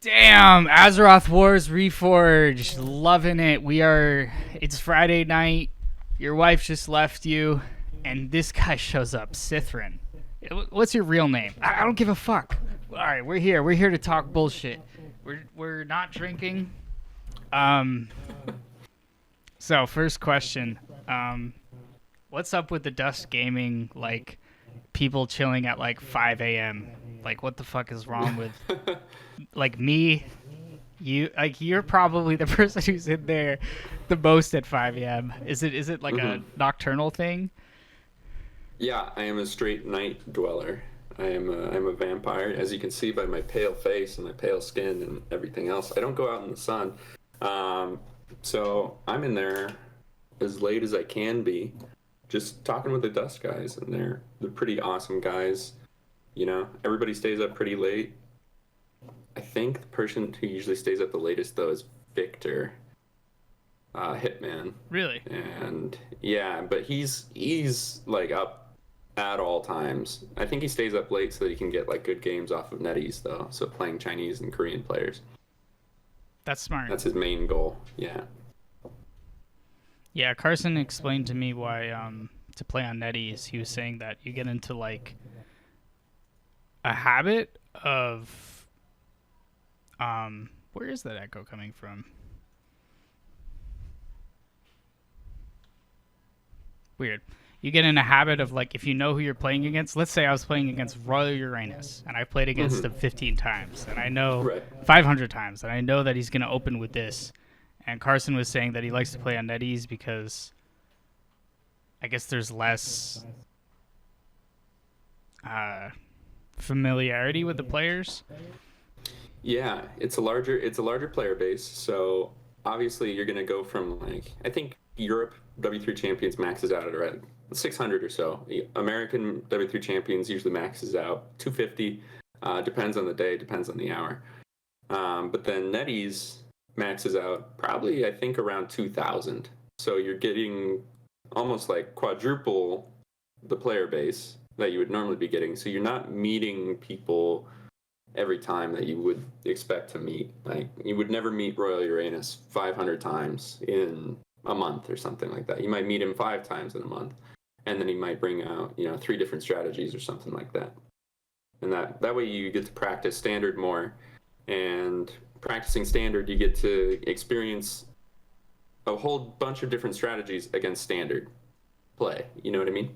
Damn, Azeroth Wars Reforged. Loving it. It's Friday night. Your wife just left you, and this guy shows up, Sythren. What's your real name? I don't give a fuck. All right, we're here. We're here to talk bullshit. We're not drinking. So first question. What's up with the Dust Gaming, like, people chilling at, like, 5 a.m.? Like, what the fuck is wrong with, like, me? You're probably the person who's in there the most at 5 a.m. Is it like a nocturnal thing? Yeah, I am a straight night dweller. I'm a vampire, as you can see by my pale face and my pale skin and everything else. I don't go out in the sun. So I'm in there as late as I can be, just talking with the Dust guys, and they're pretty awesome guys. You know, everybody stays up pretty late. I think the person who usually stays up the latest, though, is Victor, Hitman. Really? And yeah, but he's like up at all times. I think he stays up late so that he can get like good games off of NetEase, though. So playing Chinese and Korean players. That's smart. That's his main goal. Yeah. Yeah, Carson explained to me why to play on NetEase. He was saying that you get into like a habit of where is that echo coming from? Weird. You get in a habit of, like, if you know who you're playing against. Let's say I was playing against Royal Uranus, and I played against him 15 times, and I know 500 times, and I know that he's going to open with this. And Carson was saying that he likes to play on NetEase because I guess there's less familiarity with the players. Yeah, it's a larger player base, so obviously you're gonna go from, like, I think Europe W3 Champions maxes out at around 600 or so. American W3 Champions usually maxes out 250. Depends on the day, depends on the hour. But then NetEase maxes out probably, I think, around 2,000. So you're getting almost like quadruple the player base that you would normally be getting. So you're not meeting people every time that you would expect to meet. Like, you would never meet Royal Uranus 500 times in a month or something like that. You might meet him 5 times in a month, and then he might bring out, 3 different strategies or something like that. And that way you get to practice standard more, and practicing standard you get to experience a whole bunch of different strategies against standard play. You know what I mean?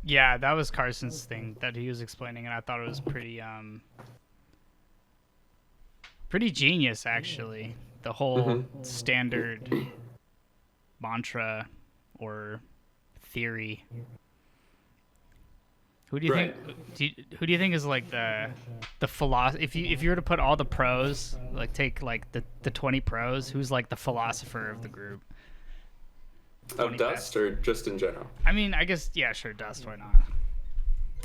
Yeah, that was Carson's thing that he was explaining, and I thought it was pretty genius, actually. The whole standard mantra or theory. Who do you think? Who do you think is like the philosopher? If you were to put all the pros, like take like the 20 pros, who's like the philosopher of the group? Of Dust best. Or just in general? I mean, I guess, yeah, sure, Dust, why not?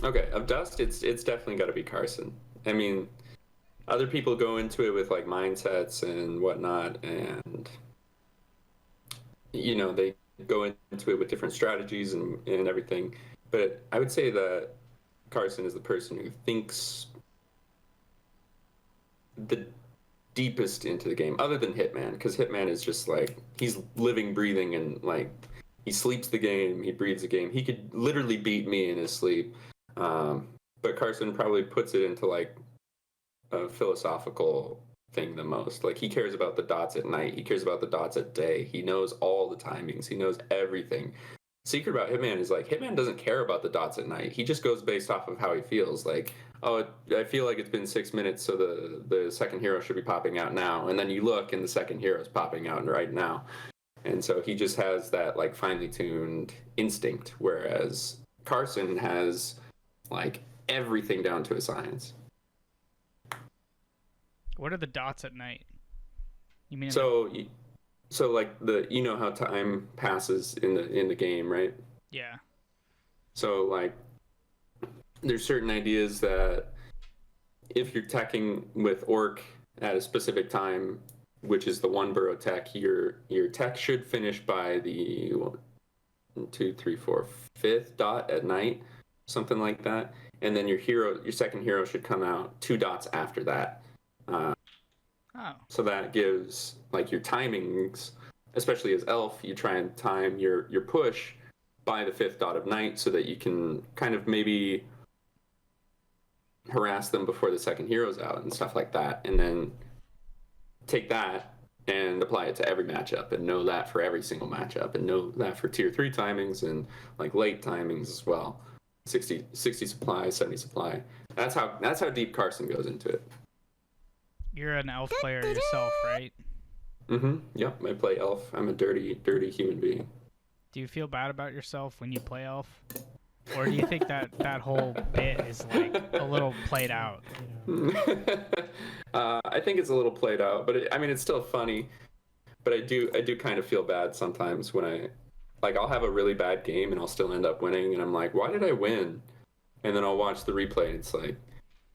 Okay, of Dust, it's definitely got to be Carson. I mean, other people go into it with like mindsets and whatnot, and they go into it with different strategies and everything. But I would say that Carson is the person who thinks the deepest into the game, other than Hitman, because Hitman is just like, he's living, breathing, and like, he sleeps the game, he breathes the game. He could literally beat me in his sleep. But Carson probably puts it into like a philosophical thing the most. Like, he cares about the dots at night, he cares about the dots at day, he knows all the timings, he knows everything. Secret about Hitman is, like, Hitman doesn't care about the dots at night. He just goes based off of how he feels. Like, oh, I feel like it's been 6 minutes, so the second hero should be popping out now. And then you look, and the second hero is popping out right now. And so he just has that, like, finely tuned instinct, whereas Carson has, like, everything down to a science. What are the dots at night? You mean So like, how time passes in the game, right? Yeah. So like, there's certain ideas that if you're teching with Orc at a specific time, which is the 1 burrow tech, your tech should finish by the 1, 2, 3, 4, 5th dot at night, something like that. And then your second hero should come out 2 dots after that. So that gives like your timings, especially as elf, you try and time your push by the 5th dot of night so that you can kind of maybe harass them before the second hero's out and stuff like that, and then take that and apply it to every matchup and know that for every single matchup and know that for tier 3 timings and like late timings as well. 60 supply, 70 supply. That's how deep Carson goes into it. You're an elf player yourself, right? Yep, I play elf. I'm a dirty human being. Do you feel bad about yourself when you play elf? Or do you think that whole bit is like a little played out? I think it's a little played out, but it's still funny. But I do kind of feel bad sometimes when I'll have a really bad game and I'll still end up winning, and I'm like, why did I win? And then I'll watch the replay and it's like,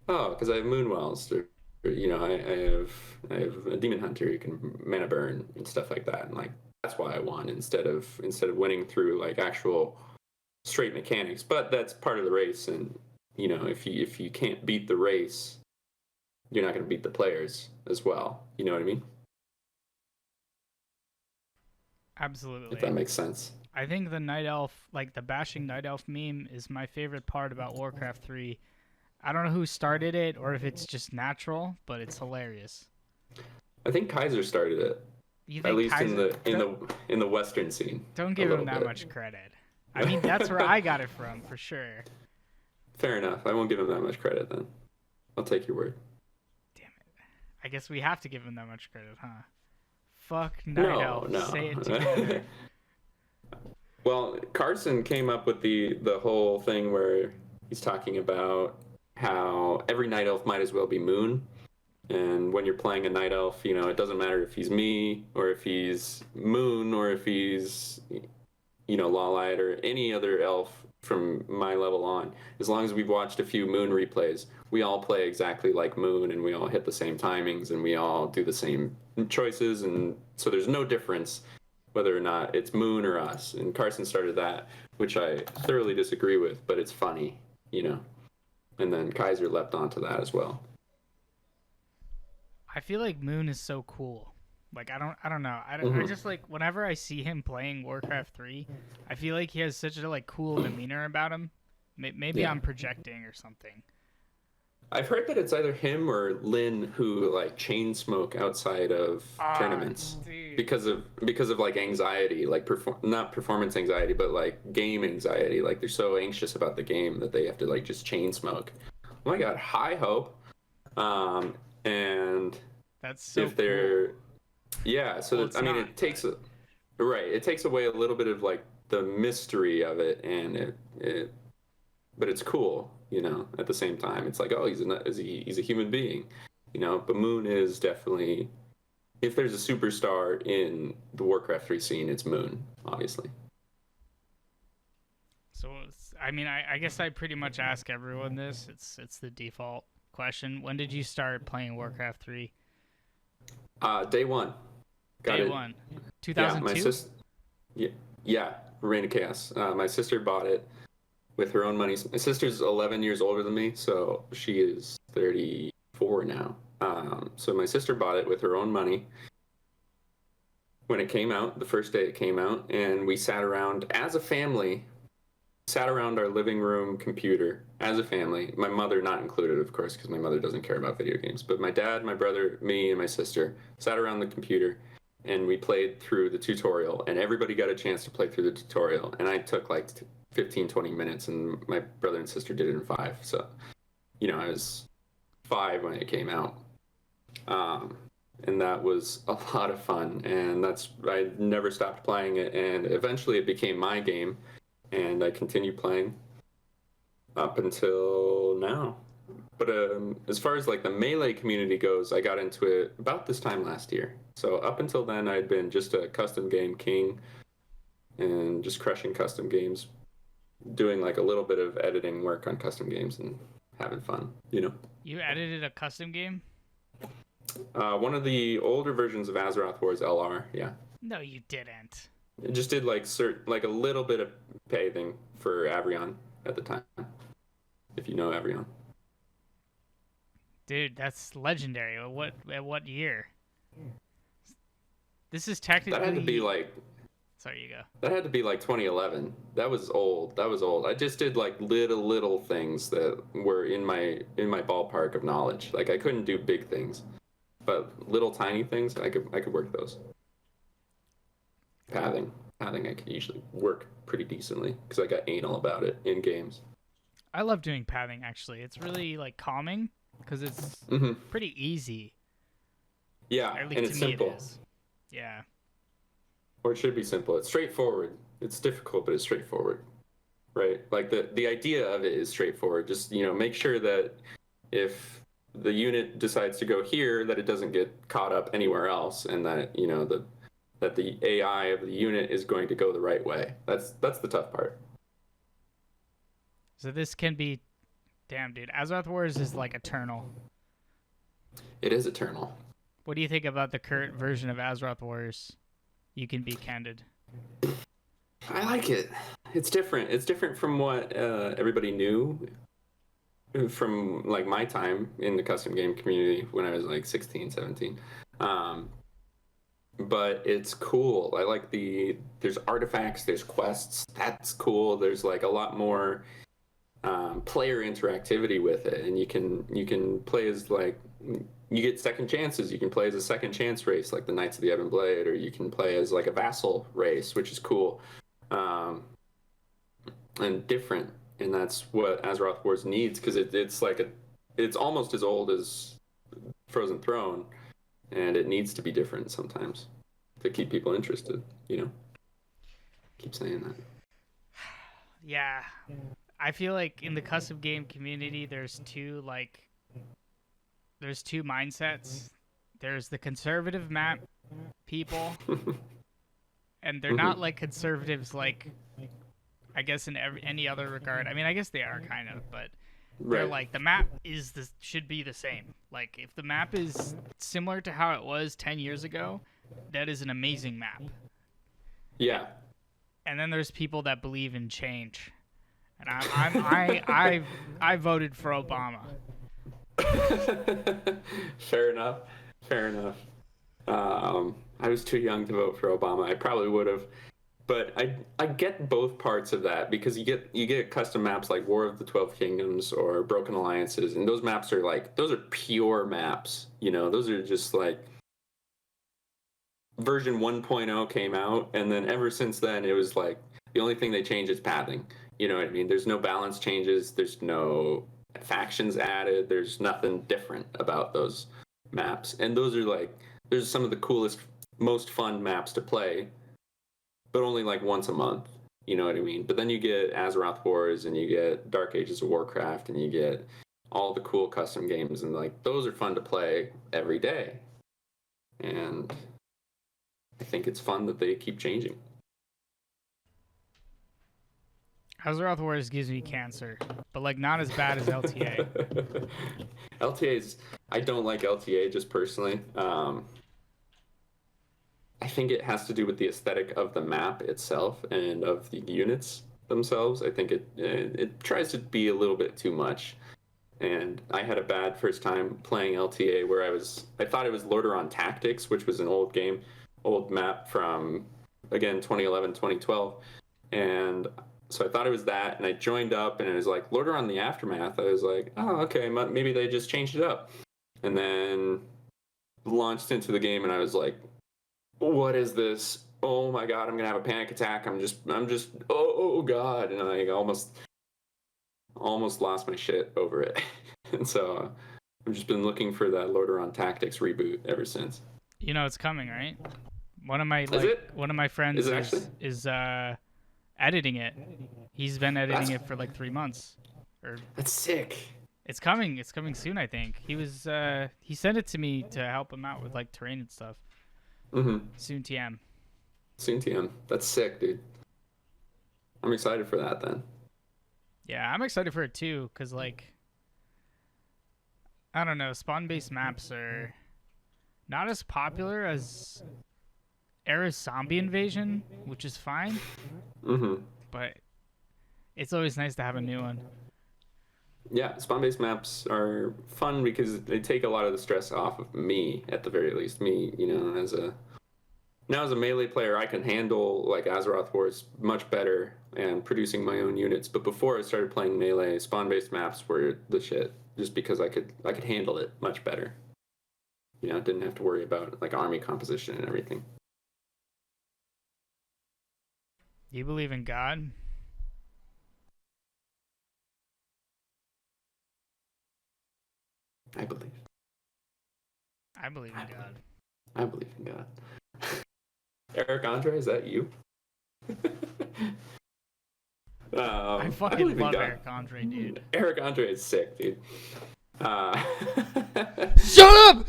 oh, because I have Moonwells, or I have a Demon Hunter who can mana burn and stuff like that, and like that's why I won instead of winning through like actual straight mechanics. But that's part of the race, and if you can't beat the race, you're not going to beat the players as well. You know what I mean? Absolutely. If that makes sense. I think the Night Elf, like the bashing Night Elf meme, is my favorite part about Warcraft 3. I don't know who started it or if it's just natural, but it's hilarious. I think Kaiser started it. You think at least Kaiser, in the Western scene. Don't give him that much credit. I mean, that's where I got it from, for sure. Fair enough. I won't give him that much credit then. I'll take your word. Damn it. I guess we have to give him that much credit, huh? Fuck Night Elf. No. Say it together. Well, Carson came up with the whole thing where he's talking about how every Night Elf might as well be Moon. And when you're playing a Night Elf, it doesn't matter if he's me or if he's Moon or if he's, Lawlight or any other elf from my level on. As long as we've watched a few Moon replays, we all play exactly like Moon and we all hit the same timings and we all do the same choices. And so there's no difference whether or not it's Moon or us. And Carson started that, which I thoroughly disagree with, but it's funny, And then Kaiser leapt onto that as well. I feel like Moon is so cool. Like I don't know. I just like whenever I see him playing Warcraft 3, I feel like he has such a like cool demeanor about him. Maybe I'm projecting or something. I've heard that it's either him or Lynn who like chain smoke outside of tournaments because of like anxiety, like not performance anxiety, but like game anxiety. Like they're so anxious about the game that they have to like just chain smoke. Oh my god, high hope. And that's so if they're cool. Yeah, so well, it takes it takes away a little bit of like the mystery of it, and but it's cool, at the same time. It's like, oh, he's a human being, but Moon is definitely, if there's a superstar in the Warcraft 3 scene, it's Moon, obviously. So I guess I pretty much ask everyone this. It's the default question. When did you start playing Warcraft 3? Day one. Day one. 2002? Yeah, Reign of Chaos. My sister bought it with her own money. My sister's 11 years older than me, so she is 34 now. So my sister bought it with her own money when it came out, the first day it came out, and we sat around as a family, our living room computer as a family. My mother not included, of course, because my mother doesn't care about video games. But my dad, my brother, me, and my sister sat around the computer, and we played through the tutorial, and everybody got a chance to play through the tutorial. And I took like 15, 20 minutes, and my brother and sister did it in 5. So, I was 5 when it came out. And that was a lot of fun, and I never stopped playing it, and eventually it became my game, and I continued playing up until now. But as far as like the Melee community goes, I got into it about this time last year. So up until then, I'd been just a custom game king and just crushing custom games, doing like a little bit of editing work on custom games and having fun, You edited a custom game? One of the older versions of Azeroth Wars LR, yeah. No, you didn't. It just did like a little bit of paving for Avrion at the time, if you know Avrion. Dude, that's legendary. At what year? This is That had to be technically. like Sorry, you go. that had to be like 2011. That was old. That was old. I just did like little things that were in my ballpark of knowledge. Like I couldn't do big things, but little tiny things I could work those. Pathing, pathing I could usually work pretty decently because I got anal about it in games. I love doing pathing actually. It's really like calming because it's Hmm. pretty easy. Yeah, Or at and least it's to me it simple, is. Yeah. or it should be simple. It's straightforward. It's difficult, but it's straightforward, right? Like the idea of it is straightforward. Just make sure that if the unit decides to go here, that it doesn't get caught up anywhere else, and that that the AI of the unit is going to go the right way. That's the tough part. So this can be, damn dude. Azeroth Wars is like eternal. It is eternal. What do you think about the current version of Azeroth Wars? You can be candid. I like it. It's different. It's different from what everybody knew from like my time in the custom game community when I was like 16, 17. Um, but it's cool. I like there's artifacts, there's quests. That's cool. There's like a lot more player interactivity with it, and you can play as like you get second chances. You can play as a second chance race like the Knights of the Ebon Blade, or you can play as like a vassal race, which is cool um, and different. And that's what Azeroth Wars needs because it's almost as old as Frozen Throne, and it needs to be different sometimes to keep people interested. Keep saying that. Yeah. I feel like in the custom game community there's two mindsets. There's the conservative map people, and they're not like conservatives like I guess in any other regard. I mean, I guess they are kind of, but they're Right. like the map should be the same. Like if the map is similar to how it was 10 years ago, that is an amazing map. Yeah. And then there's people that believe in change. And I voted for Obama. Fair enough. Fair enough. I was too young to vote for Obama. I probably would have, but I get both parts of that because you get custom maps like War of the 12 Kingdoms or Broken Alliances, and those maps are like those are pure maps. Those are just like version 1.0 came out, and then ever since then it was like the only thing they change is pathing. You know what I mean? There's no balance changes. There's no factions added. There's nothing different about those maps. And those are some of the coolest, most fun maps to play, but only like once a month. You know what I mean? But then you get Azeroth Wars and you get Dark Ages of Warcraft and you get all the cool custom games, and like those are fun to play every day. And I think it's fun that they keep changing. Azeroth Wars gives me cancer, but like not as bad as LTA. LTA's I don't like LTA just personally. I think it has to do with the aesthetic of the map itself and of the units themselves. I think it tries to be a little bit too much. And I had a bad first time playing LTA where I thought it was Lordaeron Tactics, which was an old map from again 2011, 2012, and so I thought it was that, and I joined up, and it was like Lordaeron the Aftermath. I was like, oh, okay, maybe they just changed it up, and then launched into the game, and I was like, what is this? Oh my god, I'm gonna have a panic attack. I'm just oh god, and I almost lost my shit over it. And so I've just been looking for that Lordaeron Tactics reboot ever since. You know it's coming, right? One of my one of my friends Is it actually? is editing it. He's been editing That's- it for like 3 months. Or That's sick. it's coming. It's coming soon, I think. He sent it to me to help him out with like terrain and stuff. Mm-hmm. Soon TM. Soon TM. That's sick, dude. I'm excited for that then. Yeah, I'm excited for it too, cause like I don't know, spawn-based maps are not as popular as Era's Zombie Invasion, which is fine, Mm-hmm. but it's always nice to have a new one. Yeah, spawn-based maps are fun because they take a lot of the stress off of me, at the very least. Me, as a melee player, I can handle like Azeroth Wars much better and producing my own units. But before I started playing melee, spawn-based maps were the shit, just because I could handle it much better. Didn't have to worry about like army composition and everything. Do you believe in God? I believe. I believe in God. I believe in God. Eric Andre, is that you? I fucking love Eric Andre, dude. Eric Andre is sick, dude. Shut up!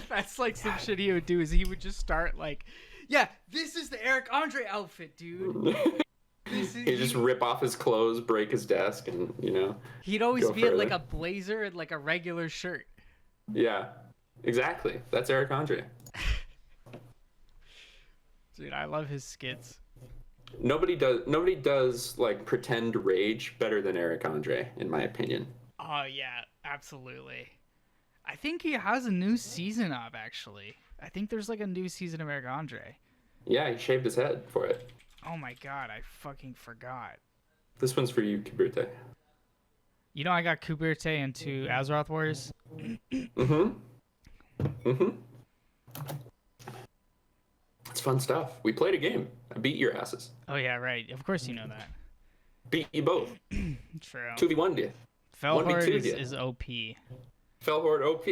That's like some shit he would do. Is he would just start like, yeah, this is the Eric Andre outfit, dude. He'd just rip off his clothes, break his desk, and he'd always be in like a blazer and like a regular shirt. Yeah, exactly. That's Eric Andre. Dude, I love his skits. Nobody does like pretend rage better than Eric Andre, in my opinion. Oh yeah, absolutely. I think he has a new season up, actually. I think there's like a new season of Eric Andre. Yeah, he shaved his head for it. Oh my god, I fucking forgot. This one's for you, Kuberte. I got Kuberte into Azeroth Wars. It's fun stuff. We played a game. I beat your asses. Oh yeah, right. Of course you know that. Beat you both. True. 2v1 you. Felhord is OP. Felhord OP.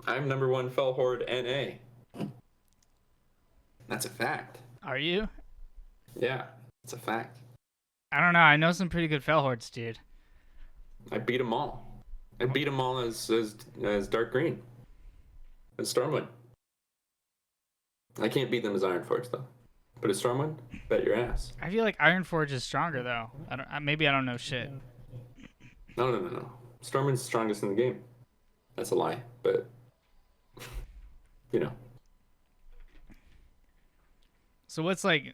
I'm number 1 Felhord NA. That's a fact. Are you? Yeah, it's a fact. I don't know. I know some pretty good Felhords, dude. I beat them all. I beat them all as Dark Green. As Stormwind. I can't beat them as Ironforge, though. But as Stormwind, bet your ass. I feel like Ironforge is stronger, though. Maybe I don't know shit. No. Stormwind's the strongest in the game. That's a lie, but... So what's like...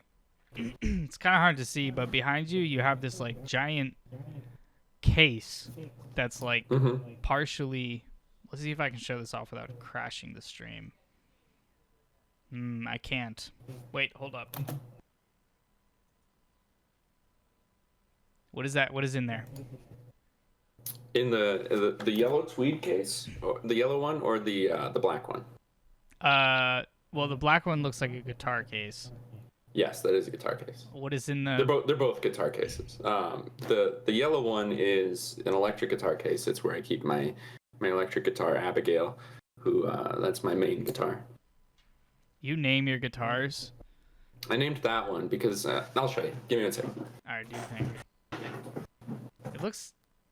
it's kind of hard to see, but behind you, you have this like giant case that's like partially... Let's see if I can show this off without crashing the stream. I can't. Wait, hold up. What is that? What is in there? In the yellow tweed case, or the yellow one, or the black one? Well, the black one looks like a guitar case. Yes, that is a guitar case. What is in the? They're both guitar cases. The yellow one is an electric guitar case. It's where I keep my electric guitar, Abigail, who that's my main guitar. You name your guitars? I named that one because I'll show you. Give me one second. All right, do you think?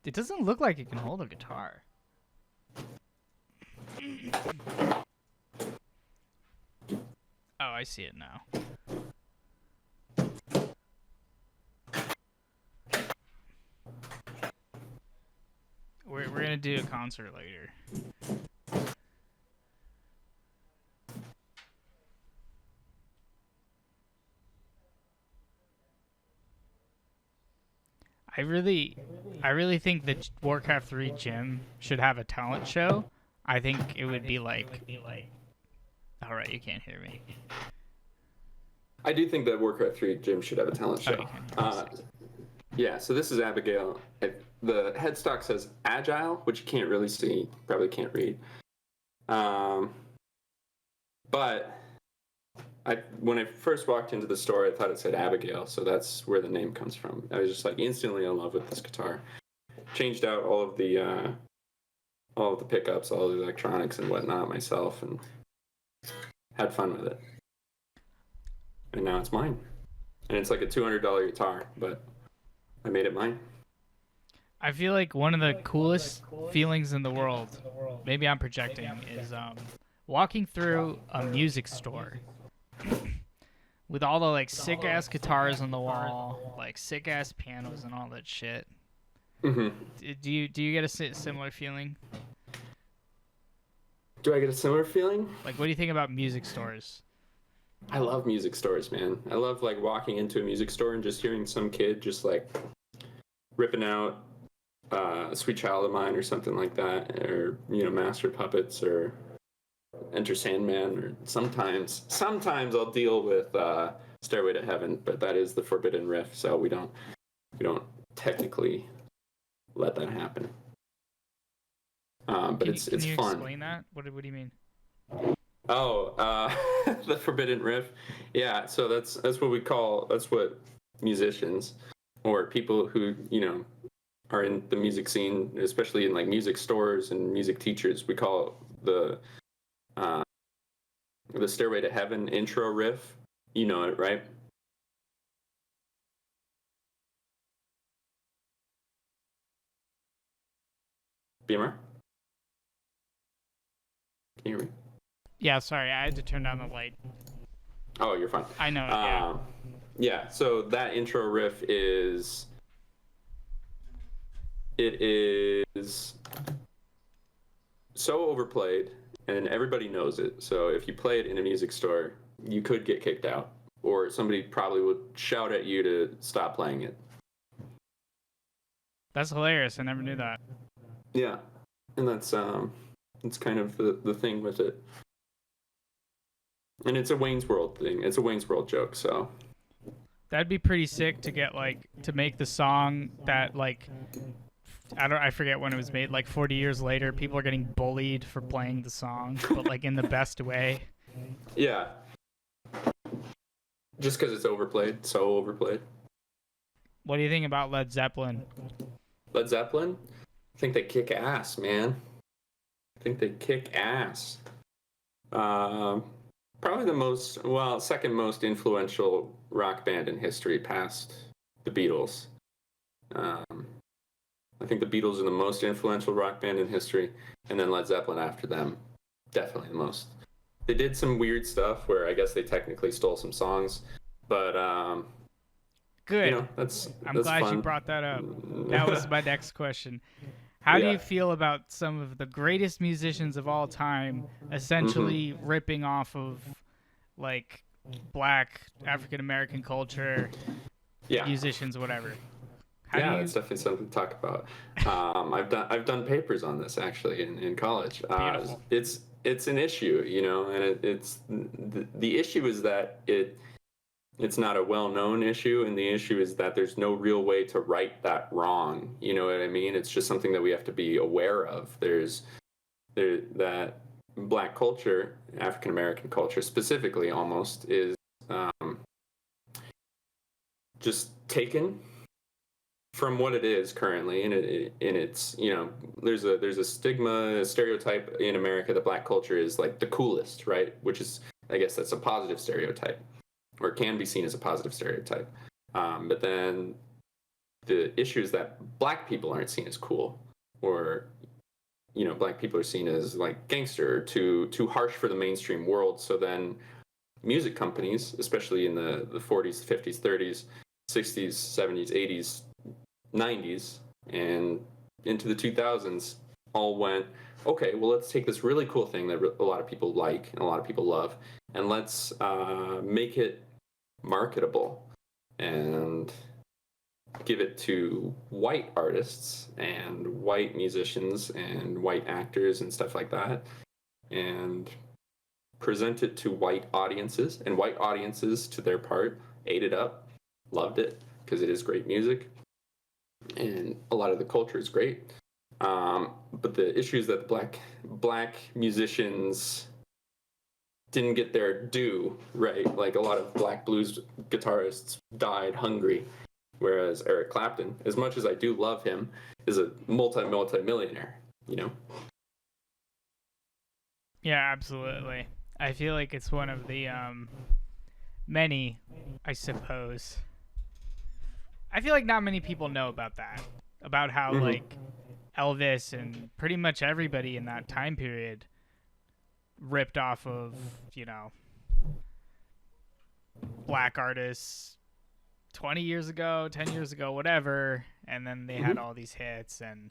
It doesn't look like it can hold a guitar. Oh, I see it now. We're gonna do a concert later. I really think that Warcraft 3 Gym should have a talent show. I think it would be like... Alright, you can't hear me. I do think that Warcraft 3 Gym should have a talent show. Yeah, so this is Abigail. The headstock says Agile, which you can't really see. Probably can't read. But when I first walked into the store, I thought it said Abigail, so that's where the name comes from. I was just like instantly in love with this guitar. Changed out all of the pickups, all the electronics and whatnot myself, and had fun with it. And now it's mine. And it's like a $200 guitar, but I made it mine. I feel like one of the coolest feelings in the world, maybe I'm projecting, is walking through a music store with all the like sick ass guitars on the wall, like sick ass pianos and all that shit. Do you get a similar feeling? Do I get a similar feeling? Like, what do you think about music stores? I love music stores, man. I love like walking into a music store and just hearing some kid just like ripping out Sweet Child of Mine or something like that, or Master Puppets or Enter Sandman, or sometimes I'll deal with Stairway to Heaven, but that is the forbidden riff, so we don't technically let that happen. But it's can you fun. Explain that? What do you mean? Oh, the forbidden riff. Yeah, so that's what musicians or people who are in the music scene, especially in like music stores and music teachers, we call the Stairway to Heaven intro riff. You know it, right? Beamer? Can you hear me? Yeah, sorry, I had to turn down the light. Oh, you're fine. I know. Yeah. Yeah. So that intro riff is so overplayed, and everybody knows it. So if you play it in a music store, you could get kicked out, or somebody probably would shout at you to stop playing it. That's hilarious. I never knew that. Yeah, and that's kind of the thing with it. And it's a Wayne's World thing. It's a Wayne's World joke, so. That'd be pretty sick to get to make the song that I forget when it was made, 40 years later, people are getting bullied for playing the song, but in the best way. Yeah. Just because it's overplayed, so overplayed. What do you think about Led Zeppelin? Led Zeppelin? I think they kick ass, man. I think they kick ass. Probably second most influential rock band in history past the Beatles. I think the Beatles are the most influential rock band in history, and then Led Zeppelin after them. Definitely the most. They did some weird stuff where I guess they technically stole some songs, but good. That's I'm glad fun. You brought that up. That was my next question. How do you feel about some of the greatest musicians of all time essentially ripping off of black African American culture, musicians, whatever? That's definitely something to talk about. I've done papers on this actually in college. It's an issue, and it's the issue is that it's not a well-known issue, and the issue is that there's no real way to right that wrong. You know what I mean? It's just something that we have to be aware of. That black culture, African American culture specifically, almost is just taken from what it is currently, and it's there's a stigma, a stereotype in America that black culture is the coolest, right? Which is, I guess, that's a positive stereotype, or can be seen as a positive stereotype. But then the issue is that black people aren't seen as cool, or black people are seen as gangster, too harsh for the mainstream world. So then music companies, especially in the 40s, 50s, 30s, 60s, 70s, 80s, 90s, and into the 2000s, all went, okay, well, let's take this really cool thing that a lot of people like and a lot of people love, and let's make it marketable and give it to white artists and white musicians and white actors and stuff like that, and present it to white audiences, and white audiences, to their part, ate it up, loved it, because it is great music, and a lot of the culture is great. But the issue is that black musicians didn't get their due, right? A lot of black blues guitarists died hungry, whereas Eric Clapton, as much as I do love him, is a multi-millionaire, Yeah, absolutely. I feel like it's one of the many, I suppose. I feel like not many people know about that, about how Elvis and pretty much everybody in that time period ripped off of, black artists 20 years ago, 10 years ago, whatever, and then they had all these hits. And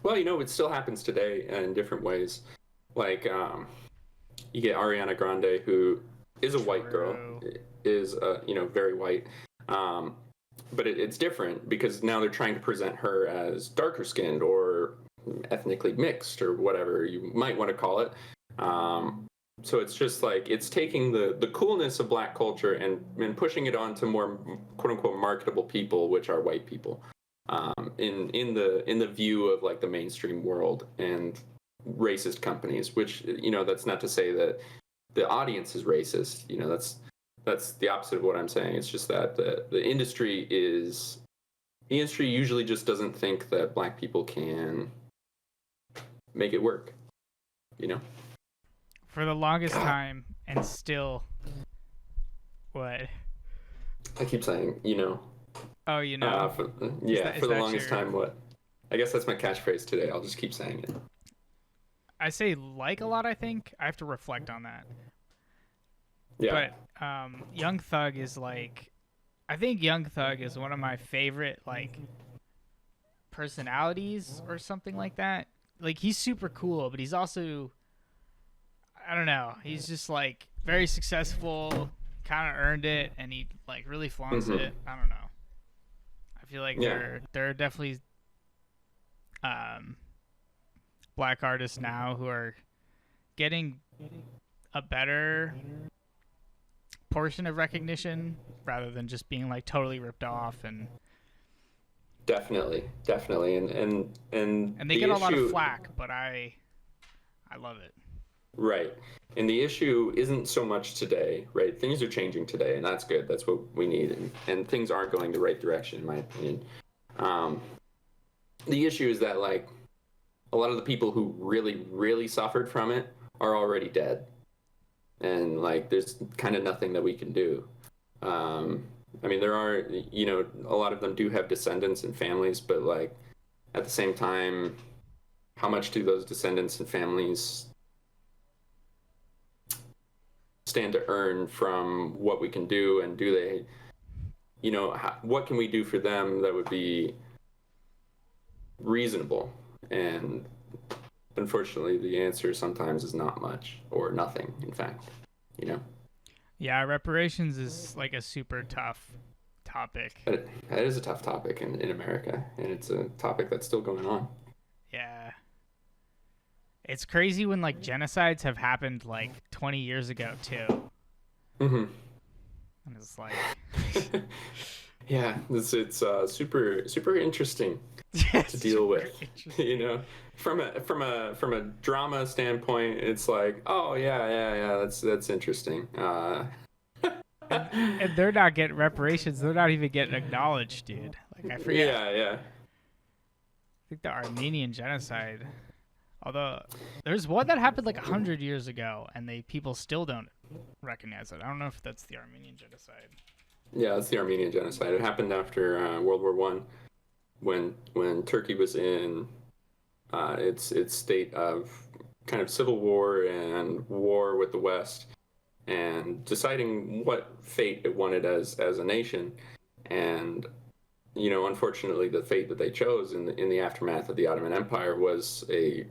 well, it still happens today in different ways. You get Ariana Grande, who is a white girl, is very white, but it's different because now they're trying to present her as darker skinned or ethnically mixed or whatever you might want to call it. So it's just like it's taking the coolness of black culture and pushing it on to more quote unquote marketable people, which are white people, in the view of like the mainstream world and racist companies. Which, you know, that's not to say that the audience is racist. You know, that's the opposite of what I'm saying. It's just that the industry usually just doesn't think that black people can make it work. You know. For the longest time, and still, what? I keep saying, you know. Oh, you know. For the longest time, what? I guess that's my catchphrase today. I'll just keep saying it. I say like a lot. I think I have to reflect on that. Yeah. But Young Thug is like, I think Young Thug is one of my favorite like personalities or something like that. Like he's super cool, but he's also, I don't know. He's just like very successful, kind of earned it, and he like really flaunts it. I don't know. I feel like there are definitely black artists now who are getting a better portion of recognition rather than just being like totally ripped off. And definitely, and they get a lot of flack, but I love it. Right. And the issue isn't so much today, right? Things are changing today, and that's good. That's what we need. And things aren't going the right direction, in my opinion. The issue is that, like, a lot of the people who really, really suffered from it are already dead. And, like, there's kind of nothing that we can do. I mean, there are, you know, a lot of them do have descendants and families, but, like, at the same time, how much do those descendants and families stand to earn from what we can do, and do they, you know, what can we do for them that would be reasonable? And unfortunately the answer sometimes is not much or nothing, in fact, you know. Yeah, reparations is like a super tough topic. But it is a tough topic in America, and it's a topic that's still going on. Yeah. It's crazy when like genocides have happened like 20 years ago too. Mm-hmm. And it's like, yeah, it's super interesting to deal with. You know, from a drama standpoint, it's like, oh yeah, that's interesting. And they're not getting reparations. They're not even getting acknowledged, dude. Like I forget. Yeah. I think the Armenian Genocide. Although there's one that happened like 100 years ago, and people still don't recognize it. I don't know if that's the Armenian Genocide. Yeah, it's the Armenian Genocide. It happened after World War I, when Turkey was in its state of kind of civil war and war with the West, and deciding what fate it wanted as a nation. And, you know, unfortunately, the fate that they chose in the aftermath of the Ottoman Empire was a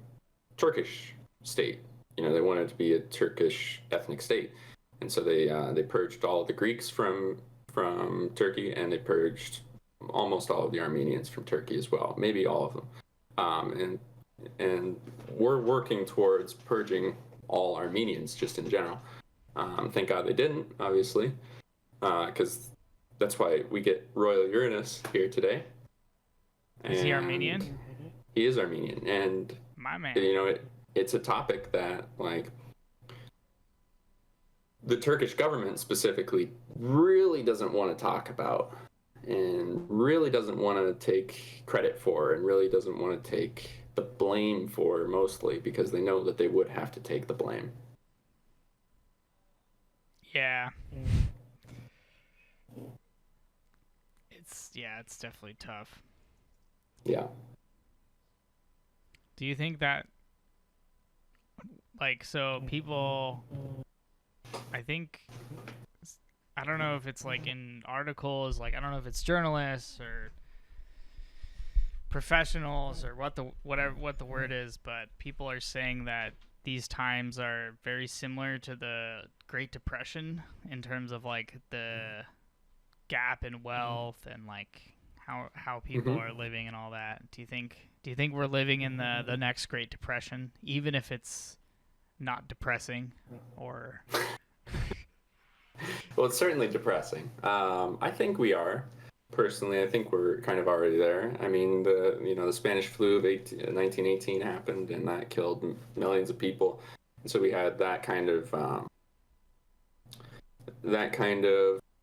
Turkish state. You know, they wanted to be a Turkish ethnic state, and so they purged all of the Greeks from Turkey, and they purged almost all of the Armenians from Turkey as well, maybe all of them. And we're working towards purging all Armenians just in general. Thank God they didn't, obviously, because that's why we get Royal Uranus here today. Is he Armenian? He is Armenian, and my man. You know, it's a topic that, like, the Turkish government specifically really doesn't want to talk about, and really doesn't want to take credit for, and really doesn't want to take the blame for, mostly because they know that they would have to take the blame. Yeah. It's definitely tough. Yeah. Do you think that, like, so people, I don't know if it's like in articles, like I don't know if it's journalists or professionals or what the word is, but people are saying that these times are very similar to the Great Depression in terms of like the gap in wealth and like how people are living and all that. Do you think we're living in the next Great Depression, even if it's not depressing or Well, it's certainly depressing. I think we are. Personally, I think we're kind of already there. I mean, the Spanish flu of 1918 happened, and that killed millions of people. And so we had that kind of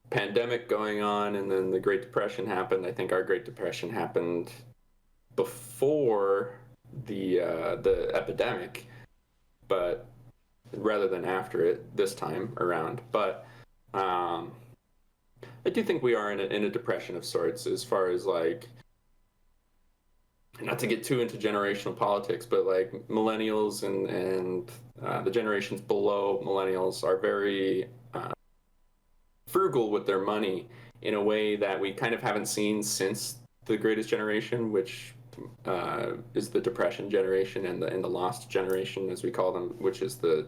pandemic going on, and then the Great Depression happened. I think our Great Depression happened before the epidemic, but rather than after it this time around. But I do think we are in a depression of sorts, as far as like, not to get too into generational politics, but like millennials and the generations below millennials are very frugal with their money in a way that we kind of haven't seen since the greatest generation, which is the Depression generation and the lost generation, as we call them, which is the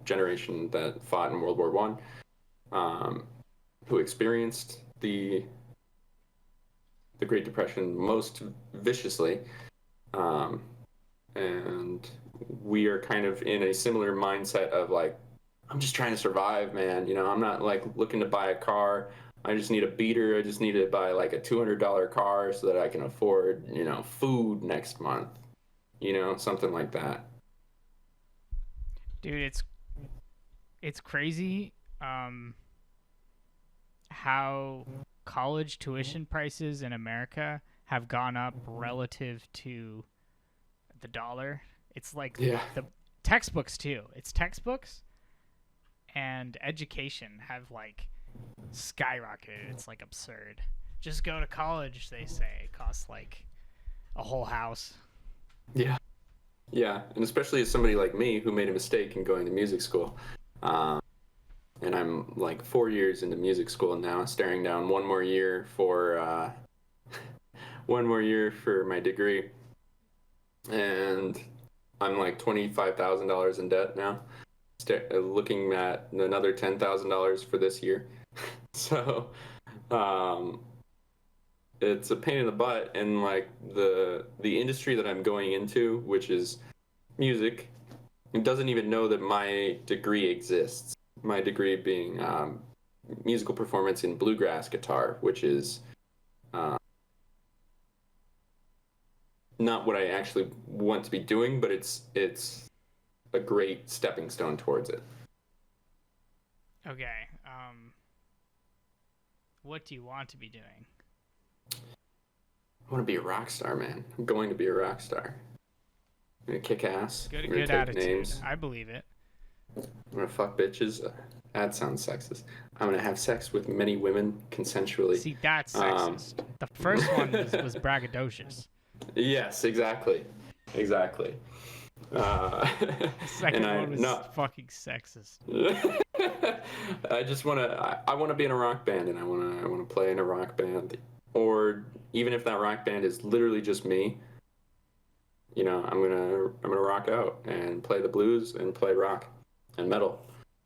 generation that fought in World War I, who experienced the Great Depression most viciously, and we are kind of in a similar mindset of like, I'm just trying to survive, man. I'm not like looking to buy a car. I just need a beater. I just need to buy like a $200 car so that I can afford, food next month, something like that. Dude, it's crazy how college tuition prices in America have gone up relative to the dollar. It's like the textbooks too. It's textbooks and education have like skyrocketed. It's like absurd. Just go to college, they say. It costs like a whole house. Yeah. Yeah, and especially as somebody like me who made a mistake in going to music school. And I'm like 4 years into music school now, staring down one more year for my degree. And I'm like $25,000 in debt now, looking at another $10,000 for this year. So it's a pain in the butt, and like the industry that I'm going into, which is music, it doesn't even know that my degree exists. My degree being musical performance in bluegrass guitar, which is not what I actually want to be doing, but it's a great stepping stone towards it. Okay. What do you want to be doing? I want to be a rock star, man. I'm going to be a rock star. I'm going to kick ass. Good attitude. Names. I believe it. I'm going to fuck bitches. That sounds sexist. I'm going to have sex with many women consensually. See, that's sexist. The first one was braggadocious. Yes, exactly. The second one was fucking sexist. I just want to. I want to be in a rock band, and I want to play in a rock band, or even if that rock band is literally just me. I'm gonna rock out and play the blues and play rock and metal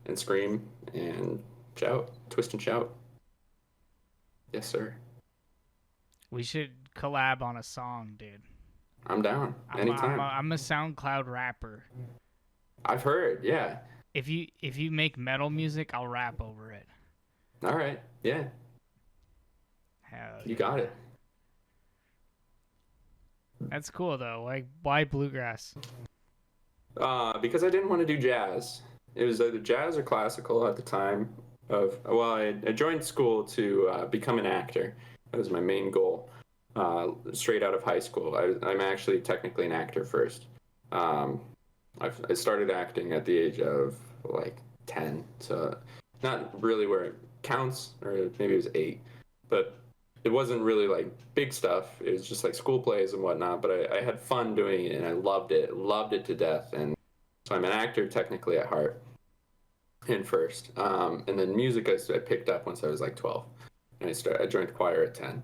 and scream and shout, twist and shout. Yes, sir. We should collab on a song, dude. I'm down. Anytime. I'm a SoundCloud rapper. I've heard, yeah. If you make metal music, I'll rap over it. All right, yeah. Hell you got it. That's cool though. Like, why bluegrass? Because I didn't want to do jazz. It was either jazz or classical at the time. I joined school to become an actor. That was my main goal. Straight out of high school. I'm actually technically an actor first. I started acting at the age of like 10, so not really where it counts, or maybe it was 8, but it wasn't really like big stuff. It was just like school plays and whatnot, but I had fun doing it, and I loved it to death. And so I'm an actor technically at heart and first. And then music I picked up once I was like 12, and I joined choir at 10.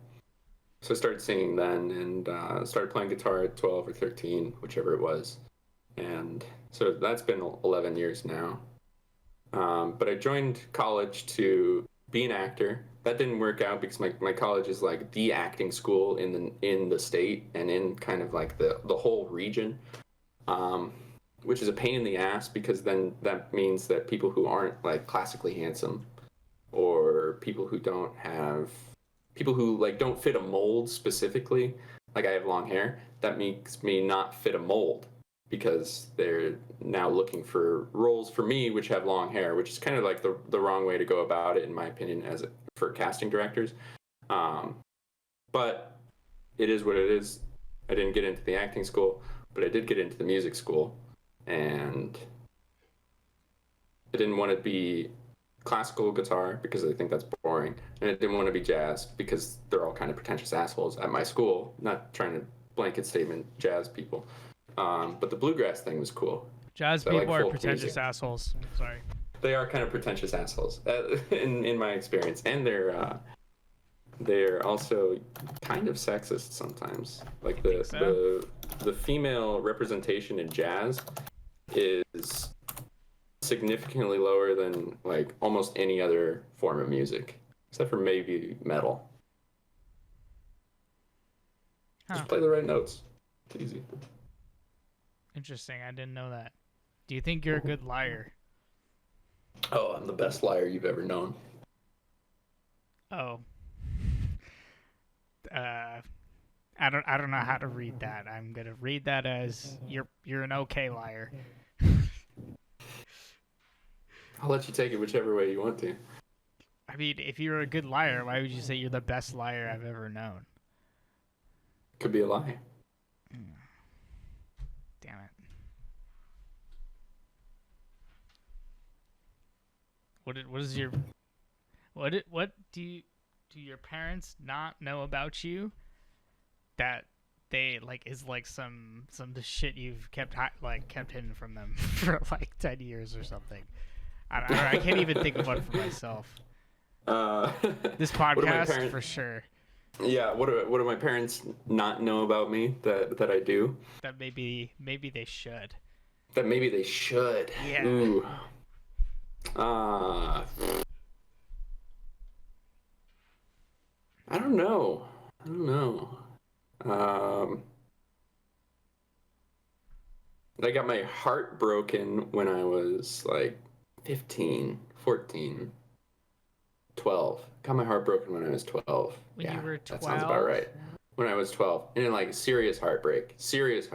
So I started singing then, and started playing guitar at 12 or 13, whichever it was. And so that's been 11 years now. But I joined college to be an actor. that didn't work out because my college is like the acting school in the state and in kind of like the whole region, which is a pain in the ass because then that means that people who aren't like classically handsome or people who like don't fit a mold specifically, like I have long hair, that makes me not fit a mold because they're now looking for roles for me which have long hair, which is kind of like the wrong way to go about it in my opinion for casting directors. But it is what it is. I didn't get into the acting school, but I did get into the music school, and I didn't want to be classical guitar because I think that's boring, and I didn't want to be jazz because they're all kind of pretentious assholes at my school. Not trying to blanket statement jazz people, but the bluegrass thing was cool. Jazz people are pretentious assholes. Sorry. They are kind of pretentious assholes in my experience, and they're also kind of sexist sometimes. Like the female representation in jazz is significantly lower than like almost any other form of music, except for maybe metal. Just play the right notes. It's easy. Interesting. I didn't know that. Do you think you're a good liar? Oh, I'm the best liar you've ever known. Oh. I don't know how to read that. I'm gonna read that as you're an okay liar. I'll let you take it whichever way you want to. I mean, if you're a good liar, why would you say you're the best liar I've ever known? Could be a lie. Damn it. What do your parents not know about you that they like is like some the shit you've kept hidden from them for like 10 years or something? I can't even think of one for myself. This podcast for sure. Yeah, what do my parents not know about me that I do? That maybe they should. That maybe they should. Yeah. Ooh. I don't know. I got my heart broken when I was like 15, 14, 12. Got my heart broken when I was 12. When you were 12? That sounds about right. When I was 12. And like serious heartbreak. Serious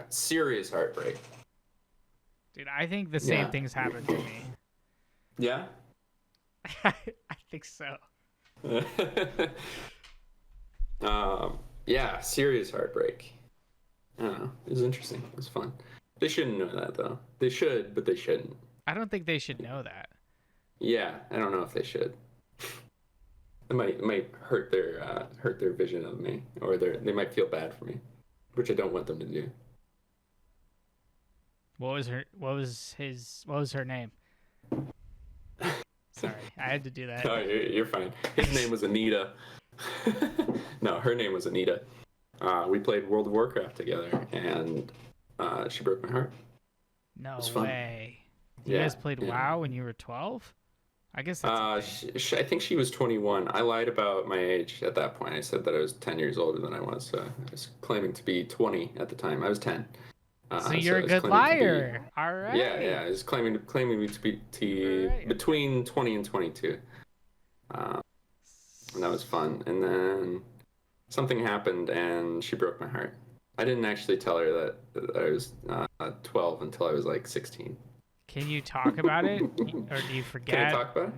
heartbreak. Dude, I think the same things happened to me. Yeah? I think so. Yeah, serious heartbreak. I don't know. It was interesting. It was fun. They shouldn't know that though. They should, but they shouldn't. I don't think they should know that. Yeah, I don't know if they should. It might hurt their vision of me, or they might feel bad for me, which I don't want them to do. What was her name? Sorry, I had to do that. No, you're fine. His name was Anita. No, her name was Anita. We played World of Warcraft together, and she broke my heart. No way. You guys played WoW when you were 12? I guess that's I think she was 21. I lied about my age at that point. I said that I was 10 years older than I was. So I was claiming to be 20 at the time. I was 10. So you're a good liar. All right. Yeah. I was claiming me to be between 20 and 22. And that was fun. And then something happened, and she broke my heart. I didn't actually tell her that I was 12 until I was like 16. Can you talk about it, or do you forget? Can I talk about it?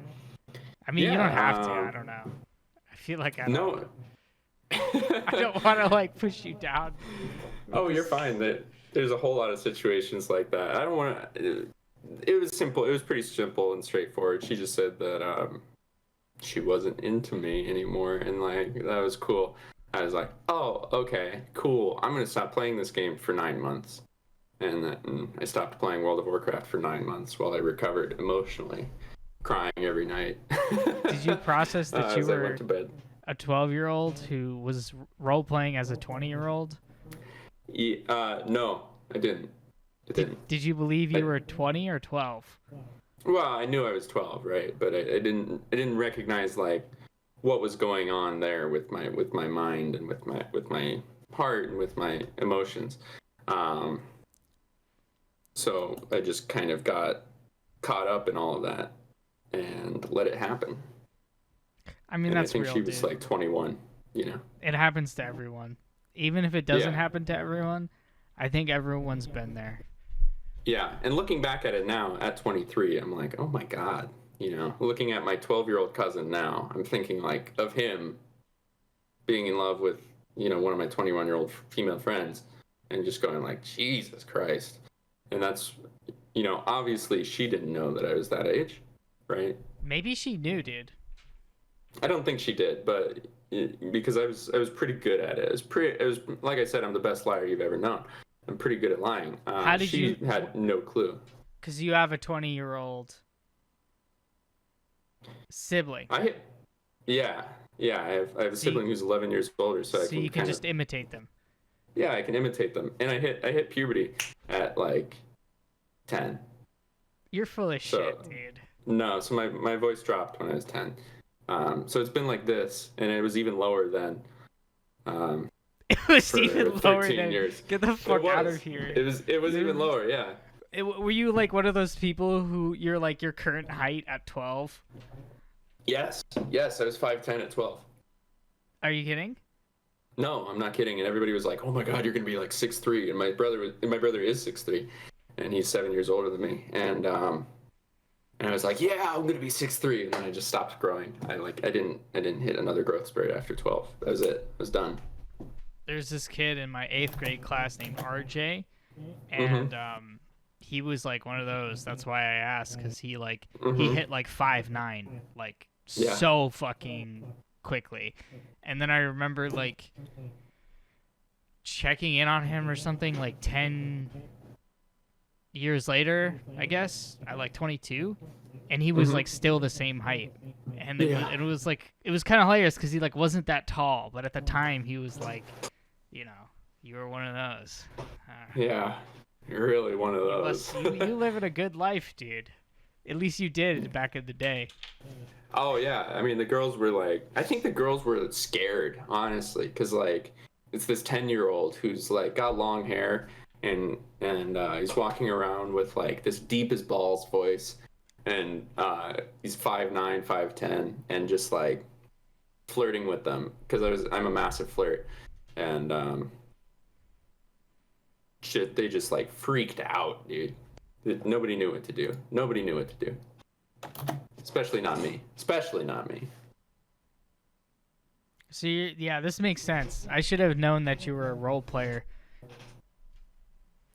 I mean, you don't have to. I don't know. I feel like I don't. I don't want to like push you down. Oh, you're fine. There's a whole lot of situations like that. I don't want to. It was simple. It was pretty simple and straightforward. She just said that she wasn't into me anymore, and like that was cool. I was like, oh, okay, cool. I'm gonna stop playing this game for 9 months. And then I stopped playing World of Warcraft for 9 months while I recovered emotionally, crying every night. Did you process that you were went to bed. A 12-year-old who was role-playing as a 20-year-old? Yeah, no, I didn't. Did you believe you were 20 or 12? Well, I knew I was 12, right? But I didn't recognize like what was going on there with my mind and with my heart and with my emotions. So I just kind of got caught up in all of that and let it happen. I mean, and that's I think real, she was dude. like 21, It happens to everyone. Even if it doesn't happen to everyone, I think everyone's been there. Yeah, and looking back at it now at 23, I'm like, oh my God. Looking at my 12-year-old cousin now, I'm thinking like of him being in love with, one of my 21-year-old female friends and just going like, Jesus Christ. And that's, obviously she didn't know that I was that age, right? Maybe she knew, dude. I don't think she did, but because I was pretty good at it. It was like I said, I'm the best liar you've ever known. I'm pretty good at lying. How did she had no clue. Because you have a 20-year-old sibling. Yeah. I have a sibling who's 11 years older, so I can you can just imitate them. Yeah, I can imitate them, and I hit puberty at like 10. You're full of shit, dude. No, so my voice dropped when I was 10. So it's been like this, and it was even lower then. It was even lower than. Years. Get the fuck out of here. It was even lower, yeah. Were you like one of those people who you're like your current height at 12? Yes, I was 5'10" at 12. Are you kidding? No, I'm not kidding. And everybody was like, "Oh my God, you're gonna be like 6'3". And my brother is 6'3", and he's 7 years older than me. And I was like, "Yeah, I'm gonna be 6'3", and then I just stopped growing. I didn't hit another growth spurt after 12. That was it. I was done. There's this kid in my 8th grade class named RJ, and he was like one of those. That's why I asked, because he hit like 5'9", like so fucking quickly. And then I remember like checking in on him or something like 10 years later, I guess, at like 22, and he was like still the same height. And it was kind of hilarious because he like wasn't that tall, but at the time he was like, you were one of those. Yeah, you're really one of those. You living a good life, dude. At least you did back in the day. Oh yeah, I mean the girls were like, I think the girls were scared, honestly, because like it's this 10-year-old who's like got long hair and he's walking around with like this deep as balls voice, and he's 5'9", 5'10", and just like flirting with them because I'm a massive flirt, and they just like freaked out, dude. Nobody knew what to do. Especially not me. So this makes sense. I should have known that you were a role player.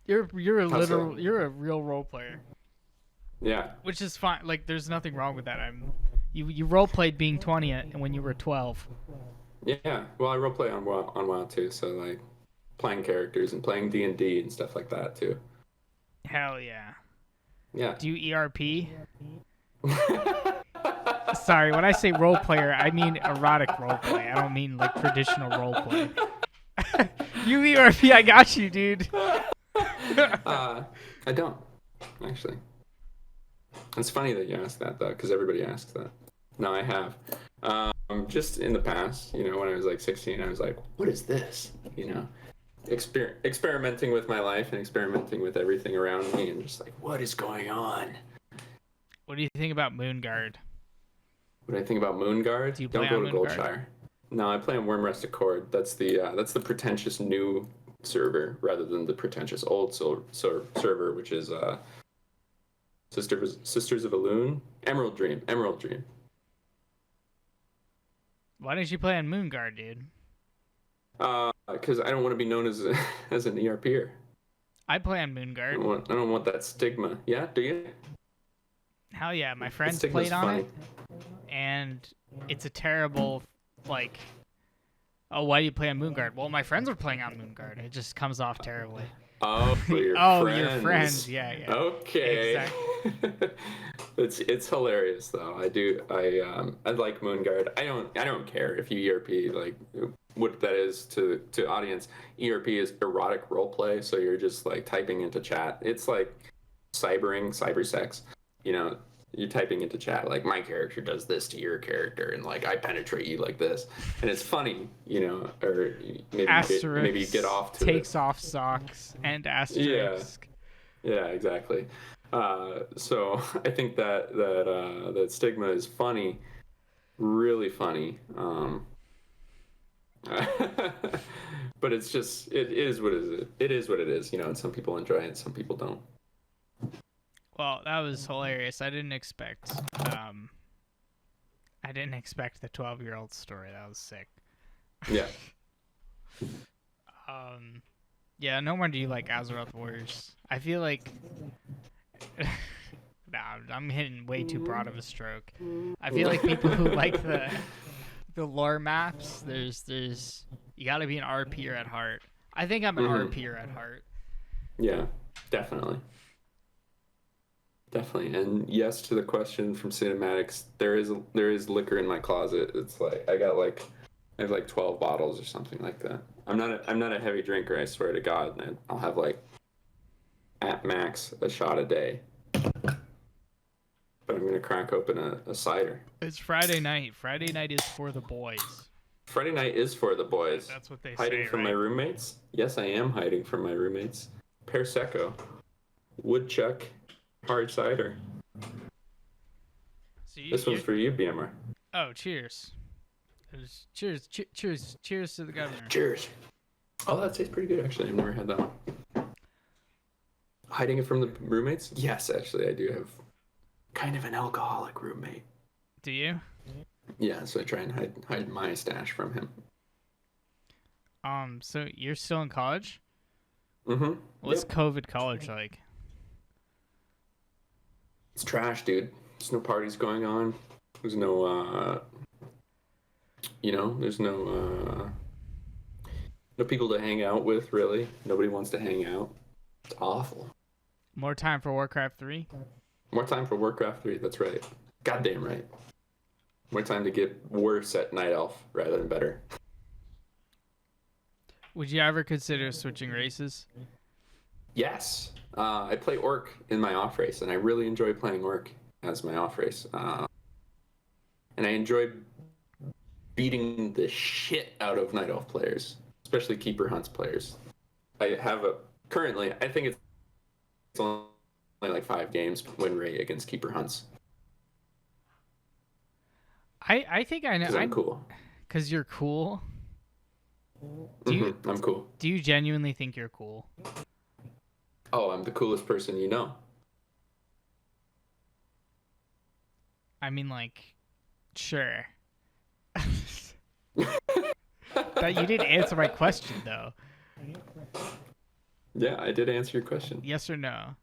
You're a real role player. Yeah. Which is fine. Like, there's nothing wrong with that. You role played being 20 when you were 12. Yeah. Well, I role play on WoW too, so like playing characters and playing D&D and stuff like that too. Hell yeah. Yeah. Do you ERP? Sorry, when I say role player, I mean erotic role play. I don't mean like traditional role play. You ERP, I got you, dude. I don't, actually. It's funny that you asked that though, because everybody asks that. No, I have. Just in the past, when I was like 16, I was like, what is this? Experimenting with my life and experimenting with everything around me, and just like, what is going on? What do you think about Moonguard? What do I think about Moonguard? Do you play Don't go on to Moonguard? Goldshire. No, I play on Wormrest Accord. That's the pretentious new server rather than the pretentious old server, which is Sisters of Elune, Emerald Dream. Why didn't you play on Moonguard, dude? Because I don't want to be known as an ERPer. I play on Moonguard. I don't want that stigma. Yeah, do you? Hell yeah, my friends played on it, and it's a terrible, like, oh, why do you play on Moonguard? Well, my friends were playing on Moonguard. It just comes off terribly. Oh, your friends. Your friends. Yeah. Okay. Exactly. It's hilarious though. I like Moonguard. I don't care if you ERP, like what that is to audience. ERP is erotic roleplay, so you're just like typing into chat. It's like cyber sex. you're typing into chat like, my character does this to your character, and like I penetrate you like this, and it's funny, or maybe you get off to takes off socks and asterisk. Yeah, exactly. So I think that stigma is funny, really funny. But it's just it is what it is. It is what it is, and some people enjoy it, some people don't. Well, that was hilarious. I didn't expect the 12-year-old story. That was sick. Yeah. Yeah, no wonder you like Azeroth Warriors. I feel like I'm hitting way too broad of a stroke. I feel like people who like the lore maps, there's you got to be an RPer at heart. I think I'm an RPer at heart. Yeah, definitely. Definitely. And yes to the question from Cinematics, there is liquor in my closet. It's like I have like 12 bottles or something like that. I'm not a heavy drinker, I swear to God. And I'll have like at max a shot a day. But I'm gonna crack open a cider. It's Friday night. Friday night is for the boys. Friday night is for the boys. That's what they hiding say, from right? my roommates? Yes, I am hiding from my roommates. Persecco, woodchuck, hard cider. So this one's for you, BMR. Oh, cheers. Cheers to the governor. Cheers. Oh, that tastes pretty good, actually. I've never had that one. Hiding it from the roommates? Yes, actually, I do have kind of an alcoholic roommate. Do you? Yeah, so I try and hide my stash from him. So you're still in college? Mm-hmm. What's COVID college like? It's trash, dude. There's no parties going on. There's no, there's no people to hang out with, really. Nobody wants to hang out. It's awful. More time for Warcraft 3? More time for Warcraft 3, that's right. Goddamn right. More time to get worse at Night Elf rather than better. Would you ever consider switching races? Yes. I play Orc in my off race, and I really enjoy playing Orc as my off race. And I enjoy beating the shit out of Night Elf players, especially Keeper Hunts players. I think it's only like 5 games win rate against Keeper Hunts. I think I know. Because I'm cool. Because you're cool? I'm cool. Do you genuinely think you're cool? Oh, I'm the coolest person you know. I mean, like, sure. But you didn't answer my question, though. Yeah, I did answer your question. Yes or no?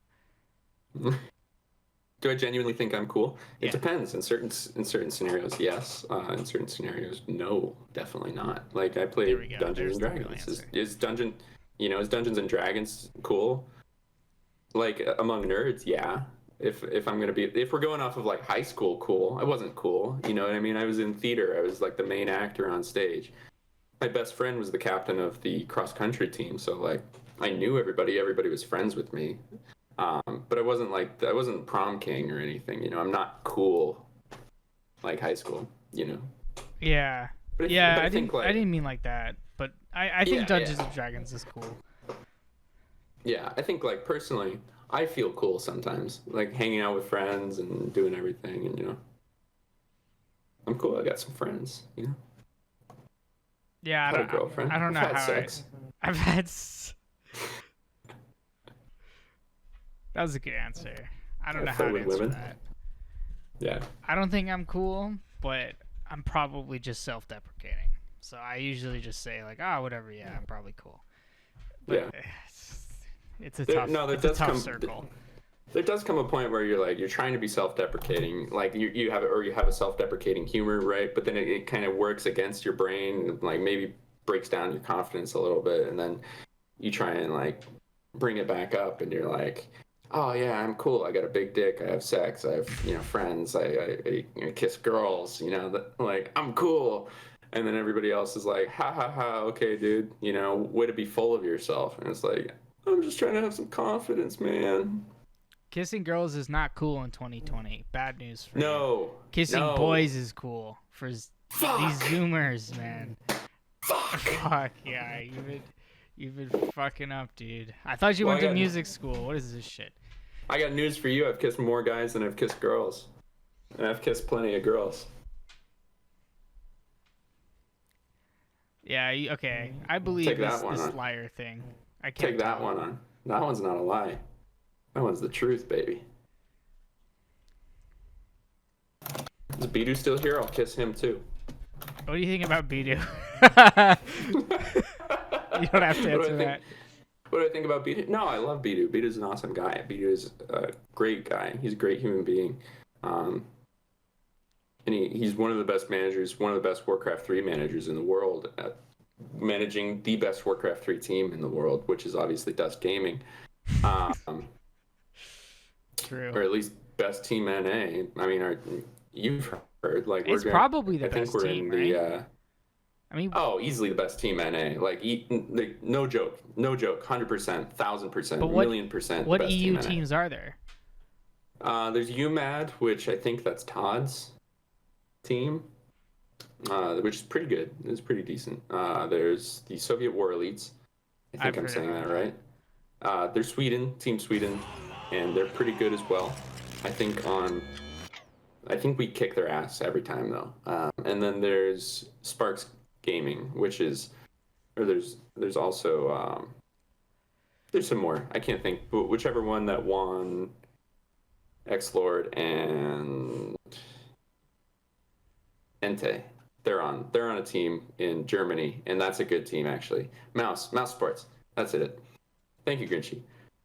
Do I genuinely think I'm cool? It depends. In certain scenarios, yes. In certain scenarios, no, definitely not. Like I play Dungeons and Dragons. Is Dungeons and Dragons cool? Like among nerds, yeah. If we're going off of like high school cool, I wasn't cool. You know what I mean? I was in theater. I was like the main actor on stage. My best friend was the captain of the cross country team, so like I knew everybody. Everybody was friends with me. But I wasn't prom king or anything, I'm not cool like high school, Yeah. I didn't mean like that, but I think Dungeons and Dragons is cool. Yeah, I think like personally, I feel cool sometimes, like hanging out with friends and doing everything, and I'm cool. I got some friends, Yeah, I had a girlfriend. I don't know I've had how sex. I've had. That was a good answer. I don't know how to answer that. Yeah. I don't think I'm cool, but I'm probably just self-deprecating. So I usually just say like, whatever. Yeah, I'm probably cool. But it's a tough circle. There does come a point where you're trying to be self-deprecating, like you have a self-deprecating humor, right? But then it kind of works against your brain, like maybe breaks down your confidence a little bit, and then you try and like bring it back up, and you're like, oh yeah, I'm cool. I got a big dick. I have sex. I have friends. I kiss girls. Like I'm cool. And then everybody else is like, ha ha ha. Okay, dude. Way to be full of yourself. And it's like, I'm just trying to have some confidence, man. Kissing girls is not cool in 2020. Bad news for you. No. Kissing boys is cool for these Zoomers, man. Fuck yeah, you've been fucking up, dude. I thought you went to music school. What is this shit? I got news for you. I've kissed more guys than I've kissed girls, and I've kissed plenty of girls. Yeah. Okay. I believe this liar thing. I can't take that one on. That one's not a lie. That one's the truth, baby. Is Bidu still here? I'll kiss him too. What do you think about Bidu? You don't have to answer that. What do I think about Bidu? No, I love Bidu. Bidu's an awesome guy. Bidu is a great guy. He's a great human being. And he's one of the best managers, one of the best Warcraft 3 managers in the world, at managing the best Warcraft 3 team in the world, which is obviously Dust Gaming. True. Or at least best team NA. I mean, you've heard. Like, it's probably the best team, right? Easily the best team NA. Like, no joke, 100%, 1,000%, 1,000,000%. What EU teams are there? There's UMAD, which I think that's Todd's team, which is pretty good. It's pretty decent. There's the Soviet War Elites. I think I'm saying that right. There's Team Sweden, and they're pretty good as well. I think we kick their ass every time though. And then there's Sparks Gaming, there's also there's some more. I can't think, but whichever one that won X-Lord and Ente, they're on a team in Germany, and that's a good team actually. Mouse Sports, that's it. Thank you, Grinchy.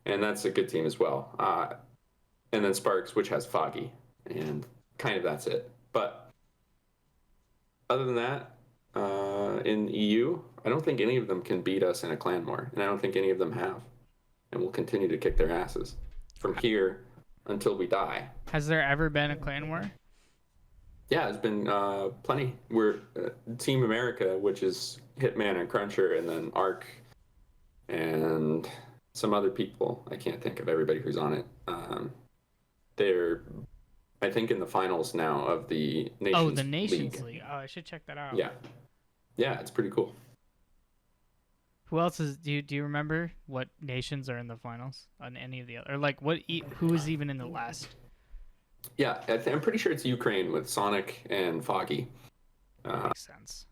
And that's a good team as well. And then Sparks, which has Foggy, and kind of that's it. But other than that, in EU, I don't think any of them can beat us in a clan war, and I don't think any of them have. And we'll continue to kick their asses from here until we die. Has there ever been a clan war? Yeah, there's been plenty. We're Team America, which is Hitman and Cruncher, and then Arc, and some other people. I can't think of everybody who's on it. They're, I think, in the finals now of the Nations League. Oh, the Nations League. Oh, I should check that out. Yeah, it's pretty cool. Who else is? Do you remember what nations are in the finals on any of the other? Or like who is even in the last? Yeah, I'm pretty sure it's Ukraine with Sonic and Foggy. Makes sense.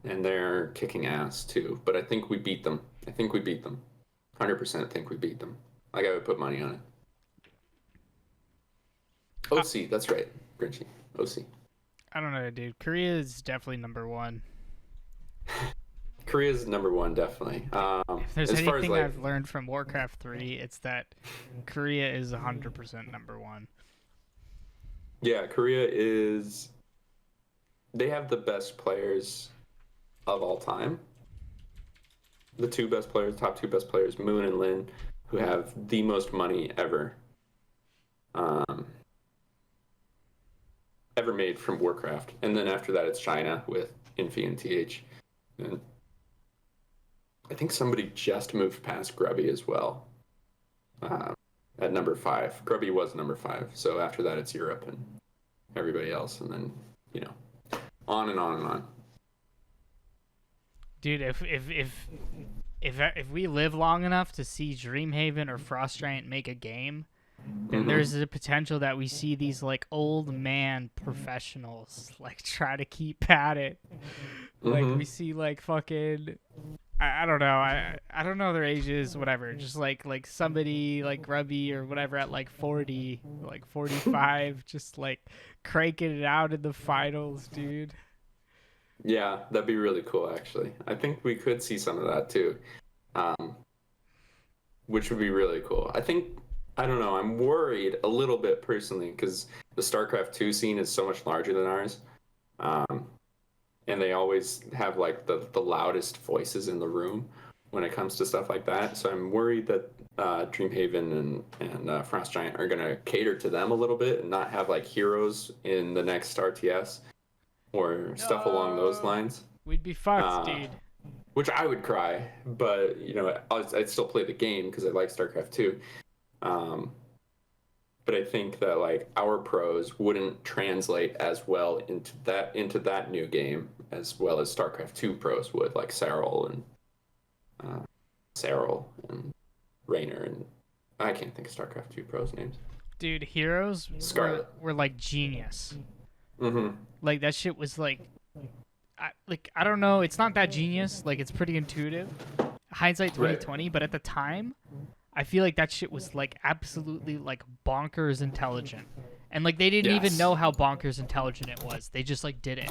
And they're kicking ass too, but I think we beat them. 100% think we beat them. Like, I would put money on it. OC, that's right, Grinchy. OC. I don't know, dude. Korea is definitely number one. Korea's number one, definitely. If there's anything I've learned from Warcraft 3, it's that Korea is 100% number one. Yeah, Korea is... They have the best players of all time. The top two best players, Moon and Lin, who have the most money ever made from Warcraft. And then after that, it's China with Infi and TH. And I think somebody just moved past Grubby as well at number 5. Grubby was number 5. So after that, it's Europe and everybody else. And then, on and on and on. Dude, if we live long enough to see Dreamhaven or Frost Giant make a game, then there's a potential that we see these like old man professionals like try to keep at it. Like we see like fucking I don't know. I don't know their ages, whatever. Just like somebody like Grubby or whatever at like 40, like 45, just like cranking it out in the finals, dude. Yeah, that'd be really cool, actually. I think we could see some of that, too, which would be really cool. I don't know, I'm worried a little bit, personally, because the StarCraft 2 scene is so much larger than ours, and they always have, like, the loudest voices in the room when it comes to stuff like that, so I'm worried that Dreamhaven and Frost Giant are going to cater to them a little bit and not have, like, heroes in the next RTS. Or stuff along those lines. We'd be fucked, dude. Which I would cry, but I'd still play the game because I like StarCraft 2. but I think that like our pros wouldn't translate as well into that new game as well as StarCraft 2 pros would, like Saril and Raynor, and I can't think of StarCraft 2 pros names. Dude, heroes were like genius. Mm-hmm. Like that shit was like I don't know, it's not that genius, like it's pretty intuitive. Hindsight 2020, right. But at the time, I feel like that shit was like absolutely like bonkers intelligent. And like they didn't even know how bonkers intelligent it was. They just like did it.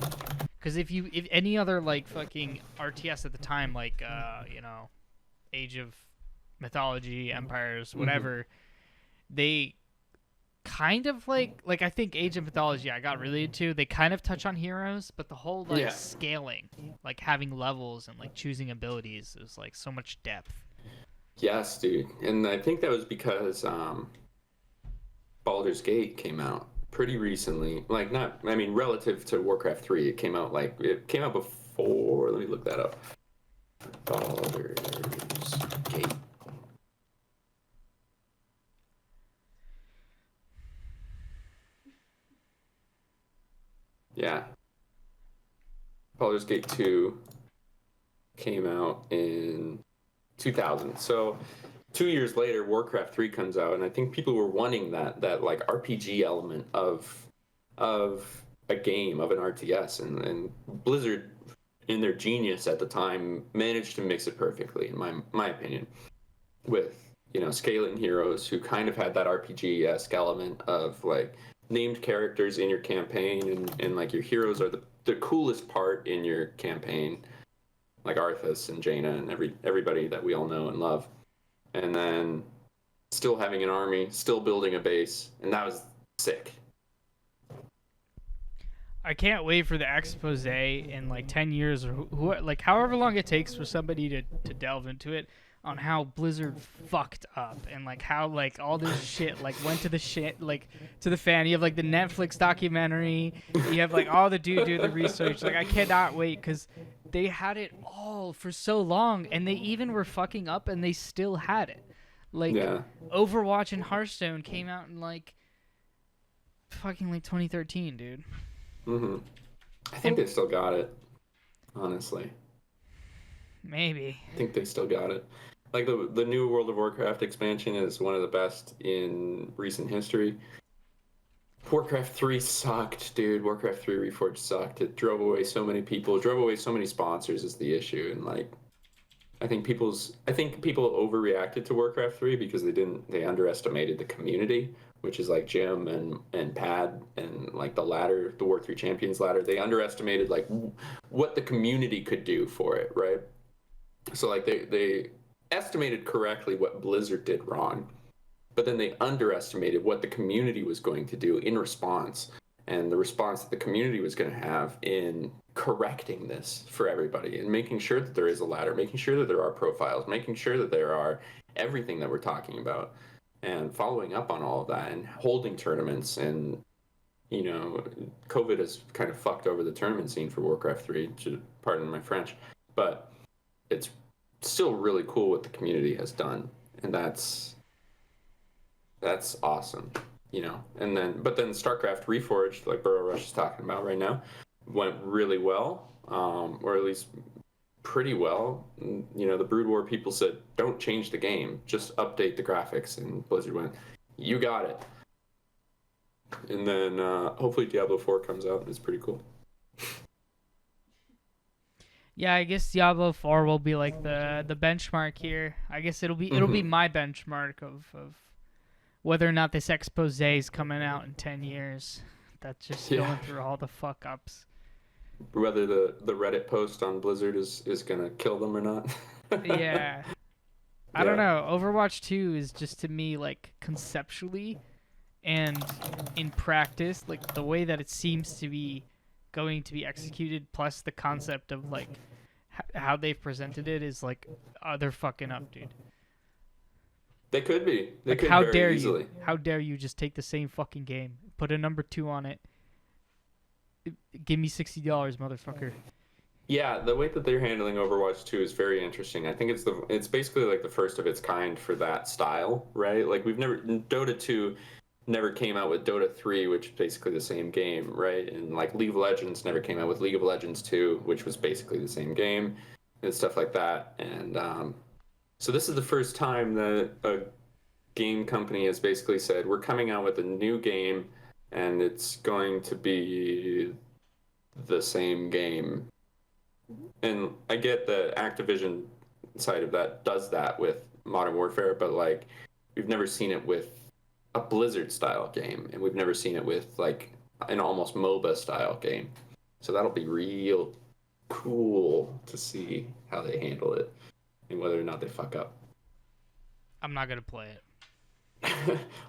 Cuz if any other like fucking RTS at the time, like you know, Age of Mythology, Empires, whatever, they kind of like I think Age of Mythology I got really into. They kind of touch on heroes, but the whole like scaling, like having levels and like choosing abilities, is like so much depth. Yes, dude. And I think that was because Baldur's Gate came out pretty recently. Like relative to Warcraft 3, it came out before, let me look that up. Baldur's Gate. Yeah. Baldur's Gate 2 came out in 2000. So 2 years later, Warcraft 3 comes out, and I think people were wanting that like RPG element of a game, of an RTS, and Blizzard, in their genius at the time, managed to mix it perfectly, in my opinion, with, you know, scaling heroes who kind of had that RPG-esque element of like named characters in your campaign, and like your heroes are the coolest part in your campaign, like Arthas and Jaina and everybody that we all know and love, and then still having an army, still building a base, and that was sick. I can't wait for the expose in like 10 years or like however long it takes for somebody to delve into it, on how Blizzard fucked up, and like how like all this shit like went to the shit, like to the fan. You have like the Netflix documentary, you have like all the dude doing the research. Like I cannot wait, because they had it all for so long, and they even were fucking up and they still had it. Like Overwatch and Hearthstone came out in like fucking like 2013, dude. I think they still got it, honestly. Maybe. I think they still got it. Like the new World of Warcraft expansion is one of the best in recent history. Warcraft 3 sucked, dude. Warcraft 3 Reforged sucked. It drove away so many people, drove away so many sponsors is the issue. And like I think people overreacted to Warcraft 3 because they underestimated the community, which is like Jim and Pad and like the War 3 Champions ladder. They underestimated like what the community could do for it, right? So like they estimated correctly what Blizzard did wrong, but then they underestimated what the community was going to do in response, and the response that the community was going to have in correcting this for everybody, and making sure that there is a ladder, making sure that there are profiles, making sure that there are everything that we're talking about, and following up on all of that, and holding tournaments. And you know, COVID has kind of fucked over the tournament scene for Warcraft 3, pardon my French, but it's still really cool what the community has done, and that's awesome, you know. But then StarCraft Reforged, like Burrow Rush is talking about right now, went really well, or at least pretty well. You know, the Brood War people said, don't change the game, just update the graphics, and Blizzard went, you got it. And then hopefully Diablo 4 comes out, and it's pretty cool. Yeah, I guess Diablo 4 will be like the benchmark here. I guess it'll be my benchmark of whether or not this expose is coming out in 10 years. That's just going through all the fuck ups. Whether the Reddit post on Blizzard is gonna kill them or not. Yeah. I don't know. Overwatch 2 is just, to me, like conceptually and in practice, like the way that it seems to be going to be executed, plus the concept of like how they've presented it, is like, they're fucking up, dude. They could be. They like, could how very dare easily. you? How dare you just take the same fucking game, put a number 2 on it? Give me $60, motherfucker. Yeah, the way that they're handling Overwatch 2 is very interesting. I think it's basically like the first of its kind for that style, right? Like Dota 2 never came out with Dota 3, which is basically the same game, right? And like League of Legends never came out with League of Legends 2, which was basically the same game, and stuff like that. And so this is the first time that a game company has basically said, we're coming out with a new game, and it's going to be the same game. And I get the Activision side of that does that with Modern Warfare, but like we've never seen it with a Blizzard style game, and we've never seen it with like an almost MOBA style game. So that'll be real cool to see how they handle it and whether or not they fuck up. I'm not gonna play it.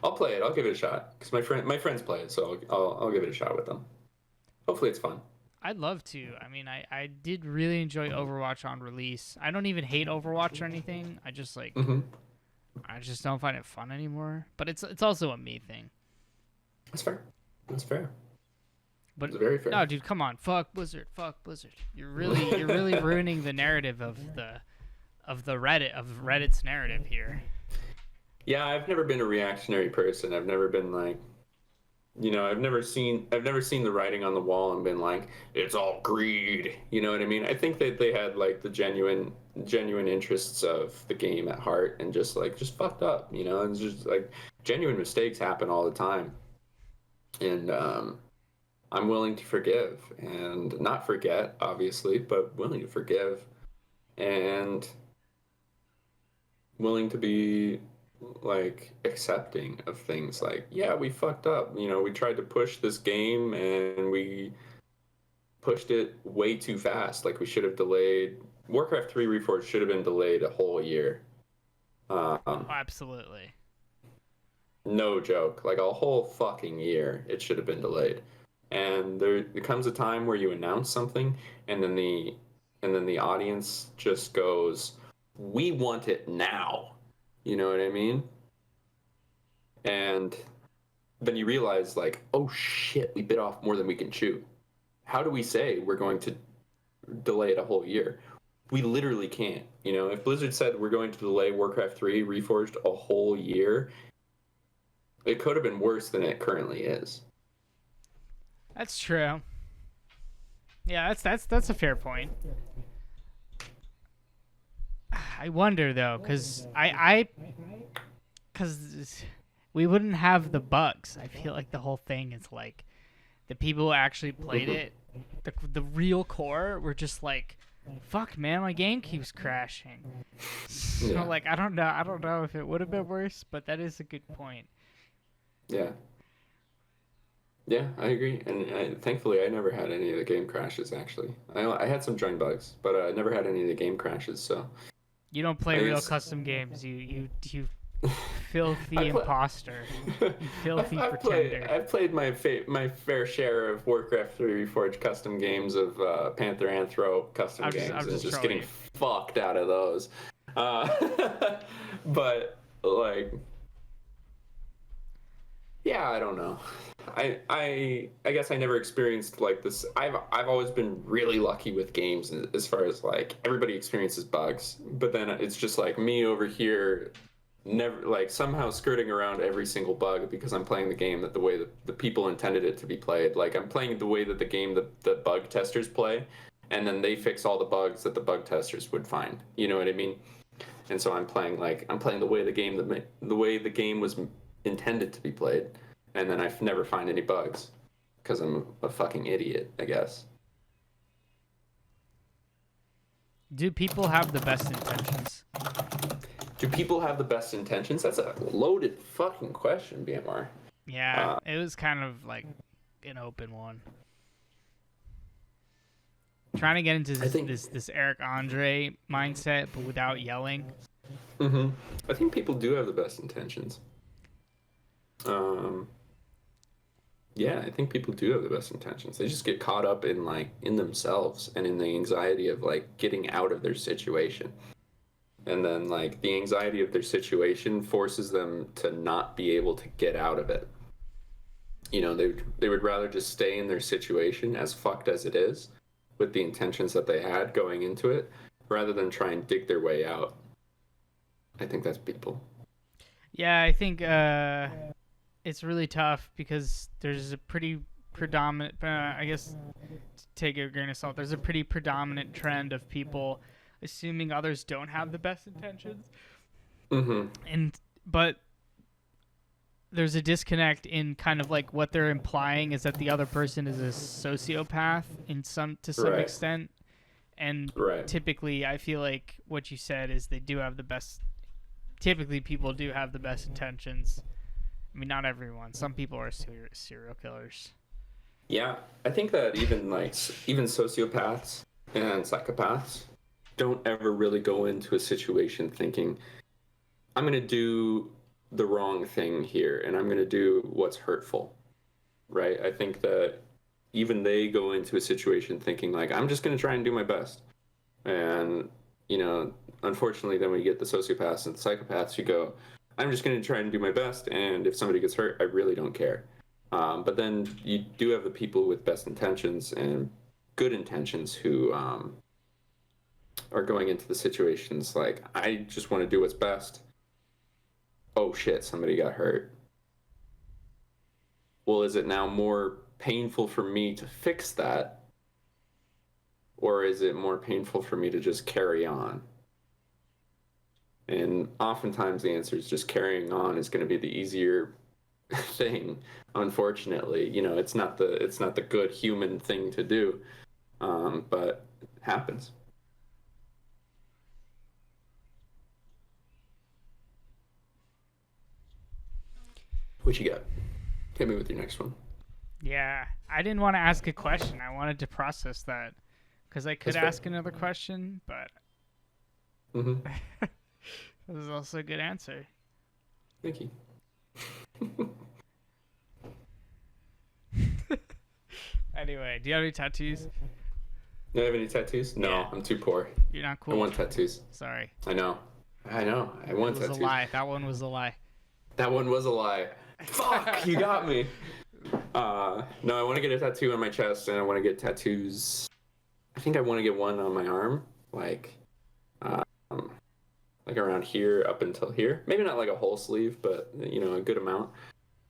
I'll play it. I'll give it a shot because my friends play it, so I'll give it a shot with them. Hopefully, it's fun. I'd love to. I mean, I did really enjoy Overwatch on release. I don't even hate Overwatch or anything. I just like I just don't find it fun anymore. But it's also a me thing. That's fair. That's fair. But it's very fair. No, dude, come on. Fuck Blizzard. Fuck Blizzard. You're really ruining the narrative of Reddit's narrative here. Yeah, I've never been a reactionary person. I've never been like, I've never seen the writing on the wall and been like, it's all greed. You know what I mean? I think that they had like the genuine interests of the game at heart and just fucked up, and just like genuine mistakes happen all the time. And I'm willing to forgive and not forget, obviously, but willing to forgive and willing to be like accepting of things like, yeah, we fucked up. We tried to push this game and we pushed it way too fast. Like we should have delayed Warcraft 3 Reforged should have been delayed a whole year. Absolutely. No joke. Like a whole fucking year it should have been delayed. And there comes a time where you announce something and then the audience just goes, we want it now. You know what I mean? And then you realize, like, oh shit, we bit off more than we can chew. How do we say we're going to delay it a whole year? We literally can't. If Blizzard said we're going to delay Warcraft 3 Reforged a whole year, it could have been worse than it currently is. That's true. Yeah, that's a fair point. I wonder though, because because we wouldn't have the bugs. I feel like the whole thing is like the people who actually played it, the real core, were just like, "Fuck, man, my game keeps crashing." So like, I don't know if it would have been worse, but that is a good point. Yeah. Yeah, I agree, and thankfully I never had any of the game crashes. Actually, I had some join bugs, but I never had any of the game crashes. So. You don't play real custom games. You filthy imposter. You filthy pretender. I've played my fair share of Warcraft 3 Reforged custom games, of Panther Anthro custom games, and just getting fucked out of those. But like, yeah, I don't know. I guess I never experienced like this. I've always been really lucky with games as far as like everybody experiences bugs, but then it's just like me over here, never like somehow skirting around every single bug because I'm playing the game that the way that the people intended it to be played. Like I'm playing the way that the game that the bug testers play, and then they fix all the bugs that the bug testers would find. You know what I mean? And so I'm playing the way the way the game was intended to be played. And then I never find any bugs because I'm a fucking idiot, I guess. Do people have the best intentions? Do people have the best intentions? That's a loaded fucking question, BMR. Yeah, it was kind of like an open one. Trying to get into this Eric Andre mindset, but without yelling. Mm-hmm. I think people do have the best intentions. Yeah, I think people do have the best intentions. They just get caught up in themselves and in the anxiety of like getting out of their situation. And then like the anxiety of their situation forces them to not be able to get out of it. They would rather just stay in their situation as fucked as it is with the intentions that they had going into it rather than try and dig their way out. I think that's people. Yeah, I think it's really tough because there's a pretty predominant, I guess, to take it with a grain of salt, there's a pretty predominant trend of people assuming others don't have the best intentions. But there's a disconnect in kind of like what they're implying is that the other person is a sociopath to some extent. And typically, I feel like what you said is they do have the best. Typically, people do have the best intentions. I mean, not everyone. Some people are serial killers. Yeah, I think that even sociopaths and psychopaths don't ever really go into a situation thinking, I'm going to do the wrong thing here and I'm going to do what's hurtful, right? I think that even they go into a situation thinking like, I'm just going to try and do my best. And, unfortunately, then we get the sociopaths and the psychopaths who go, I'm just going to try and do my best. And if somebody gets hurt, I really don't care. But then you do have the people with best intentions and good intentions who are going into the situations like, I just want to do what's best. Oh shit, somebody got hurt. Well, is it now more painful for me to fix that? Or is it more painful for me to just carry on? And oftentimes the answer is just carrying on is going to be the easier thing. Unfortunately, it's not the good human thing to do, but it happens. What you got? Hit me with your next one. Yeah, I didn't want to ask a question. I wanted to process that because I could ask another question, but that was also a good answer. Thank you. Anyway, do you have any tattoos? Do I have any tattoos? No, yeah. I'm too poor. You're not cool. I want tattoos. Sorry. I know. I want tattoos. It was a lie. That one was a lie. That one was a lie. Fuck, you got me. No, I want to get a tattoo on my chest, and I want to get tattoos. I think I want to get one on my arm, like around here up until here. Maybe not like a whole sleeve, but a good amount.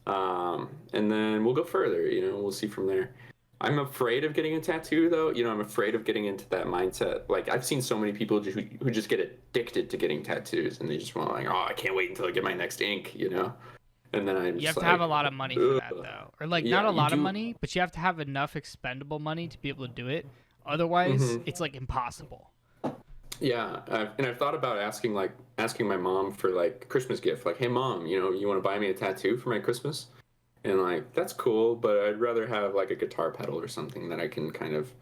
And then we'll go further. We'll see from there. I'm afraid of getting a tattoo, though. I'm afraid of getting into that mindset. Like, I've seen so many people who just get addicted to getting tattoos, and they just want I can't wait until I get my next ink, And then you have to have a lot of money for that, though. Or, not a lot of money, but you have to have enough expendable money to be able to do it. Otherwise, it's, impossible. Yeah, I've thought about asking my mom for, a Christmas gift. Like, hey, Mom, you want to buy me a tattoo for my Christmas? And, that's cool, but I'd rather have, a guitar pedal or something that I can kind of,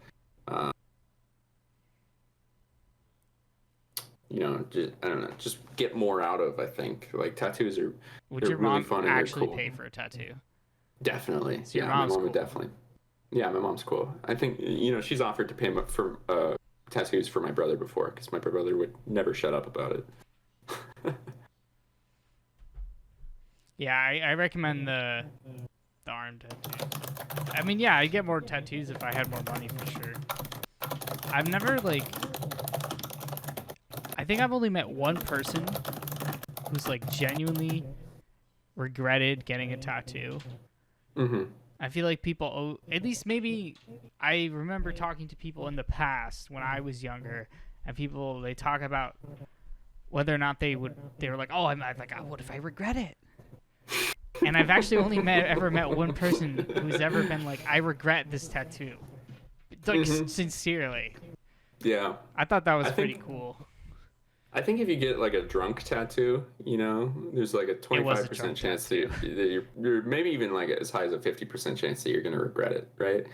just, I don't know, just get more out of, I think. Tattoos are Would your really mom fun actually cool. pay for a tattoo? Definitely. So my mom would definitely. Yeah, my mom's cool. I think, she's offered to pay for tattoos for my brother before, because my brother would never shut up about it. Yeah, I recommend the arm tattoo. I mean, yeah, I'd get more tattoos if I had more money, for sure. I've never, I think I've only met one person who's, genuinely regretted getting a tattoo. I feel like people, at least maybe, I remember talking to people in the past when I was younger, and they talk about whether or not they were like, oh, I'm like, oh, what if I regret it? And I've actually only ever met one person who's ever been like, I regret this tattoo. Sincerely. Yeah. I thought that was pretty cool. I think if you get a drunk tattoo, there's a 25% chance that you're maybe even as high as a 50% chance that you're going to regret it, right?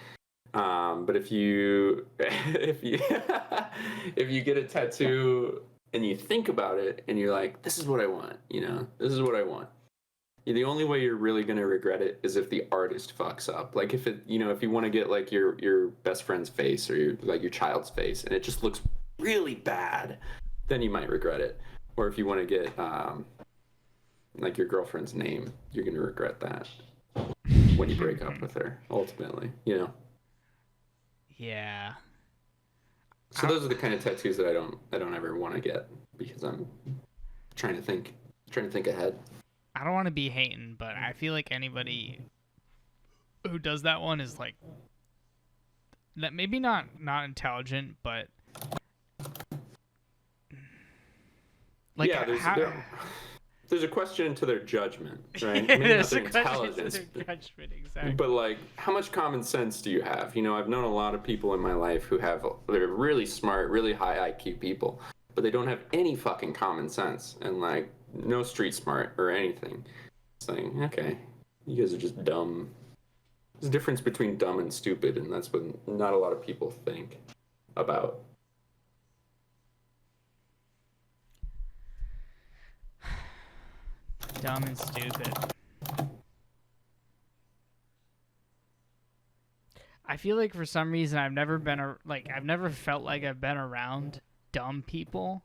But if you if you get a tattoo and you think about it and you're like, this is what I want, this is what I want. The only way you're really going to regret it is if the artist fucks up. If it, if you want to get your best friend's face or your child's face and it just looks really bad, then you might regret it. Or if you want to get your girlfriend's name, you're going to regret that when you break up with her, ultimately, Yeah. So those are the kind of tattoos that I don't ever want to get because I'm trying to think ahead. I don't want to be hating, but I feel like anybody who does that one is like, maybe not intelligent, but like, yeah, there's a question to their judgment, right? Yeah, Maybe not there's their a question to intelligence, their judgment, exactly. but like, how much common sense do you have? You know, I've known a lot of people in my life who they're really smart, really high IQ people, but they don't have any fucking common sense and like no street smart or anything. It's like, okay, you guys are just dumb. There's a difference between dumb and stupid, and that's what not a lot of people think about. Dumb and stupid. I feel like for some reason I've never felt like I've been around dumb people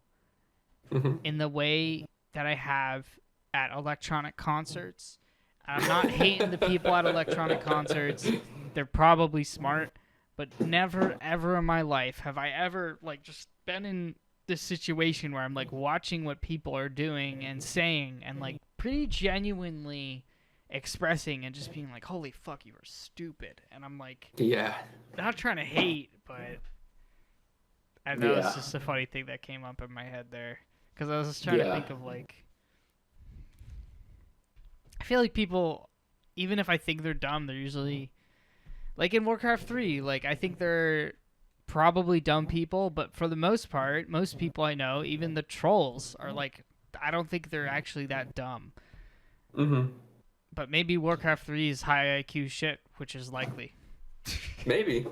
in the way that I have at electronic concerts. I'm not hating the people at electronic concerts. They're probably smart, but never ever in my life have I ever like just been in this situation where I'm like watching what people are doing and saying and like pretty genuinely expressing and just being like, holy fuck, you are stupid. And I'm like, yeah, not trying to hate, but I know it's just a funny thing that came up in my head there. Because I was just trying to think of like, I feel like people, even if I think they're dumb, they're usually, like in Warcraft 3, like I think they're probably dumb people, but for the most part, most people I know, even the trolls, are like, I don't think they're actually that dumb. But maybe Warcraft 3 is high IQ shit, which is likely. Maybe.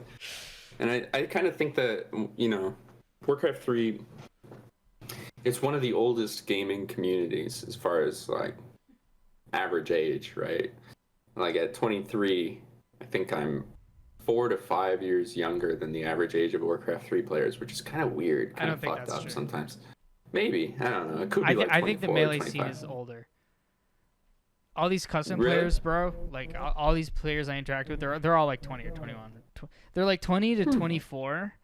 And I kind of think that, you know, Warcraft 3, it's one of the oldest gaming communities as far as like average age, right? Like at 23, I think I'm 4 to 5 years younger than the average age of Warcraft 3 players, which is kind of weird, kind of fucked up sometimes. Maybe, I don't know. It could be like 24, I think the melee 25. scene is older. All these custom players, bro, like all these players I interact with, they're all like 20 or 21. They're like 20 to 24.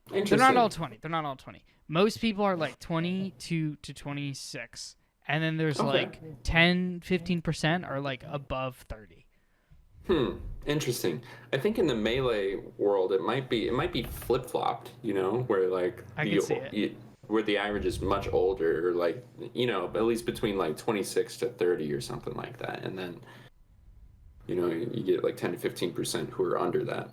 They're not all 20. They're not all 20. Most people are like 22 to 26. And then there's like 10, 15% are like above 30. Interesting. I think in the melee world, it might be flip-flopped, you know, where like I can see it. Where the average is much older, or like, you know, at least between like 26 to 30 or something like that. And then, you know, you get like 10 to 15% who are under that.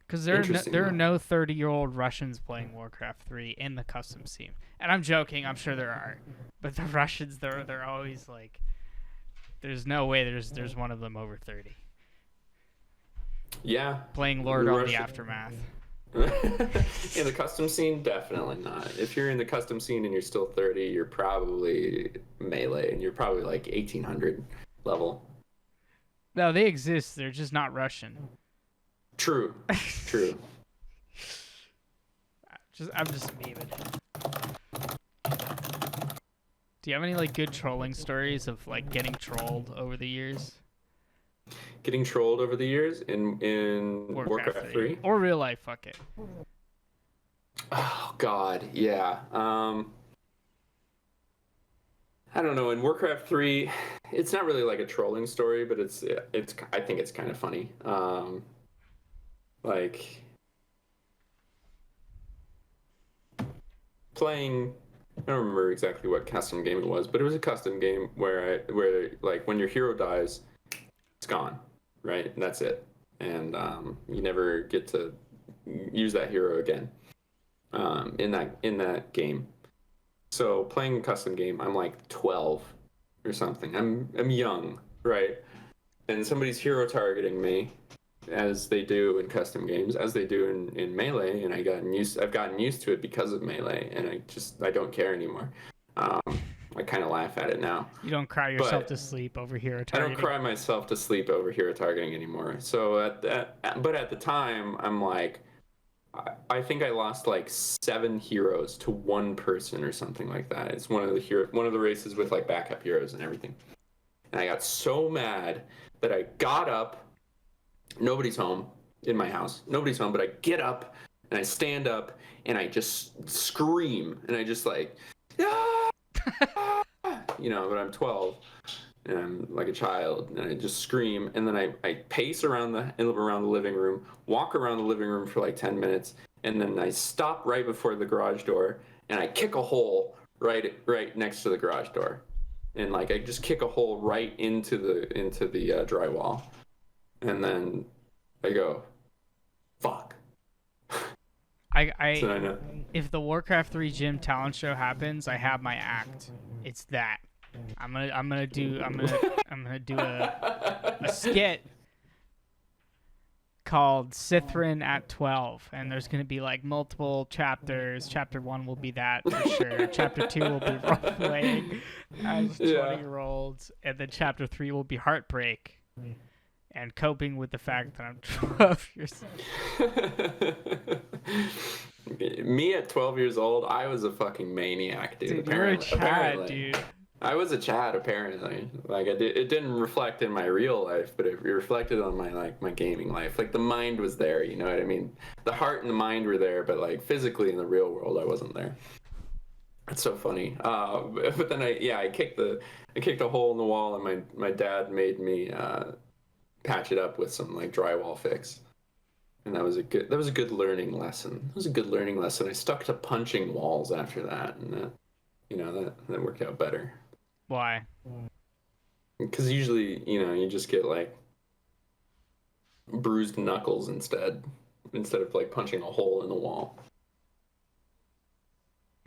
Because there are no 30-year-old Russians playing Warcraft 3 in the custom scene. And I'm joking, I'm sure there are. But the Russians, they're always like, there's no way there's one of them over 30. Yeah. Playing Lord on the Aftermath. In the custom scene, definitely not. If you're in the custom scene and you're still 30, you're probably melee, and you're probably like 1800 level. No, they exist. They're just not Russian. True. I'm just memeing. Do you have any like good trolling stories of like getting trolled over the years? Getting trolled over the years in Warcraft 3? Or real life, fuck it. Oh god, yeah. I don't know, in Warcraft 3, it's not really like a trolling story, but it's I think it's kind of funny. Like playing, I don't remember exactly what custom game it was, but it was a custom game where like when your hero dies, it's gone, right? And that's it. And you never get to use that hero again in that game. So playing a custom game, I'm like 12 or something. I'm young, right? And somebody's hero targeting me, as they do in custom games, as they do in melee, and I've gotten used to it because of melee, and I don't care anymore. I kind of laugh at it now. You don't cry yourself to sleep over hero targeting. I don't cry myself to sleep over hero targeting anymore. So but at the time, I'm like, I think I lost like 7 heroes to one person or something like that. It's one of the races with like backup heroes and everything. And I got so mad that I got up. Nobody's home in my house. Nobody's home, but I get up and I stand up and I just scream and I just like, ah! You know, but I'm 12. and I'm like a child, and I just scream, and then I pace around the living room, walk around the living room for like 10 minutes, and then I stop right before the garage door, and I kick a hole right next to the garage door, and like I just kick a hole right into the drywall, and then I go, fuck. So I know. If the Warcraft 3 gym talent show happens, I have my act. It's that. I'm gonna do a skit called Sythren at 12, and there's gonna be like multiple chapters. Chapter 1 will be that for sure. Chapter 2 will be role playing as 20-year-olds, and then chapter 3 will be heartbreak and coping with the fact that I'm 12 years old. Me at 12 years old, I was a fucking maniac, dude. You're a Chad, dude. I was a Chad, apparently. Like, it didn't reflect in my real life, but it reflected on my gaming life. Like, the mind was there, you know what I mean? The heart and the mind were there, but like physically in the real world, I wasn't there. That's so funny. But then I kicked a hole in the wall, and my dad made me patch it up with some like drywall fix. And that was a good learning lesson. I stuck to punching walls after that, and that worked out better. Why? Because usually, you just get like bruised knuckles instead of like punching a hole in the wall.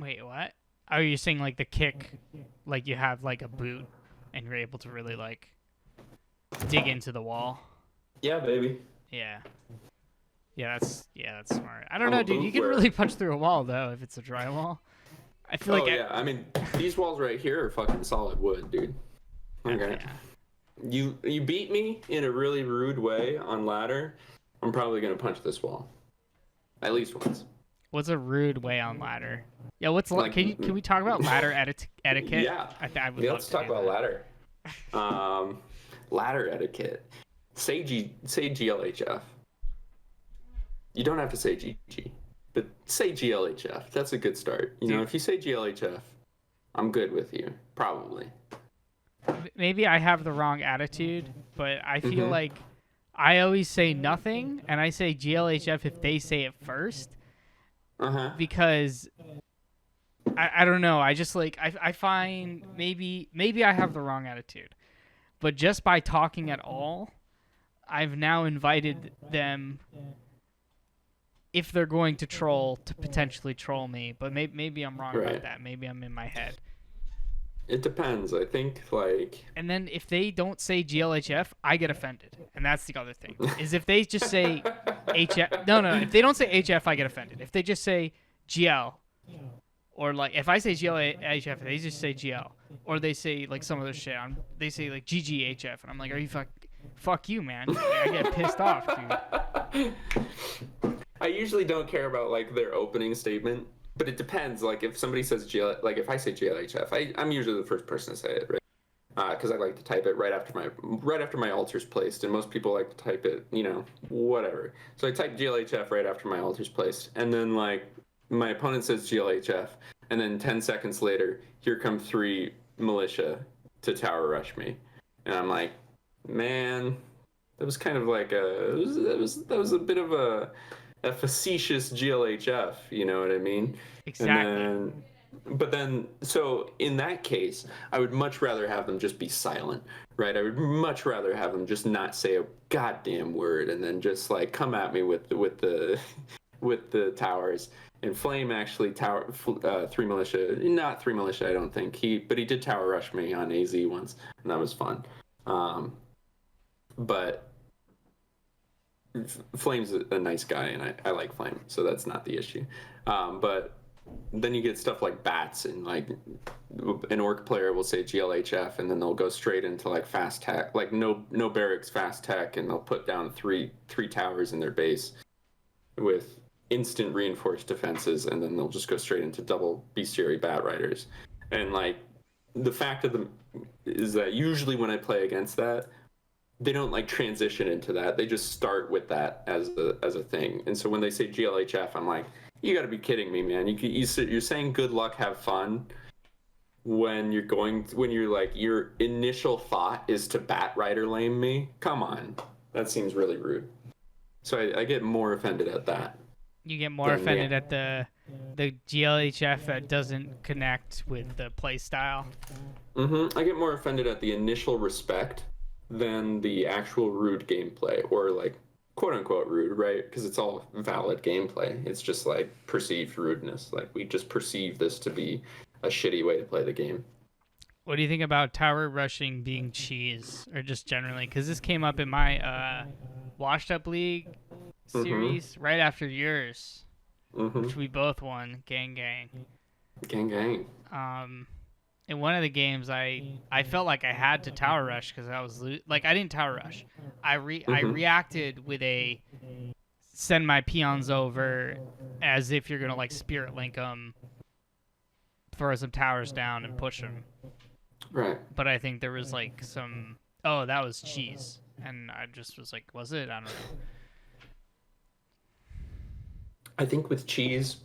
Wait, what? Oh, you're saying like the kick, like you have like a boot, and you're able to really like dig into the wall. Yeah, baby. Yeah. Yeah, that's smart. I don't know, dude. You can really punch through a wall though if it's a drywall. I feel like. I mean, these walls right here are fucking solid wood, dude. Okay. Yeah. You beat me in a really rude way on ladder, I'm probably gonna punch this wall, at least once. What's a rude way on ladder? Yeah, what's like, can we talk about ladder etiquette? Yeah. Let's talk about ladder. Ladder etiquette. Say GLHF. You don't have to say GG, but say GLHF. That's a good start. You know, if you say GLHF, I'm good with you, probably. Maybe I have the wrong attitude, but I feel like I always say nothing, and I say GLHF if they say it first. Because I don't know. I just like I find maybe I have the wrong attitude, but just by talking at all, I've now invited them, if they're going to troll, to potentially troll me. But maybe I'm wrong about that. Maybe I'm in my head. It depends. I think like. And then if they don't say GLHF, I get offended, and that's the other thing. Is if they just say HF. No. If they don't say HF, I get offended. If they just say GL, or like if I say GLHF, they just say GL, or they say like some other shit. They say like GGHF, and I'm like, are you fuck you, man? I get pissed off, dude. I usually don't care about like their opening statement. But it depends. Like if somebody says like if I say GLHF, I'm usually the first person to say it, right? Because I like to type it right after my altar's placed, and most people like to type it, whatever. So I type GLHF right after my altar's placed, and then like my opponent says GLHF, and then 10 seconds later, here come 3 militia to tower rush me, and I'm like, man, that was kind of like that was a bit of a facetious GLHF, you know what I mean? Exactly. But then, so in that case, I would much rather have them just be silent, right? I would much rather have them just not say a goddamn word, and then just like come at me with the towers. And Flame actually 3 militia, not 3 militia, I don't think. But he did tower rush me on AZ once, and that was fun. But Flame's a nice guy, and I like Flame, so that's not the issue. But then you get stuff like bats, and like an orc player will say GLHF, and then they'll go straight into like fast tech, like no barracks fast tech, and they'll put down three towers in their base with instant reinforced defenses, and then they'll just go straight into double bestiary bat riders. And like the fact of them is that usually when I play against that, they don't like transition into that. They just start with that as a thing. And so when they say GLHF, I'm like, you got to be kidding me, man. You're saying good luck, have fun, when you're like, your initial thought is to bat right or lame me. Come on, that seems really rude. So I get more offended at that. You get more offended at the GLHF that doesn't connect with the play style. I get more offended at the initial respect than the actual rude gameplay, or like quote unquote rude, right? Because it's all valid gameplay. It's just like perceived rudeness. Like, we just perceive this to be a shitty way to play the game. What do you think about tower rushing being cheese, or just generally? Because this came up in my Washed Up League series right after yours, which we both won. Gang. In one of the games, I felt like I had to tower rush because I was like, I didn't tower rush. I reacted with a send my peons over as if you're gonna like spirit link them, throw some towers down and push them. Right. But I think there was like some, that was cheese, and I just was like, was it? I don't know. I think with cheese,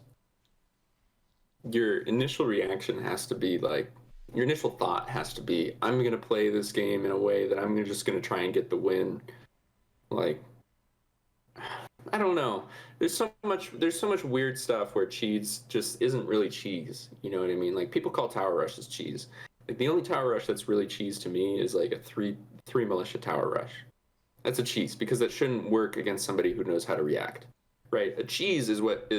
your initial reaction has to be like, your initial thought has to be, I'm going to play this game in a way that I'm just going to try and get the win. Like, I don't know. There's so much weird stuff where cheese just isn't really cheese. You know what I mean? Like, people call tower rushes cheese. Like, the only tower rush that's really cheese to me is like a three militia tower rush. That's a cheese, because that shouldn't work against somebody who knows how to react. Right, a cheese is what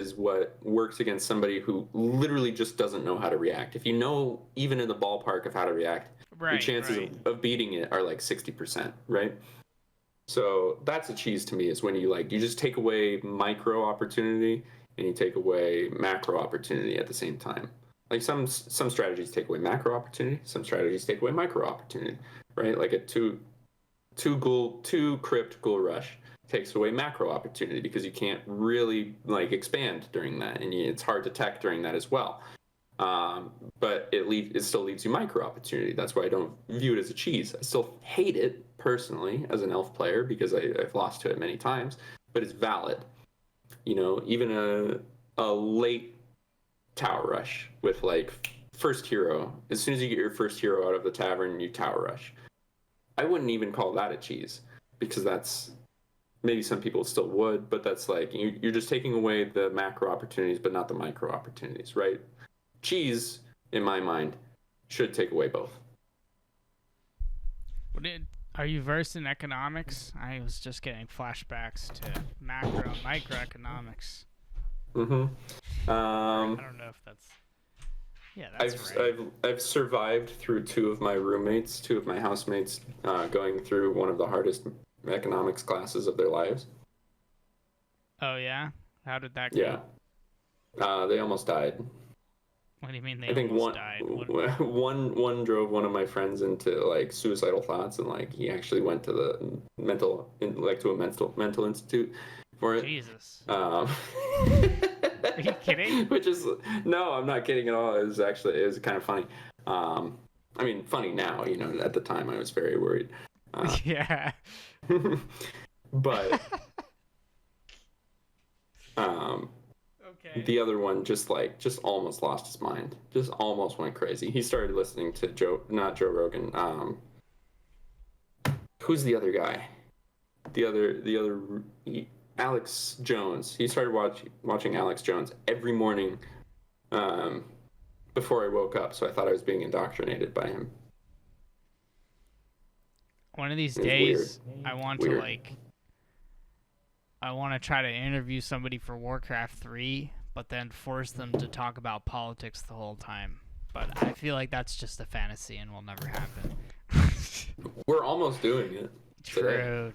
works against somebody who literally just doesn't know how to react. If you know, even in the ballpark of how to react, your chances of beating it are like 60%, right? So that's a cheese to me, is when you just take away micro opportunity and you take away macro opportunity at the same time. Like, some strategies take away macro opportunity, some strategies take away micro opportunity, right? Like a two crypt ghoul rush takes away macro opportunity because you can't really like expand during that, and it's hard to tech during that as well. But it still leaves you micro opportunity. That's why I don't view it as a cheese. I still hate it personally as an elf player because I've lost to it many times, but it's valid. You know, even a late tower rush with like first hero, as soon as you get your first hero out of the tavern, you tower rush. I wouldn't even call that a cheese, because that's, maybe some people still would, but that's like, you're just taking away the macro opportunities, but not the micro opportunities, right? Cheese, in my mind, should take away both. Are you versed in economics? I was just getting flashbacks to macro and microeconomics. I don't know if that's... Yeah, that's right. I've survived through two of my housemates, going through one of the hardest economics classes of their lives. Oh yeah? How did that go? Yeah. They almost died. What do you mean they almost died? One drove one of my friends into like suicidal thoughts, and like he actually went to the mental institute for it. Jesus. Are you kidding? No, I'm not kidding at all. It was kind of funny. I mean, funny now, you know, at the time I was very worried. Yeah. But okay. The other one just almost lost his mind. Just almost went crazy. He started listening to not Joe Rogan. Who's the other guy? Alex Jones. He started watching Alex Jones every morning before I woke up, so I thought I was being indoctrinated by him. One of these days, I want to try to interview somebody for Warcraft 3, but then force them to talk about politics the whole time. But I feel like that's just a fantasy and will never happen. We're almost doing it. True.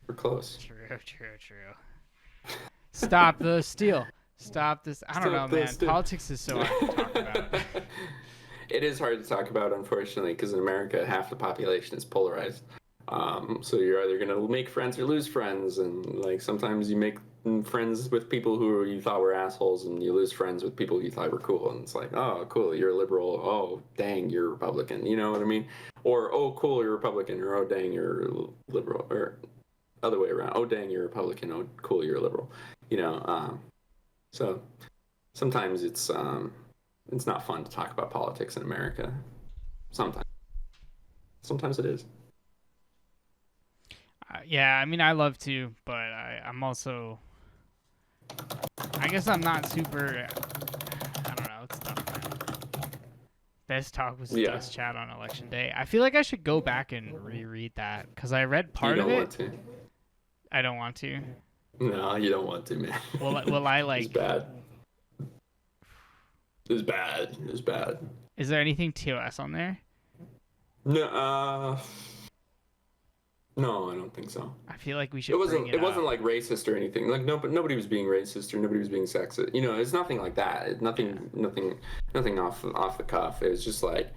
We're close. True. Stop the steal. Stop this. I don't know, man. Politics is so hard to talk about. It is hard to talk about, unfortunately, because in America, half the population is polarized. So you're either going to make friends or lose friends, and like sometimes you make friends with people who you thought were assholes, and you lose friends with people you thought were cool, and it's like, oh, cool, you're a liberal. Oh, dang, you're a Republican. You know what I mean? Or, oh, cool, you're a Republican. Or, oh, dang, you're a liberal. Or other way around. Oh, dang, you're a Republican. Oh, cool, you're a liberal. You know, so sometimes it's it's not fun to talk about politics in America. Sometimes it is. Yeah, I mean, I love to, but I'm also, I guess I'm not super, I don't know, it's tough, man. Best talk was Dust Chat on election day. I feel like I should go back and reread that, because I read part of it. You don't want to. I don't want to. No, you don't want to, man. Will I like... It's bad. It's bad. It's bad. Is there anything TOS on there? No, no, I don't think so. I feel like we should. It wasn't like racist or anything. Like nobody was being racist or nobody was being sexist. You know, it's nothing like that. Nothing off the cuff. It was just like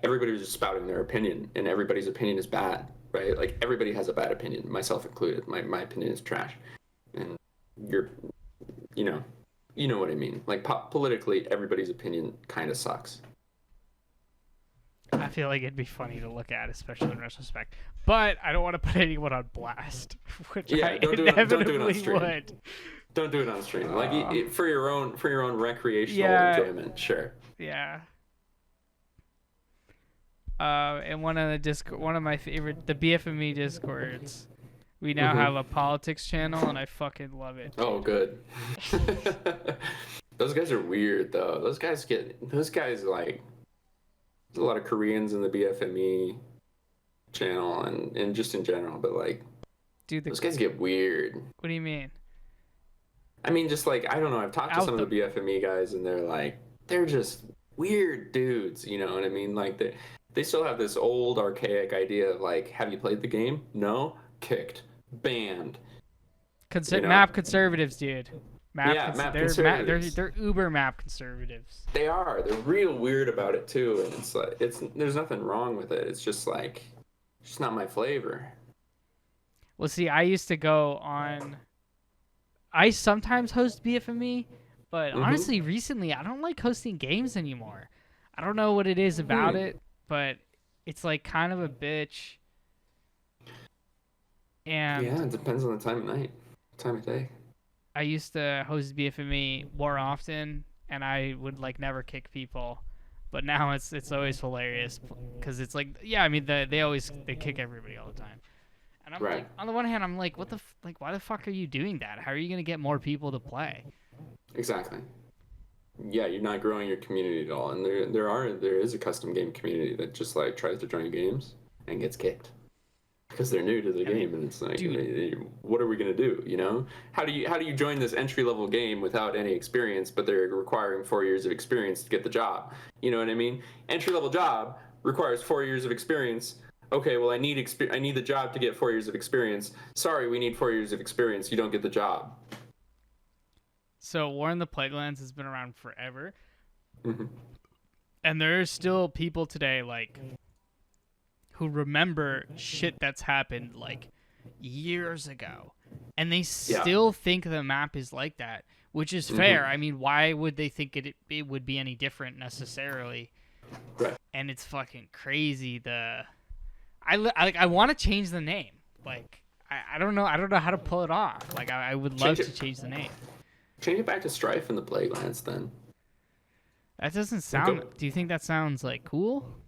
everybody was just spouting their opinion, and everybody's opinion is bad, right? Like everybody has a bad opinion, myself included. My opinion is trash, and you know what I mean. Like politically, everybody's opinion kind of sucks. I feel like it'd be funny to look at, especially in retrospect. But I don't want to put anyone on blast, which I inevitably would. Don't do it on stream. Like for your own recreational enjoyment, sure. Yeah. And one of my favorite, the BFME Discords, we now have a politics channel, and I fucking love it. Oh, good. Those guys are weird, though. Those guys like. There's a lot of Koreans in the BFME channel and just in general, but like, dude, those guys get weird. What do you mean? I mean, just like, I don't know. I've talked to some of the BFME guys, and they're just weird dudes. You know what I mean? Like they still have this old archaic idea of like, have you played the game? No, kicked, banned. Map conservatives, dude. Map conservatives. They're uber map conservatives. They are. They're real weird about it too, and it's like there's nothing wrong with it. It's just like it's just not my flavor. Well, see, I used to go on. I sometimes host BFME, but honestly, recently I don't like hosting games anymore. I don't know what it is about it, but it's like kind of a bitch. And yeah, it depends on the time of night, time of day. I used to host BFME more often, and I would like never kick people, but now it's always hilarious because it's like, yeah, I mean they kick everybody all the time, and I'm like, on the one hand I'm like, why the fuck are you doing that? How are you gonna get more people to play? Exactly. Yeah, you're not growing your community at all, and there is a custom game community that just like tries to join games and gets kicked. Because they're new to the game, and it's like, what are we gonna do? You know, how do you join this entry level game without any experience, but they're requiring 4 years of experience to get the job? You know what I mean? Entry level job requires 4 years of experience. Okay, well I need the job to get 4 years of experience. Sorry, we need 4 years of experience. You don't get the job. So War in the Plaguelands has been around forever, and there are still people today like. Who remember shit that's happened like years ago, and they still think the map is like that, which is fair. I mean, why would they think it would be any different necessarily? Right. And it's fucking crazy. I want to change the name. Like I don't know how to pull it off. Like I would love to change the name. Change it back to Strife in the Plaguelands then. That doesn't sound. Do you think that sounds like cool?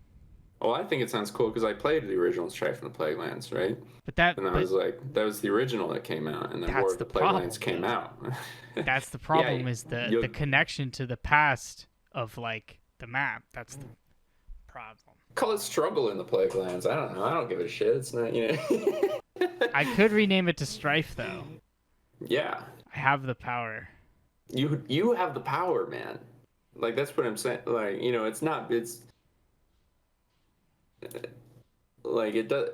Oh, I think it sounds cool because I played the original Strife in the Plaguelands, right? That was the original that came out, and then War of the Plaguelands came out. That's the problem, is the connection to the past of like the map. That's the problem. Call it Struggle in the Plaguelands. I don't know. I don't give a shit. It's not, you know. I could rename it to Strife though. Yeah. I have the power. You have the power, man. Like that's what I'm saying. Like, you know, it's like it does.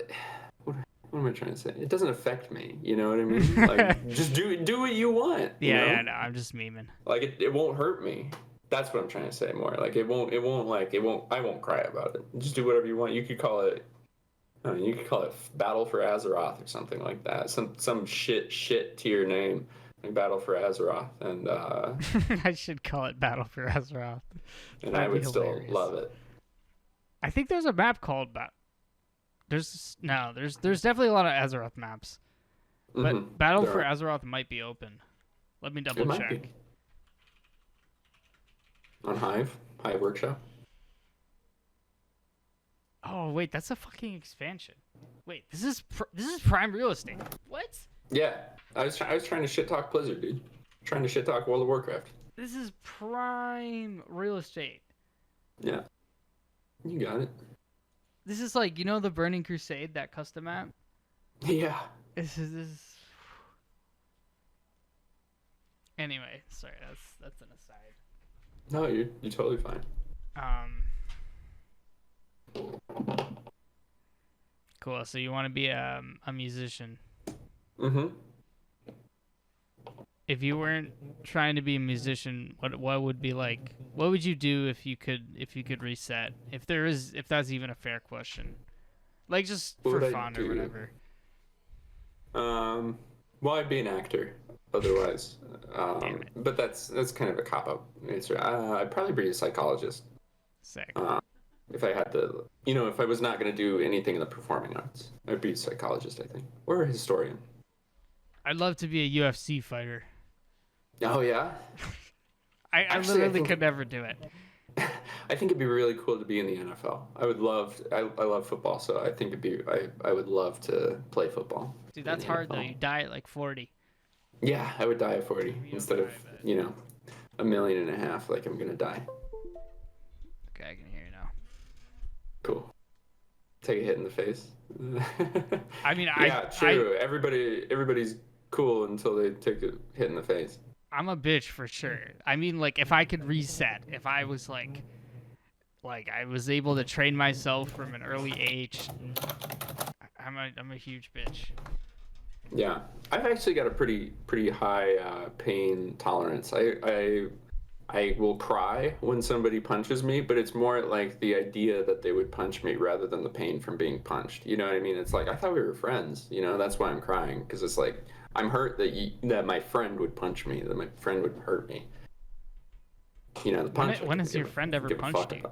What am I trying to say? It doesn't affect me. You know what I mean? Like, just do what you want. Yeah, no, I'm just memeing. Like it won't hurt me. That's what I'm trying to say more. Like I won't cry about it. Just do whatever you want. You could call it. You could call it Battle for Azeroth or something like that. Some shit tier name. Like Battle for Azeroth, and I should call it Battle for Azeroth. And I would still love it. I think there's a map called There's definitely a lot of Azeroth maps, but Battle for Azeroth might be open. Let me double check. on Hive Workshop. Oh wait, that's a fucking expansion. Wait, this is prime real estate. What? Yeah, I was trying to shit talk Blizzard, dude. Trying to shit talk World of Warcraft. This is prime real estate. Yeah, you got it. This is like, you know, the Burning Crusade, that custom map. Yeah. This is. Anyway, sorry, that's an aside. No, you're totally fine. Cool. So you want to be a musician? Mm-hmm. If you weren't trying to be a musician, what would be like? What would you do if you could reset? If that's even a fair question, like just What for would I fun or do? whatever. Well, I'd be an actor otherwise. But that's kind of a cop-out answer. I'd probably be a psychologist. Sick. If I had to, if I was not going to do anything in the performing arts, I'd be a psychologist, I think, or a historian. I'd love to be a UFC fighter. Oh yeah. I literally could never do it. I think it'd be really cool to be in the NFL. I would love. I love football, so I think it'd be. I would love to play football. Dude, that's hard though. You die at like 40. Yeah, I would die at 40 instead of $1.5 million like I'm gonna die. Okay, I can hear you now. Cool. Take a hit in the face. I mean, yeah, true. Everybody's cool until they take a hit in the face. I'm a bitch for sure. I mean, like, if I could reset, if I was like I was able to train myself from an early age, I'm a huge bitch. Yeah, I've actually got a pretty high pain tolerance. I will cry when somebody punches me, but it's more like the idea that they would punch me rather than the pain from being punched. You know what I mean? It's like, I thought we were friends. That's why I'm crying, because it's like I'm hurt that my friend would punch me, that my friend would hurt me. The punch. When has your friend ever punched you?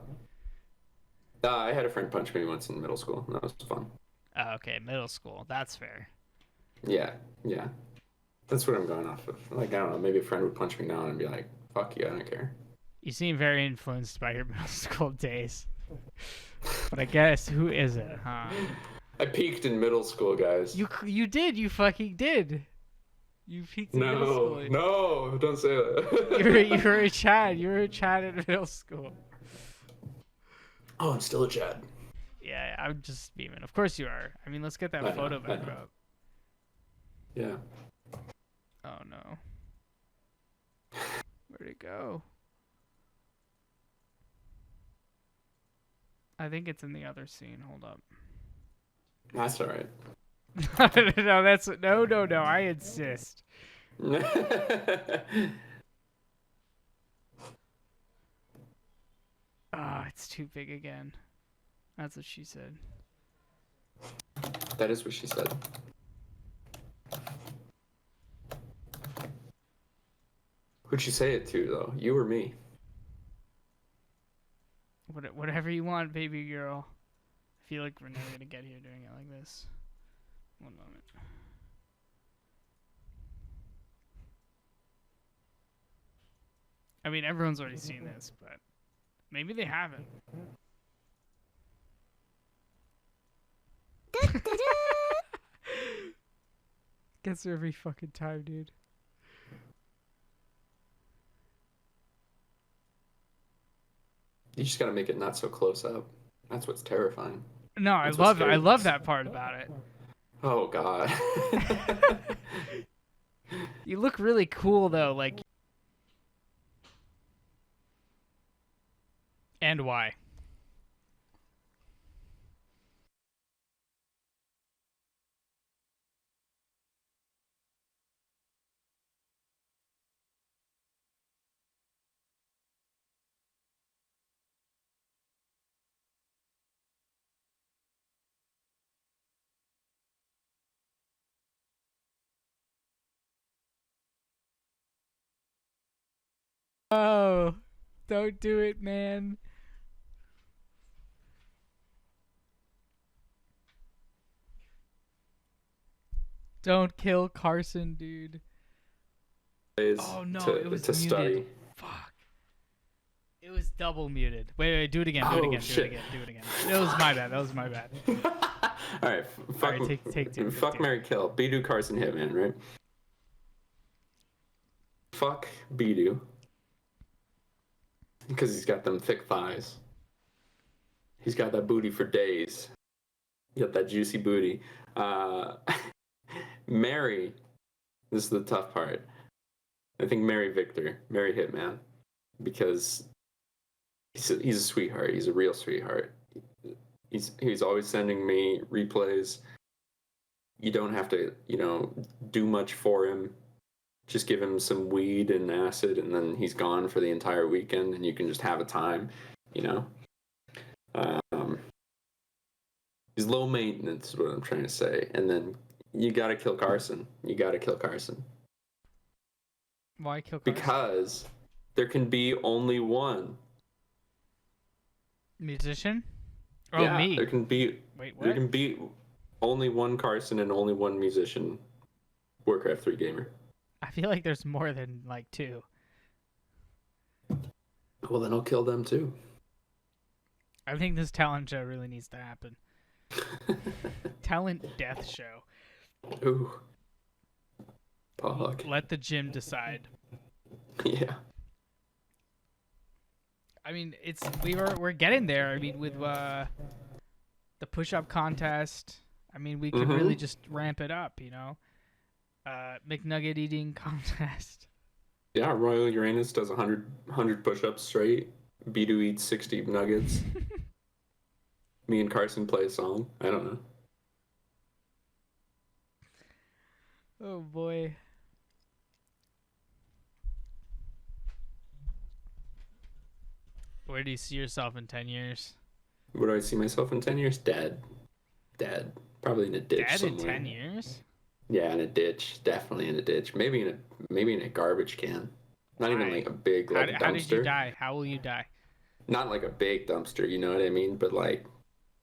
I had a friend punch me once in middle school. That was fun. Oh, okay, middle school. That's fair. Yeah. That's what I'm going off of. Like, I don't know, maybe a friend would punch me now and be like, fuck you, I don't care. You seem very influenced by your middle school days. But I guess, who is it, huh? I peaked in middle school, guys. You did. You fucking did. You peaked in middle school. No, don't say that. You were a Chad. You were a Chad in middle school. Oh, I'm still a Chad. Yeah, I'm just beaming. Of course you are. I mean, let's get that photo back up. Yeah. Oh, no. Where'd it go? I think it's in the other scene. Hold up. That's all right. No. I insist. It's too big again. That's what she said. That is what she said. Who'd she say it to, though? You or me? Whatever you want, baby girl. I feel like we're never gonna get here doing it like this. One moment. I mean, everyone's already seen this, but maybe they haven't. Gets her every fucking time, dude. You just gotta make it not so close up. That's what's terrifying. No, I love that part about it. Oh God. You look really cool though, like. And why? Oh, don't do it, man. Don't kill Carson, dude. Oh no, it was muted. study. Fuck. It was double muted. Wait, do it again. Do it again. Shit. Do it again. Do it again. That was my bad. That was my bad. All right. Fuck. All right, take two. Fuck, marry, kill. Bidu, Carson, Hitman. Right. Fuck Bidu. Because he's got them thick thighs. He's got that booty for days. He got that juicy booty. Marry. This is the tough part. I think marry Victor. Marry Hitman. Because he's a sweetheart. He's a real sweetheart. He's always sending me replays. You don't have to, do much for him. Just give him some weed and acid, and then he's gone for the entire weekend, and you can just have a time, He's low maintenance, is what I'm trying to say. And then you gotta kill Carson. Why kill Carson? Because there can be only one musician. Oh, yeah, me. There can be. Wait, what? There can be only one Carson and only one musician. Warcraft 3 gamer. I feel like there's more than like two. Well, then I'll kill them too. I think this talent show really needs to happen. Talent death show. Ooh. Fuck. Let the gym decide. Yeah. I mean, we're getting there. I mean, with the push-up contest. I mean, we could really just ramp it up, McNugget eating contest. Yeah, Royal Uranus does 100 push-ups straight. Bidu eats 60 nuggets. Me and Carson play a song. I don't know. Oh boy. Where do you see yourself in 10 years? Where do I see myself in 10 years? Dead. Probably in a ditch Dead somewhere. in 10 years? Yeah, in a ditch. Definitely in a ditch. Maybe in a garbage can. Not even like a big dumpster. How did you die? How will you die? Not like a big dumpster, you know what I mean? But like,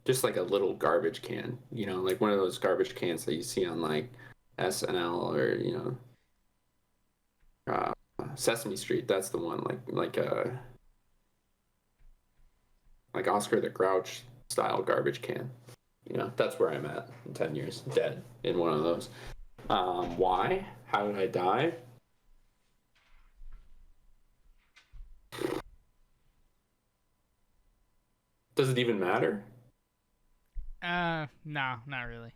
just like a little garbage can. Like one of those garbage cans that you see on like SNL or Sesame Street. That's the one. Like Oscar the Grouch style garbage can. That's where I'm at in 10 years. Dead in one of those. Why? How did I die? Does it even matter? No, not really.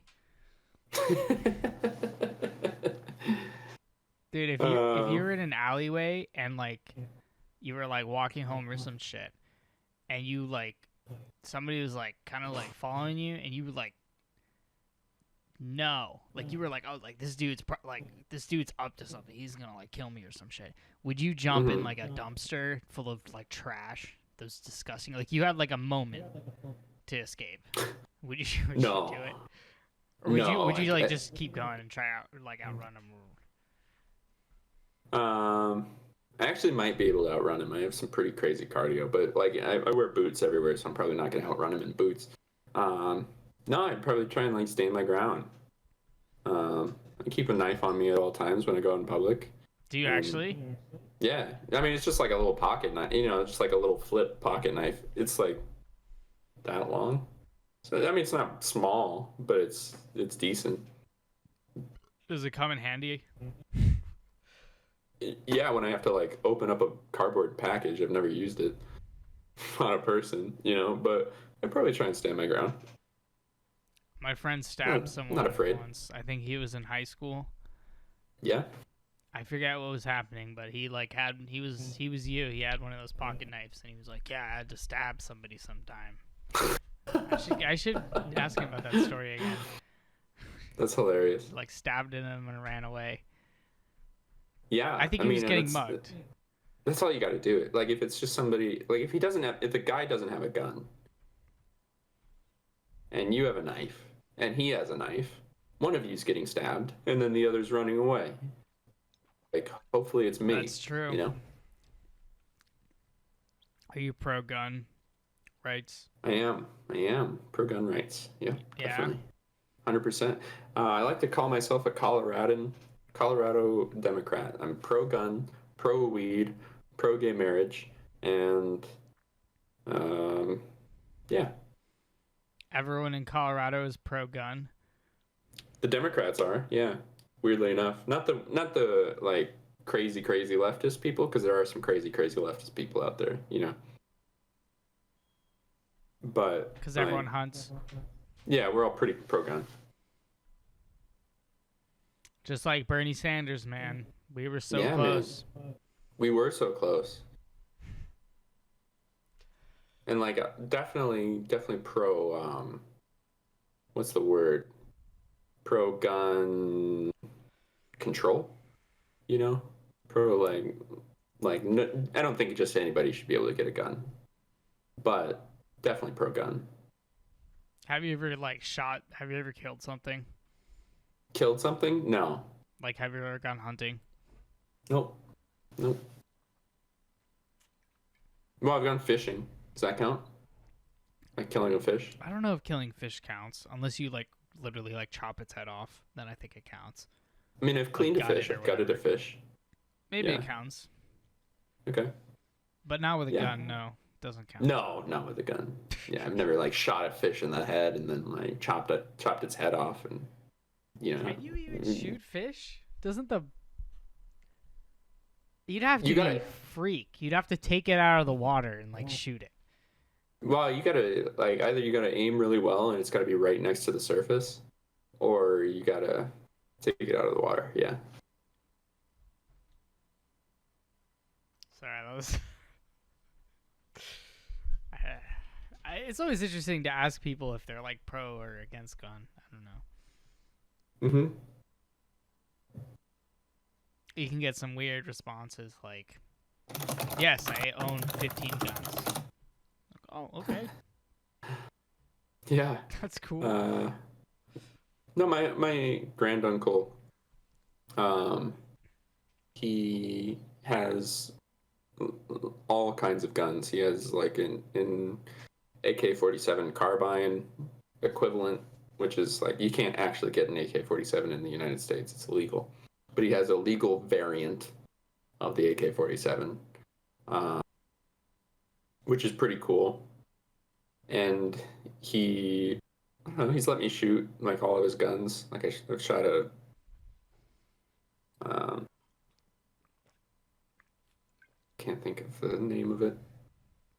Dude, if you were in an alleyway and like you were like walking home or some shit, and you like somebody was like kind of like following you, and you were like, no, like you were like, oh, like this dude's up to something. He's gonna like kill me or some shit. Would you jump in like a dumpster full of like trash? Those disgusting. Like you had like a moment to escape. Would you do it? Or would you like just keep going and try out like outrun him? I actually might be able to outrun him. I have some pretty crazy cardio, but like I wear boots everywhere, so I'm probably not gonna outrun him in boots. No, I'd probably try and like stand my ground. I keep a knife on me at all times when I go in public. Do you actually? Yeah, I mean it's just like a little pocket knife. It's just like a little flip pocket knife. It's like that long. So I mean it's not small, but it's decent. Does it come in handy? Yeah, when I have to like open up a cardboard package, I've never used it on a person, but I'd probably try and stand my ground. My friend stabbed someone not afraid. once. I think he was in high school. Yeah. I forget what was happening, but he like he was you. He had one of those pocket knives, and he was like, "Yeah, I had to stab somebody sometime." I should ask him about that story again. That's hilarious. Like stabbed him and ran away. Yeah, I think he was getting mugged. That's all you got to do. Like if it's just somebody, like if the guy doesn't have a gun, and you have a knife, and he has a knife, one of you's getting stabbed, and then the other's running away. Like hopefully it's me. That's true. Are you pro gun rights? I am pro gun rights. Yeah. Definitely. 100%. I like to call myself a Colorado Democrat. I'm pro gun, pro weed, pro gay marriage, and Yeah. Everyone in Colorado is pro-gun. The Democrats are, yeah. Weirdly enough, not the like crazy leftist people, because there are some crazy leftist people out there, you know. But because everyone hunts. Yeah, we're all pretty pro-gun. Just like Bernie Sanders, man. We were so Yeah, close. Man. We were so close. And like definitely pro what's the word? Pro gun control, you know? Pro like no, I don't think just anybody should be able to get a gun. But definitely pro gun. Have you ever killed something? Killed something? No. Like, have you ever gone hunting? Nope. Well, I've gone fishing. Does that count? Like killing a fish? I don't know if killing fish counts, unless you like literally like chop its head off. Then I think it counts. I mean, I've cleaned a fish. I've gutted a fish. Maybe it counts. Okay. But not with a gun. No, doesn't count. No, not with a gun. Yeah, I've never like shot a fish in the head and then like chopped its head off and you know. Can you even shoot fish? You'd have to be a freak. You'd have to take it out of the water and like shoot it. Well, you gotta like either you gotta aim really well and it's gotta be right next to the surface, or you gotta take it out of the water. Yeah. Sorry, that was. It's always interesting to ask people if they're like pro or against gun. I don't know. Mhm. You can get some weird responses like, "Yes, I own 15 guns." Oh, okay. Yeah. That's cool. No, my granduncle, he has all kinds of guns. He has like an AK-47 carbine equivalent, which is like you can't actually get an AK-47 in the United States. It's illegal. But he has a legal variant of the AK-47, which is pretty cool. And I don't know, he's let me shoot like all of his guns. Like I've shot can't think of the name of it,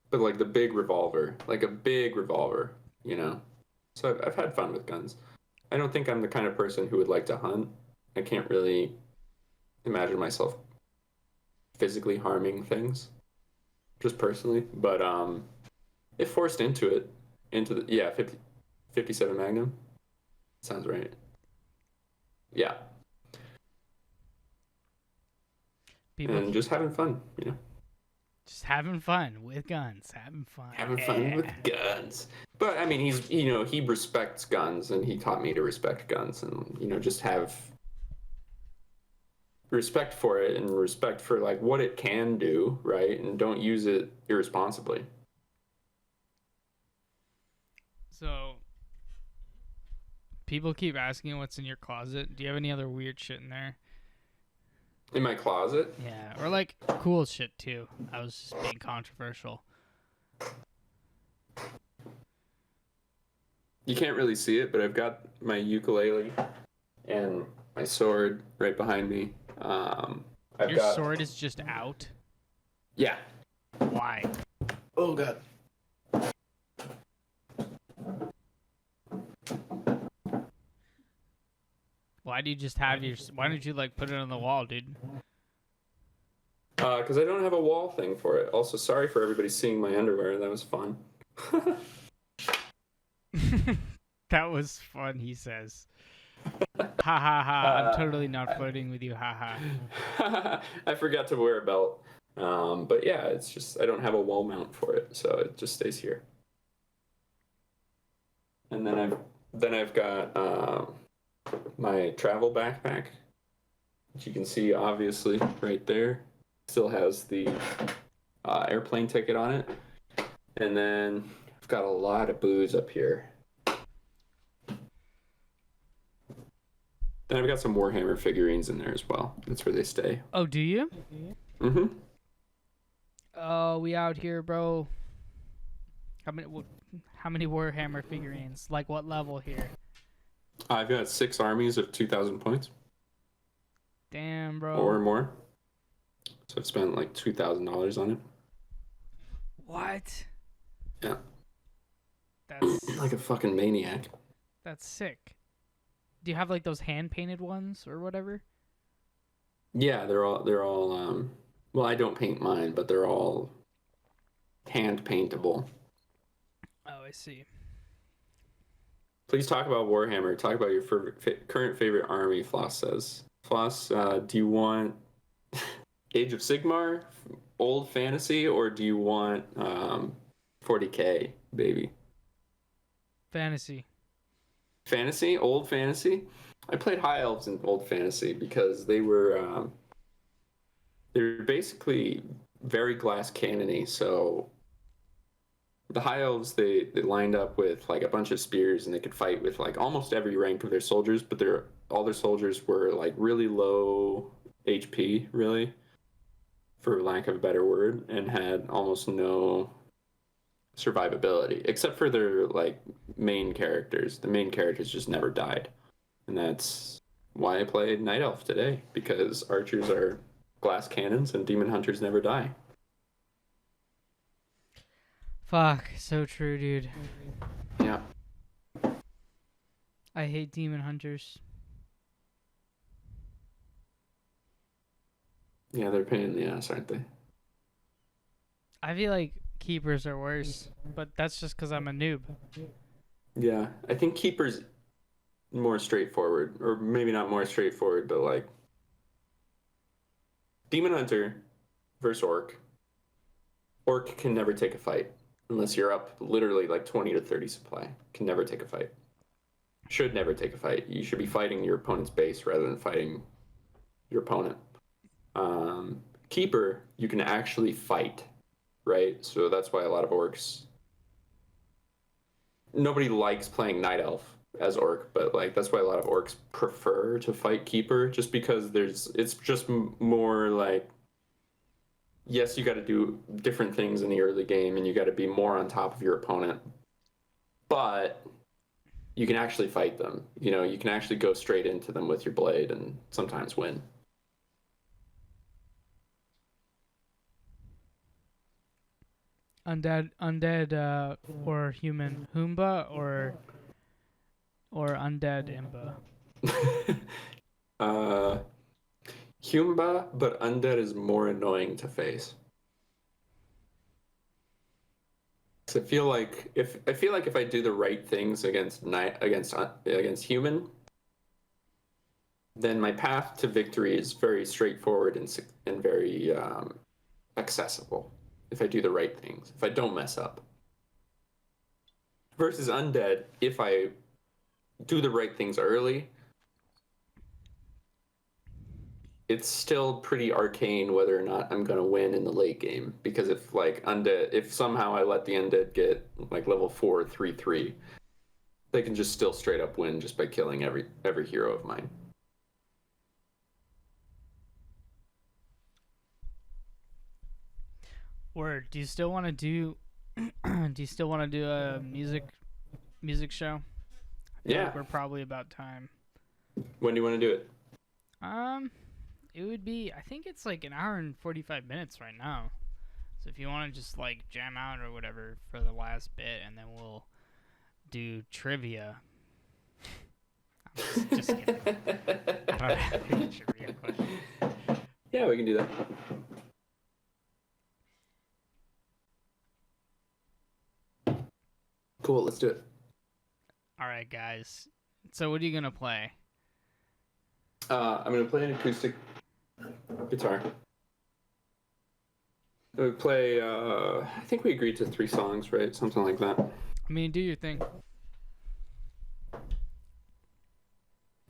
but like a big revolver, you know. So I've had fun with guns. I don't think I'm the kind of person who would like to hunt. I can't really imagine myself physically harming things, just personally. But if forced into the 57 Magnum, sounds right. Yeah. And just having fun, you know. Just having fun with guns, having fun with guns. But I mean, he respects guns, and he taught me to respect guns, and you know, just have respect for it and respect for like what it can do, right? And don't use it irresponsibly. So people keep asking what's in your closet. Do you have any other weird shit in there? In my closet? Yeah, or like cool shit too. I was just being controversial. You can't really see it, but I've got my ukulele and my sword right behind me. Your sword is just out? Yeah. Why? Oh god. Why do you just have why don't you like put it on the wall, dude? Because I don't have a wall thing for it. Also, sorry for everybody seeing my underwear. That was fun. That was fun, he says. Ha ha ha. I'm totally not flirting with you. Ha ha. I forgot to wear a belt. But yeah, it's just I don't have a wall mount for it, so it just stays here. And then I've got my travel backpack, which you can see obviously right there. Still has the airplane ticket on it. And then I've got a lot of booze up here. Then I've got some Warhammer figurines in there as well. That's where they stay. Oh, do you? Mm-hmm. Oh, we out here, bro. How many Warhammer figurines? Like what level here? I've got 6 armies of 2,000 points Damn, bro. or more. So I've spent like $2,000 on it. What? Yeah. That's like a fucking maniac. That's sick. Do you have like those hand painted ones or whatever? Yeah, they're all well, I don't paint mine, but they're all hand paintable. Oh, I see. Please talk about Warhammer. Talk about your current favorite army, Floss says. Floss, do you want Age of Sigmar, old fantasy, or do you want 40K, baby? Fantasy. Fantasy? Old fantasy? I played High Elves in old fantasy because they were basically very glass cannony, so the High Elves, they lined up with like a bunch of spears and they could fight with like almost every rank of their soldiers, but all their soldiers were like really low HP, really, for lack of a better word, and had almost no survivability except for their like main characters. The main characters just never died. And that's why I played Night Elf today, because archers are glass cannons and demon hunters never die. Fuck, so true, dude. Yeah. I hate demon hunters. Yeah, they're a pain in the ass, aren't they? I feel like keepers are worse, but that's just because I'm a noob. Yeah, I think Keeper's more straightforward, or maybe not more straightforward, but like Demon Hunter versus Orc. Orc can never take a fight unless you're up literally like 20 to 30 supply. Can never take a fight. Should never take a fight. You should be fighting your opponent's base rather than fighting your opponent. Keeper, you can actually fight, right? So that's why a lot of orcs. Nobody likes playing Night Elf as orc, but like that's why a lot of orcs prefer to fight Keeper, just because it's just more like, yes, you got to do different things in the early game and you got to be more on top of your opponent, but you can actually fight them. You know, you can actually go straight into them with your blade and sometimes win. Undead, or human Humba or undead Imba. Humba, but undead is more annoying to face. So I feel like if I do the right things against human, then my path to victory is very straightforward and very accessible. If I do the right things, if I don't mess up. Versus undead, if I do the right things early, it's still pretty arcane whether or not I'm gonna win in the late game. Because if somehow I let the undead get like level 4, 3/3, they can just still straight up win just by killing every hero of mine. Word. Do you still want to do? Do you still want to do a music show? I feel like we're probably about time. When do you want to do it? It would be. I think it's like an hour and 45 minutes right now. So if you want to just like jam out or whatever for the last bit, and then we'll do trivia. I'm just kidding. I don't have any trivia questions. Yeah, we can do that. Cool, let's do it. All right, guys. So what are you gonna play? I'm gonna play an acoustic guitar. We play. I think we agreed to 3 songs, right? Something like that. I mean, do your thing.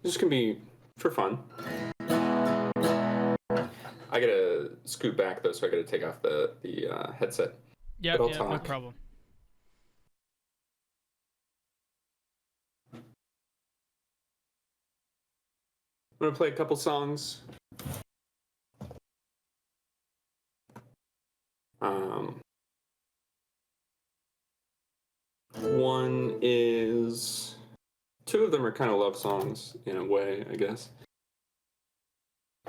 This can be for fun. I gotta scoot back though, so I gotta take off the headset. Yeah, no problem. I'm gonna play a couple songs. one is... Two of them are kind of love songs in a way, I guess.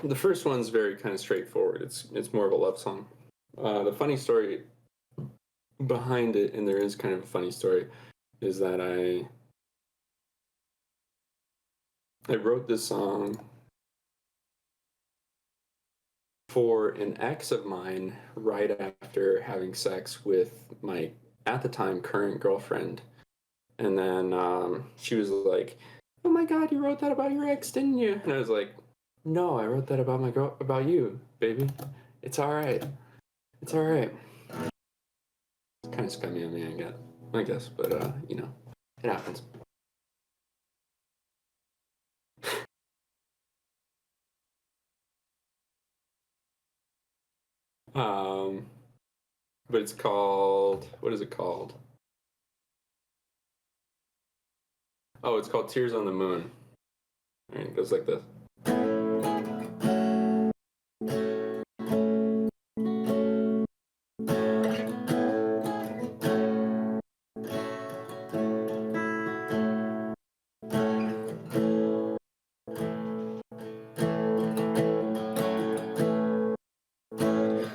The first one's very kind of straightforward. It's more of a love song. The funny story behind it, and there is kind of a funny story, is that I wrote this song for an ex of mine right after having sex with my, at the time, current girlfriend. And then she was like, "Oh my God, you wrote that about your ex, didn't you?" And I was like, "No, I wrote that about about you, baby. It's all right. It's all right." It's kind of scummy on me, I guess, but you know, it happens. But it's called, what is it called? Oh, it's called Tears on the Moon. All right, it goes like this.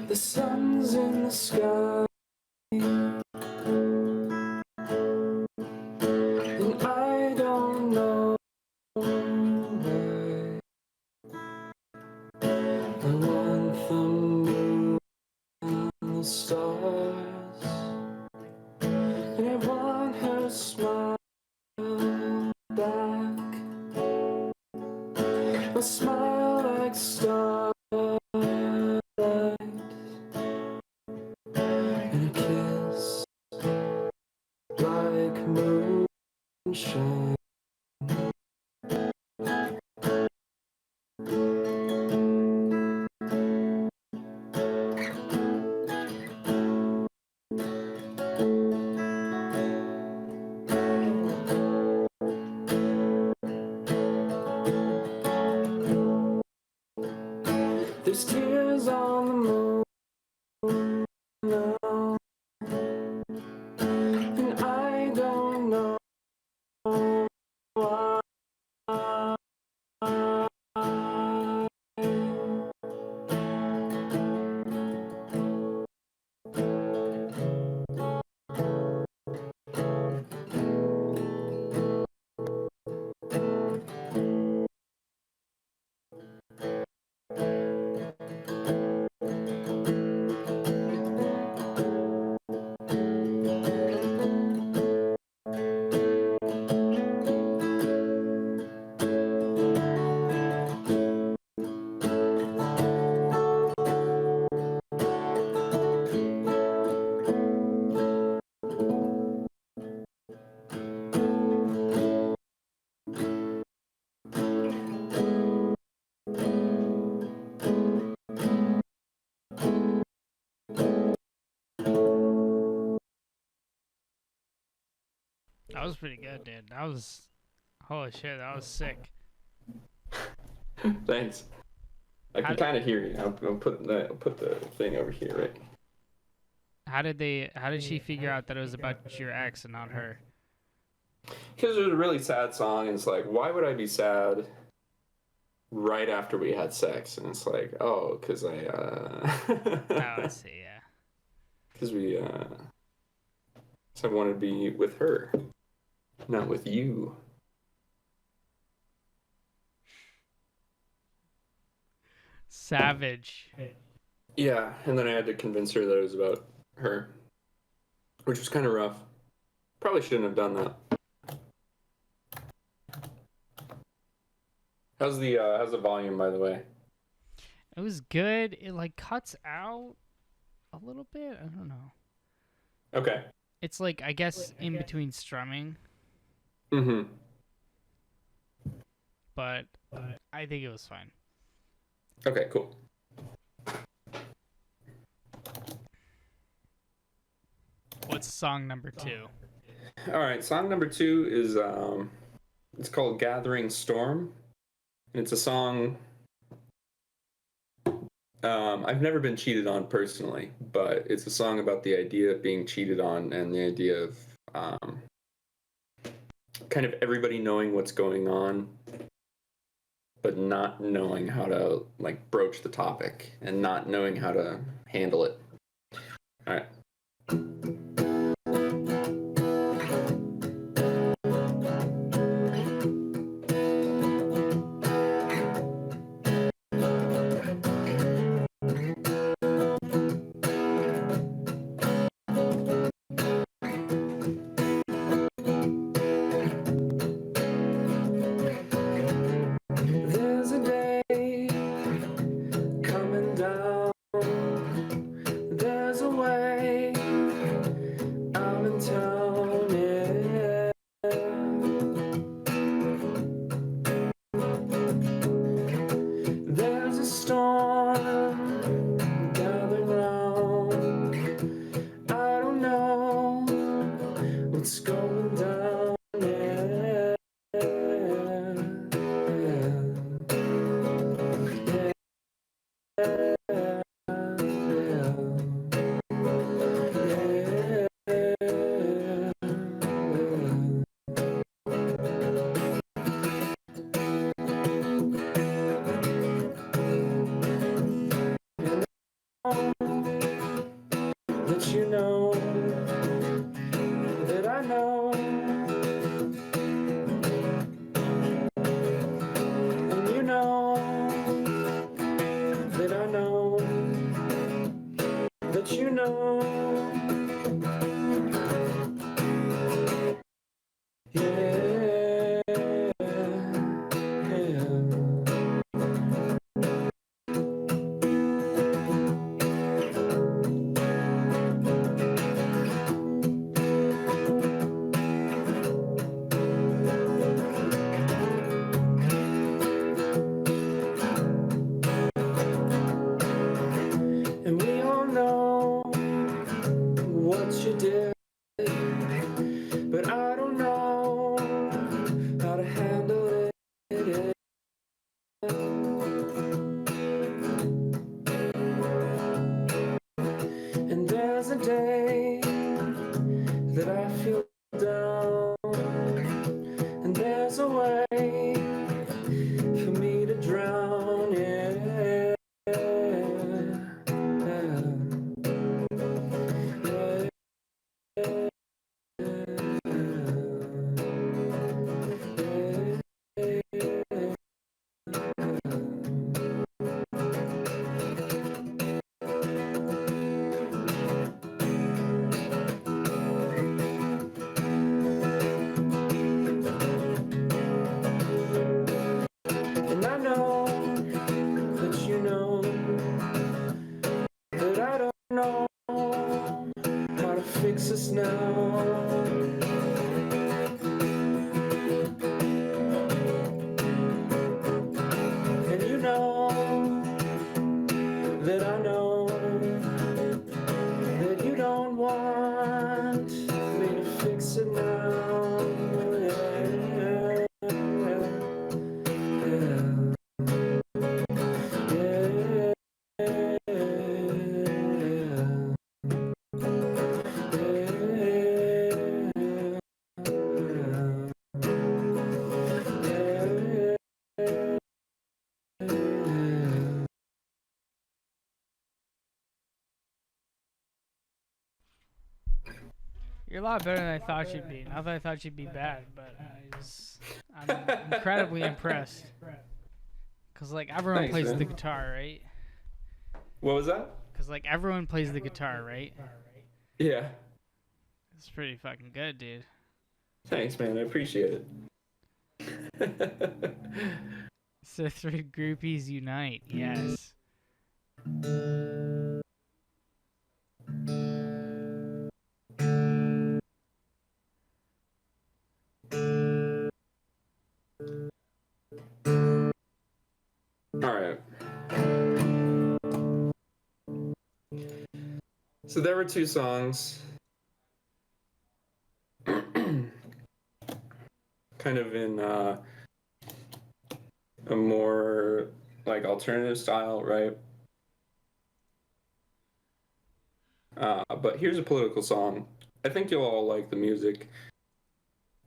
The sun's in the sky, and I don't know why. I want the moon and the stars, and I want her smile back. A smile like starlight, and a kiss like moonshine. There's tears on the moon now, and I don't know why. That was pretty good, dude. That was, holy shit, that was sick. Thanks. I can kind of hear you. I'll put the thing over here, right? How did she figure out that it was about your ex and not her? Because it was a really sad song, and it's like, why would I be sad right after we had sex? And it's like, oh, because Oh, I see, yeah. because I wanted to be with her, not with you. Savage. Yeah, and then I had to convince her that it was about her, which was kind of rough. Probably shouldn't have done that. How's the volume, by the way? It was good. It like cuts out a little bit. I don't know. Okay. It's like, I guess, in between strumming. Mm-hmm. But I think it was fine. Okay, cool. What's song number 2? All right, song number 2 is it's called Gathering Storm. And it's a song I've never been cheated on personally, but it's a song about the idea of being cheated on and the idea of kind of everybody knowing what's going on, but not knowing how to like broach the topic and not knowing how to handle it. All right. There's a day coming down. There's a way. I'm in town, yeah. There's a storm gathering round. I don't know what's going down, yeah. That you know that I know, and you know that I know that you know, yeah, yeah. And we all know what you did, but I don't know how to handle it. And there's a day that I feel down, and there's a way for me to drown, yeah. And I know that you know that I don't know how to fix this now. And you know that I know that you don't want me to fix it now. Yeah, yeah, You're a lot better than I thought you'd be. Not that I thought you'd be bad, but I'm incredibly impressed. Cause like everyone Thanks, plays man. the guitar, right? What was that? Cause like everyone plays the guitar, right? Yeah. It's pretty fucking good, dude. Thanks, man. I appreciate it. Sythren groupies unite. Yes. All right. So there were two songs, kind of in a more like alternative style, right? But here's a political song. I think you'll all like the music.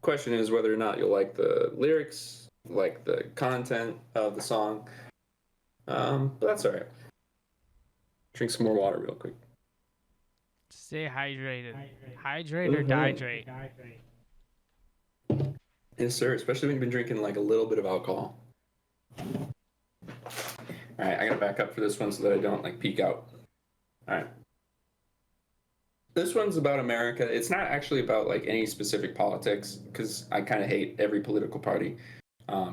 question is whether or not you'll like the lyrics, like the content of the song. But that's all right. Drink some more water real quick. Stay hydrated. Hydrate or dehydrate. Yes, sir. Especially when you've been drinking like a little bit of alcohol. All right, I gotta back up for this one so that I don't like peek out. All right. This one's about America. It's not actually about like any specific politics because I kind of hate every political party.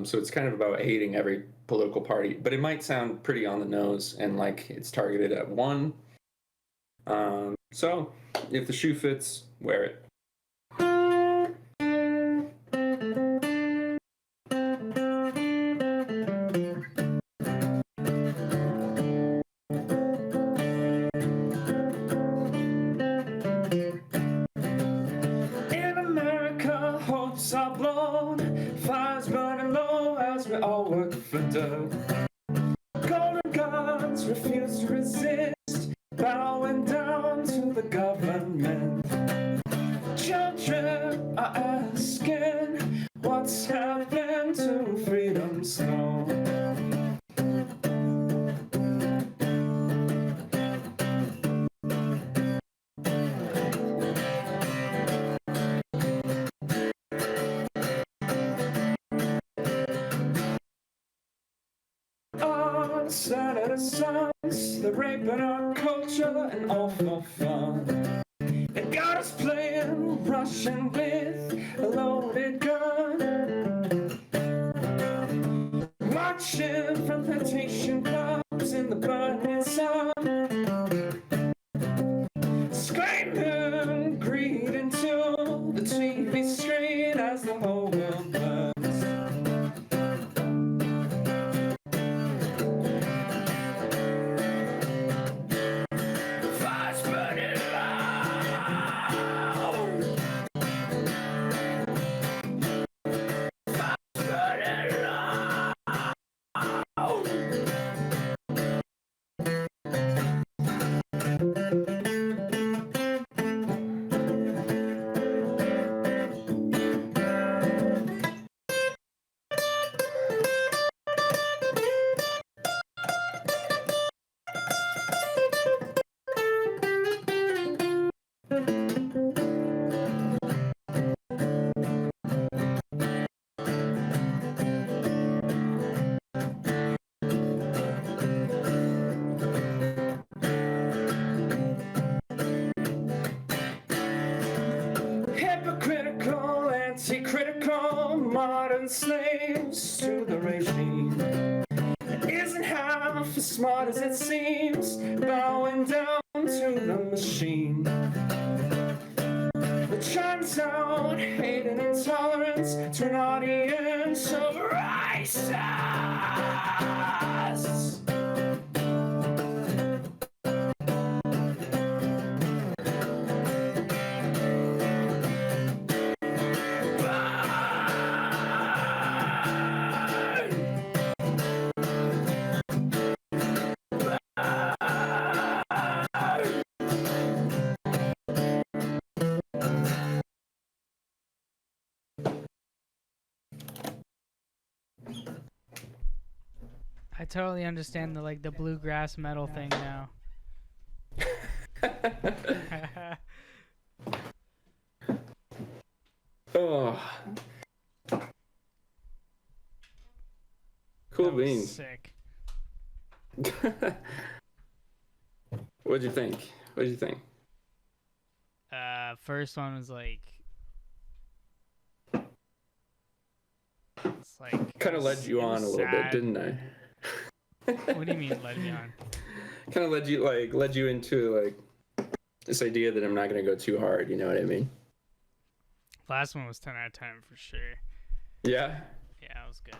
So it's kind of about hating every political party, but it might sound pretty on the nose and like it's targeted at one. So if the shoe fits, wear it. In America, hopes are blown, fires burning low as we all work for dirt. Golden gods refuse to resist, bowing down to the government. Children are asking what's happened to freedom's snow. Our senator's sons, they're raping our culture and all for fun. They got us playing Russian with a loaded gun, watching from plantation clubs in the burning sun, screaming greed into the TV screen as the whole world burns. Hypocritical, anti-critical, modern slaves to the regime. Isn't half as smart as it seems, bowing down to the machine. It turns out hate and intolerance to an audience of racists. I totally understand the bluegrass metal thing now. Oh, cool That was beans. sick. What'd you think? First one was like, it's like Kind of led you on a little bit, sad. didn't I? What do you mean led me on? Kind of led you into like this idea that I'm not gonna go too hard. You know what I mean? Last one was 10 out of 10 for sure. Yeah. Yeah, it was good.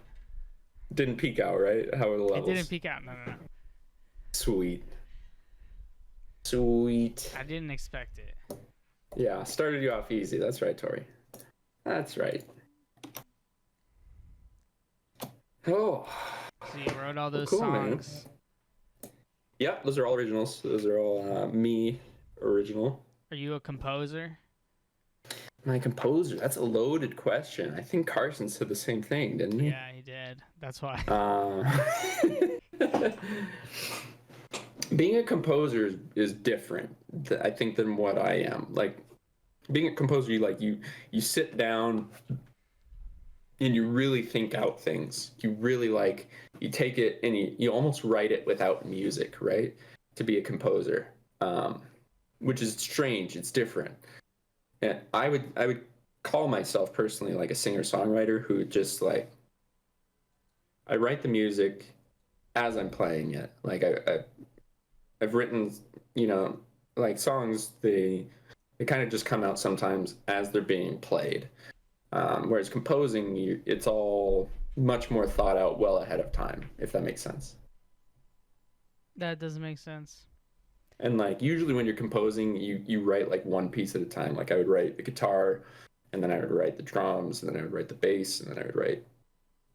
Didn't peak out, right? How are the levels? It didn't peak out. No. Sweet. I didn't expect it. Yeah, started you off easy. That's right, Tori. That's right. Oh. So you wrote all those Cool, songs. Man. Yep, those are all originals. Those are all me original. Are you a composer? My composer. That's a loaded question. I think Carson said the same thing, didn't he? Yeah, he did. That's why. Being a composer is different, I think, than what I am. Like, being a composer, you sit down and you really think out things. You really you take it and you almost write it without music, right? To be a composer, which is strange. It's different. And I would call myself personally like a singer-songwriter who just I write the music as I'm playing it. Like I've written, songs, they kind of just come out sometimes as they're being played. Whereas composing, it's all much more thought out well ahead of time, if that makes sense. That doesn't make sense. And usually when you're composing, you write one piece at a time. Like I would write the guitar, and then I would write the drums, and then I would write the bass, and then I would write,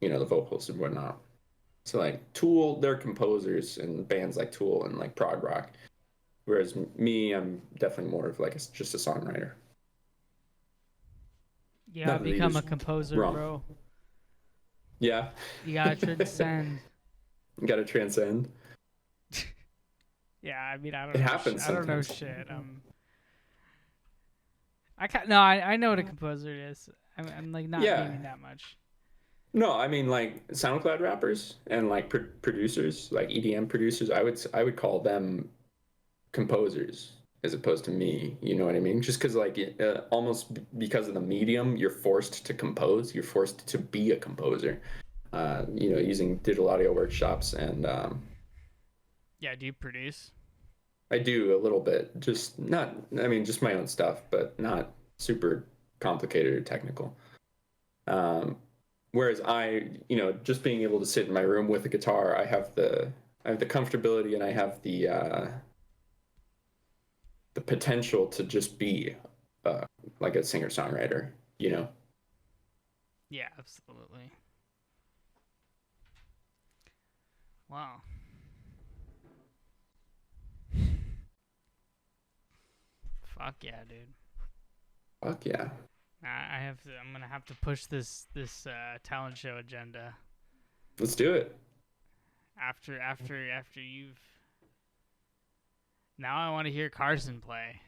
the vocals and whatnot. So Tool, they're composers and bands like Tool and prog rock. Whereas me, I'm definitely more of just a songwriter. Yeah, become a composer, wrong. Bro. Yeah. You gotta transcend. You gotta transcend. Yeah, I mean, I don't it know. Happens I don't know shit. I know what a composer is. I'm not naming that much. No, I mean SoundCloud rappers and producers, EDM producers. I would call them composers as opposed to me. You know what I mean? Just because almost because of the medium, you're forced to compose. You're forced to be a composer. Using digital audio workshops and. Yeah, do you produce? I do a little bit, just my own stuff, but not super complicated or technical. Whereas just being able to sit in my room with a guitar, I have the comfortability and I have the potential to just be a singer-songwriter, Yeah, absolutely. Wow. Fuck yeah, dude. Fuck yeah. I'm gonna have to push this talent show agenda. Let's do it. After you've. Now I want to hear Carson play.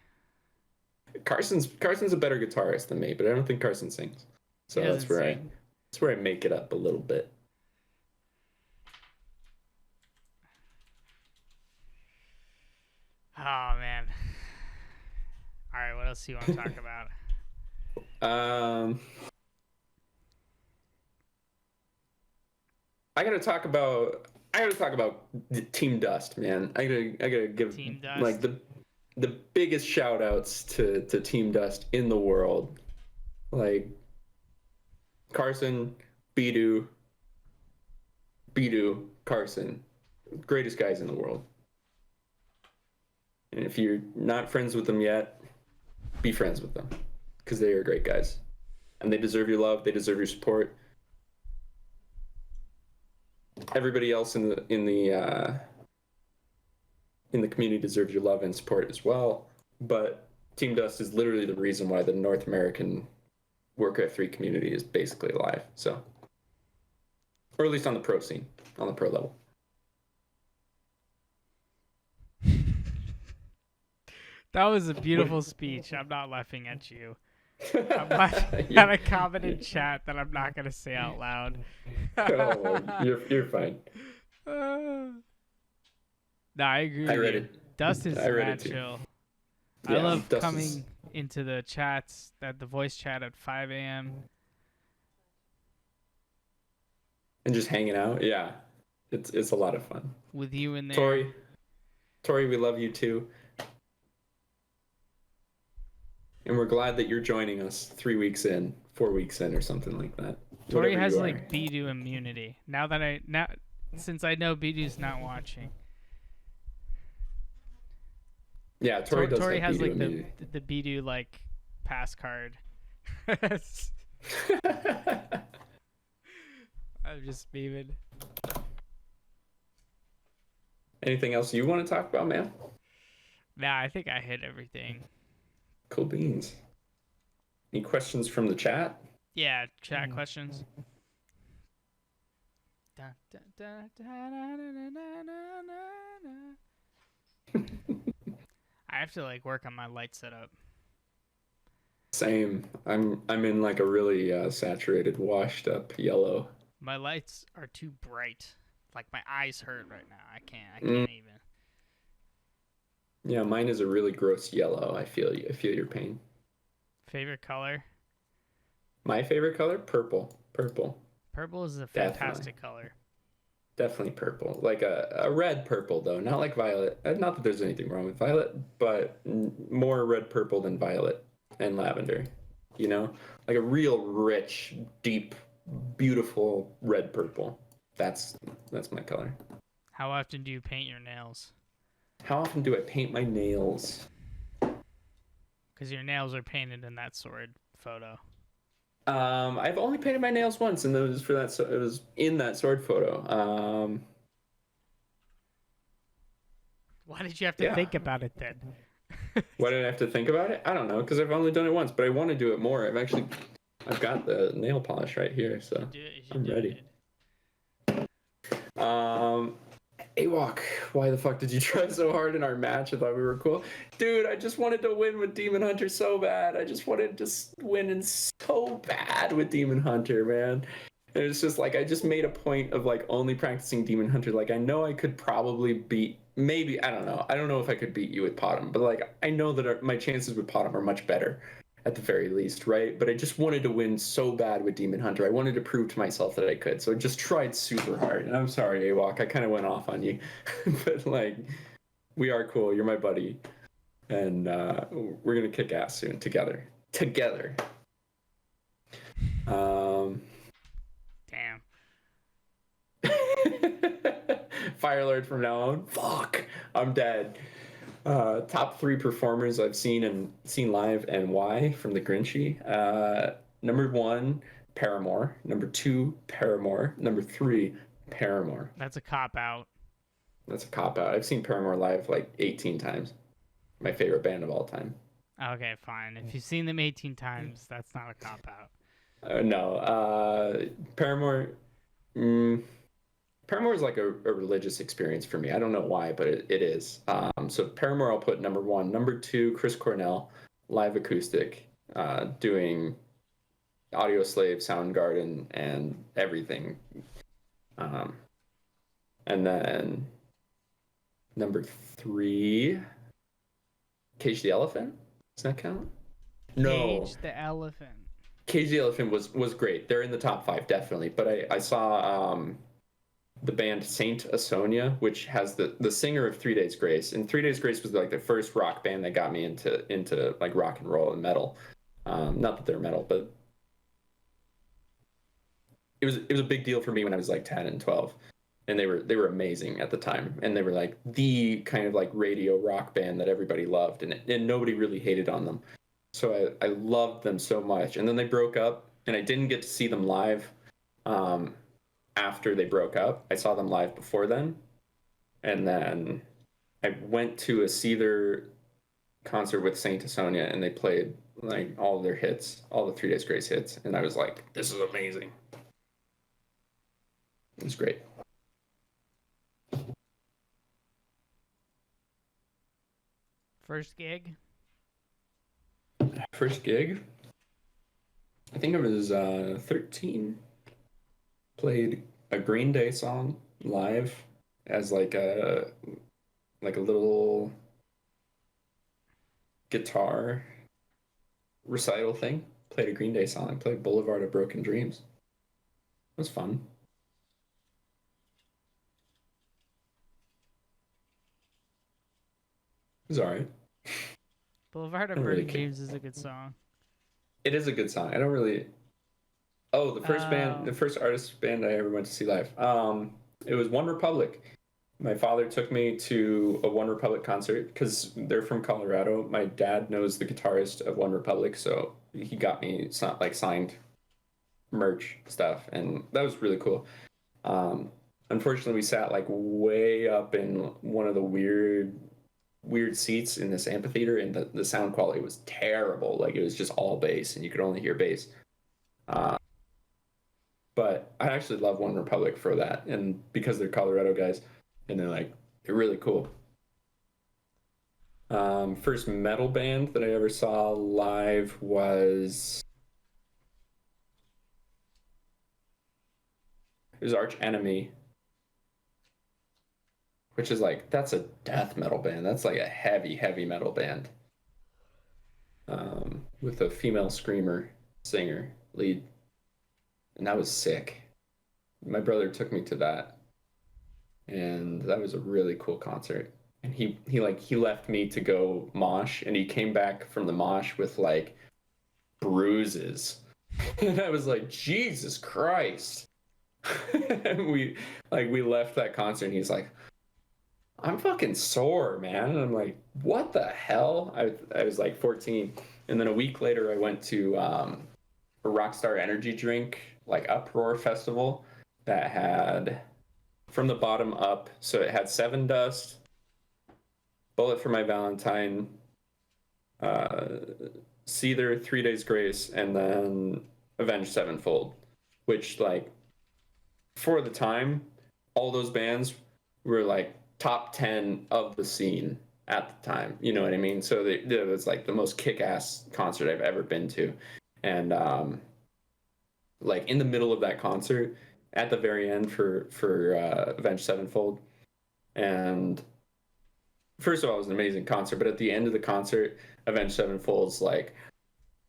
Carson's a better guitarist than me, but I don't think Carson sings. So that's where I make it up a little bit. Oh man. All right, what else do you want to talk about? I gotta talk about the Team Dust, man. I gotta give Team Dust. the biggest shout outs to Team Dust in the world. Carson, Bidu, Carson, greatest guys in the world. And if you're not friends with them yet, be friends with them, because they are great guys, and they deserve your love. They deserve your support. Everybody else in the community deserves your love and support as well. But Team Dust is literally the reason why the North American Warcraft 3 community is basically alive. So, or at least on the pro scene, on the pro level. That was a beautiful speech. I'm not laughing at you. I'm laughing at a comment in chat that I'm not going to say out loud. Oh, you're fine. No, I agree. I read it. Dust is mad chill. Yeah, I love coming into the chats, the voice chat at 5 a.m. And just hanging out. Yeah, it's a lot of fun. With you in there. Tori, we love you too. And we're glad that you're joining us 3 weeks in, 4 weeks in, or something like that. Tori has Bidu immunity. Since I know Bidu's not watching. Yeah, Tori does. Tori has Bidu the Bidu pass card. I'm just beaming. Anything else you want to talk about, man? Nah, I think I hit everything. Cool beans. Any questions from the chat? Yeah, chat questions. I have to like work on my light setup. Same. I'm in like a really saturated, washed up yellow. My lights are too bright. Like my eyes hurt right now. I can't even. Yeah, mine is a really gross yellow. I feel you. I feel your pain. Favorite color? My favorite color? Purple. Purple. Purple is a fantastic color. Definitely purple. Like a red purple, though. Not like violet. Not that there's anything wrong with violet, but more red purple than violet and lavender. You know? Like a real rich, deep, beautiful red purple. That's my color. How often do you paint your nails? How often do I paint my nails? Because your nails are painted in that sword photo. I've only painted my nails once, and it was for that. So it was in that sword photo. Why did you have to think about it then? Why did I have to think about it? I don't know, because I've only done it once, but I want to do it more. I've got the nail polish right here, so I'm ready. Awok, why the fuck did you try so hard in our match? I thought we were cool. Dude, I just wanted to win with Demon Hunter so bad. I just wanted to win in so bad with Demon Hunter, man. And it's just like, I just made a point of like only practicing Demon Hunter. Like, I know I could probably beat, maybe, I don't know. I don't know if I could beat you with Potom, but like, I know that my chances with Potom are much better at the very least, right? But I just wanted to win so bad with Demon Hunter. I wanted to prove to myself that I could. So I just tried super hard. And I'm sorry, Awok, I kind of went off on you. But like, we are cool. You're my buddy. And we're going to kick ass soon together. Together. Damn. Fire Lord from now on. Fuck. I'm dead. Top 3 performers I've seen live and why from the Grinchy. Number 1, Paramore. Number 2, Paramore. Number 3, Paramore. That's a cop-out. That's a cop-out. I've seen Paramore live like 18 times. My favorite band of all time. Okay, fine. If you've seen them 18 times, that's not a cop-out. No. Paramore... Paramore is like a religious experience for me. I don't know why, but it is. So Paramore I'll put number 1. Number 2, Chris Cornell, live acoustic, doing Audio Slave, Soundgarden, and everything. And then number 3, Cage the Elephant. Does that count? No. Cage the Elephant. Cage the Elephant was great. They're in the top 5, definitely. But I saw... the band Saint Asonia, which has the singer of 3 Days Grace, and 3 Days Grace was like the first rock band that got me into like rock and roll and metal. Not that they're metal, but it was a big deal for me when I was like 10 and 12, and they were amazing at the time, and they were like the kind of like radio rock band that everybody loved, and nobody really hated on them. So I loved them so much, and then they broke up, and I didn't get to see them live. After they broke up, I saw them live before then, and then I went to a Sythren concert with Saint Asonia, and they played like all their hits, all the 3 Days Grace hits, and I was like, "This is amazing." It was great. First gig? First gig? I think I was 13. Played a Green Day song live as like a little guitar recital thing. Played a Green Day song. Played Boulevard of Broken Dreams. It was fun. It was alright. Boulevard of Broken Dreams is a good song. It is a good song. I don't really... Oh, the first artist band I ever went to see live. It was One Republic. My father took me to a One Republic concert because they're from Colorado. My dad knows the guitarist of One Republic, so he got me like signed merch stuff, and that was really cool. Unfortunately, we sat like way up in one of the weird weird seats in this amphitheater, and the sound quality was terrible. Like, it was just all bass, and you could only hear bass. But I actually love One Republic for that, and because they're Colorado guys, and they're really cool. First metal band that I ever saw live was Arch Enemy, which is like, that's a death metal band. That's like a heavy metal band, with a female screamer singer lead, and that was sick. My brother took me to that, and that was a really cool concert. And he left me to go mosh, and he came back from the mosh with like bruises. And I was like, Jesus Christ. And we left that concert, and he's like, I'm fucking sore, man. And I'm like, what the hell? I was like 14. And then a week later, I went to a Rockstar energy drink, like, Uproar festival that had From the Bottom Up. So it had Seven Dust, Bullet for My Valentine, Seether, 3 Days Grace, and then Avenged Sevenfold, which, like, for the time, all those bands were like top 10 of the scene at the time. You know what I mean? So it was like the most kick-ass concert I've ever been to. And like, in the middle of that concert, at the very end for Avenged Sevenfold, and first of all, it was an amazing concert, but at the end of the concert, Avenged Sevenfold's like,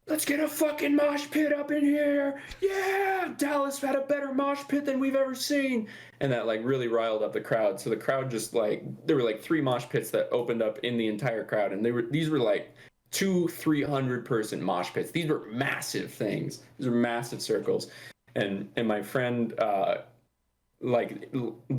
let's get a fucking mosh pit up in here. Yeah, Dallas had a better mosh pit than we've ever seen. And that, like, really riled up the crowd. So the crowd just, like, there were like 3 mosh pits that opened up in the entire crowd, and these were like 200-300 person mosh pits. These were massive things. These were massive circles. And my friend, like,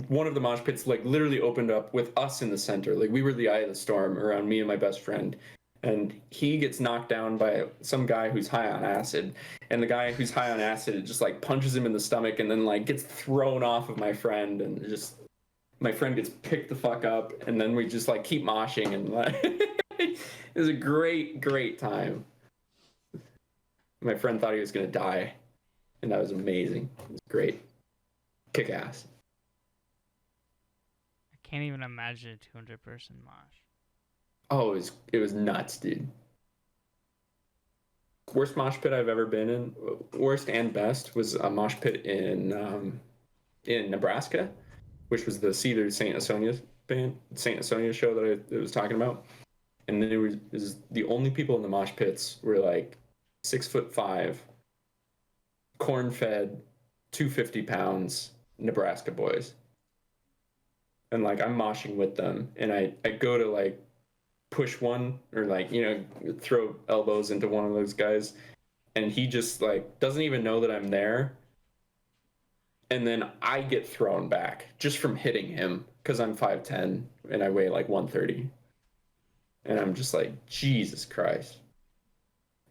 one of the mosh pits, like, literally opened up with us in the center. Like, we were the eye of the storm around me and my best friend. And he gets knocked down by some guy who's high on acid. And the guy who's high on acid just, like, punches him in the stomach, and then, like, gets thrown off of my friend. And just, my friend gets picked the fuck up. And then we just, like, keep moshing. And, like, it was a great time. My friend thought he was going to die. And that was amazing. It was great. Kick ass. I can't even imagine a 200-person mosh. Oh, it was nuts, dude. Worst mosh pit I've ever been in, worst and best, was a mosh pit in Nebraska, which was the Seether St. Asonia show that I was talking about. And then it was the only people in the mosh pits were like 6'5", corn-fed, 250 pounds Nebraska boys. And, like, I'm moshing with them, and I go to, like, push one, or, like, you know, throw elbows into one of those guys, and he just, like, doesn't even know that I'm there, and then I get thrown back just from hitting him, because I'm 5'10", and I weigh like 130, and I'm just like, Jesus Christ.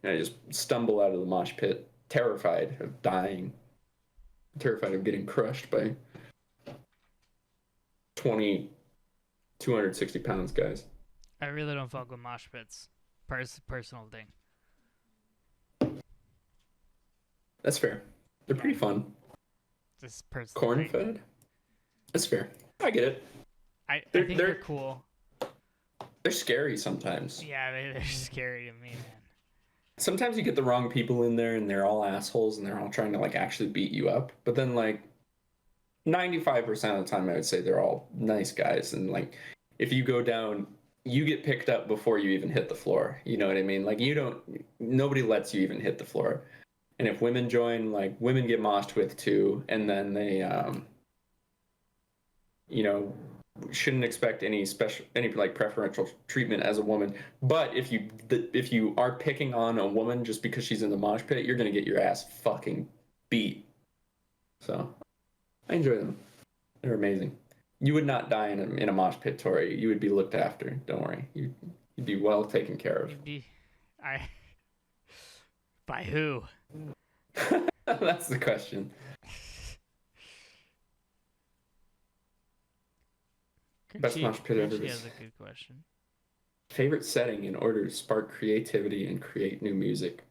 And I just stumble out of the mosh pit, terrified of dying, terrified of getting crushed by 260 pounds guys. I really don't fuck with mosh pits. Personal thing. That's fair. They're pretty fun. This personal Corn fed? That's fair. I get it. I think they're cool. They're scary sometimes. Yeah, they're scary to me, man. Sometimes you get the wrong people in there, and they're all assholes, and they're all trying to, like, actually beat you up. But then, like, 95% of the time, I would say they're all nice guys. And, like, if you go down, you get picked up before you even hit the floor. You know what I mean? Like, nobody lets you even hit the floor. And if women join, like, women get moshed with too. And then they, you know, shouldn't expect any like preferential treatment as a woman. But if you are picking on a woman just because she's in the mosh pit, you're going to get your ass fucking beat. So I enjoy them. They're amazing. You would not die in a mosh pit, Tori. You would be looked after. Don't worry. You'd be well taken care of. By who? That's the question. Best mosh pit ever. She has a good question. Favorite setting in order to spark creativity and create new music.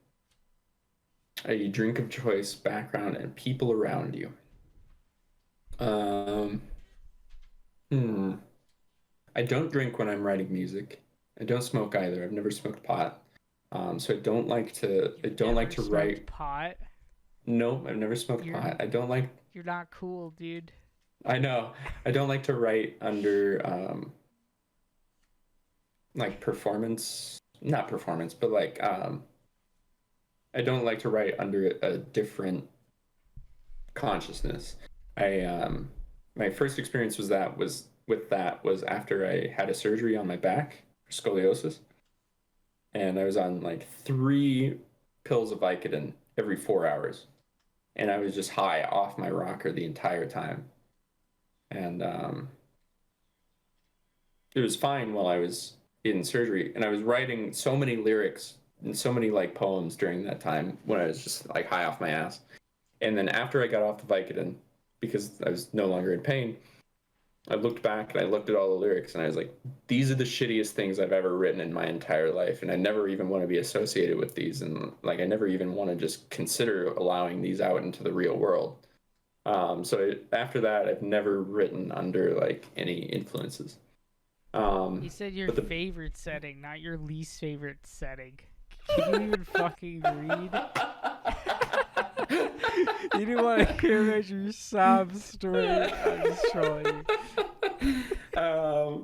A drink of choice, background, and people around you. Um, I don't drink when I'm writing music. I don't smoke either. I've never smoked pot. So I don't like to. I don't like to write pot. No, I've never smoked pot. I don't like. You're not cool, dude. I know. I don't like to write under like performance, not performance, but like I don't like to write under a different consciousness. I my first experience was after I had a surgery on my back for scoliosis, and I was on like 3 pills of Vicodin every 4 hours, and I was just high off my rocker the entire time, and it was fine while I was in surgery, and I was writing so many lyrics and so many like poems during that time when I was just like high off my ass. And then after I got off the Vicodin, because I was no longer in pain, I looked back and I looked at all the lyrics and I was like, these are the shittiest things I've ever written in my entire life, and I never even want to be associated with these, and like I never even want to just consider allowing these out into the real world. After that, I've never written under like any influences. You said your favorite setting, not your least favorite setting. Can you even fucking read? You didn't want to hear about your sob story. I'm just trolling you. I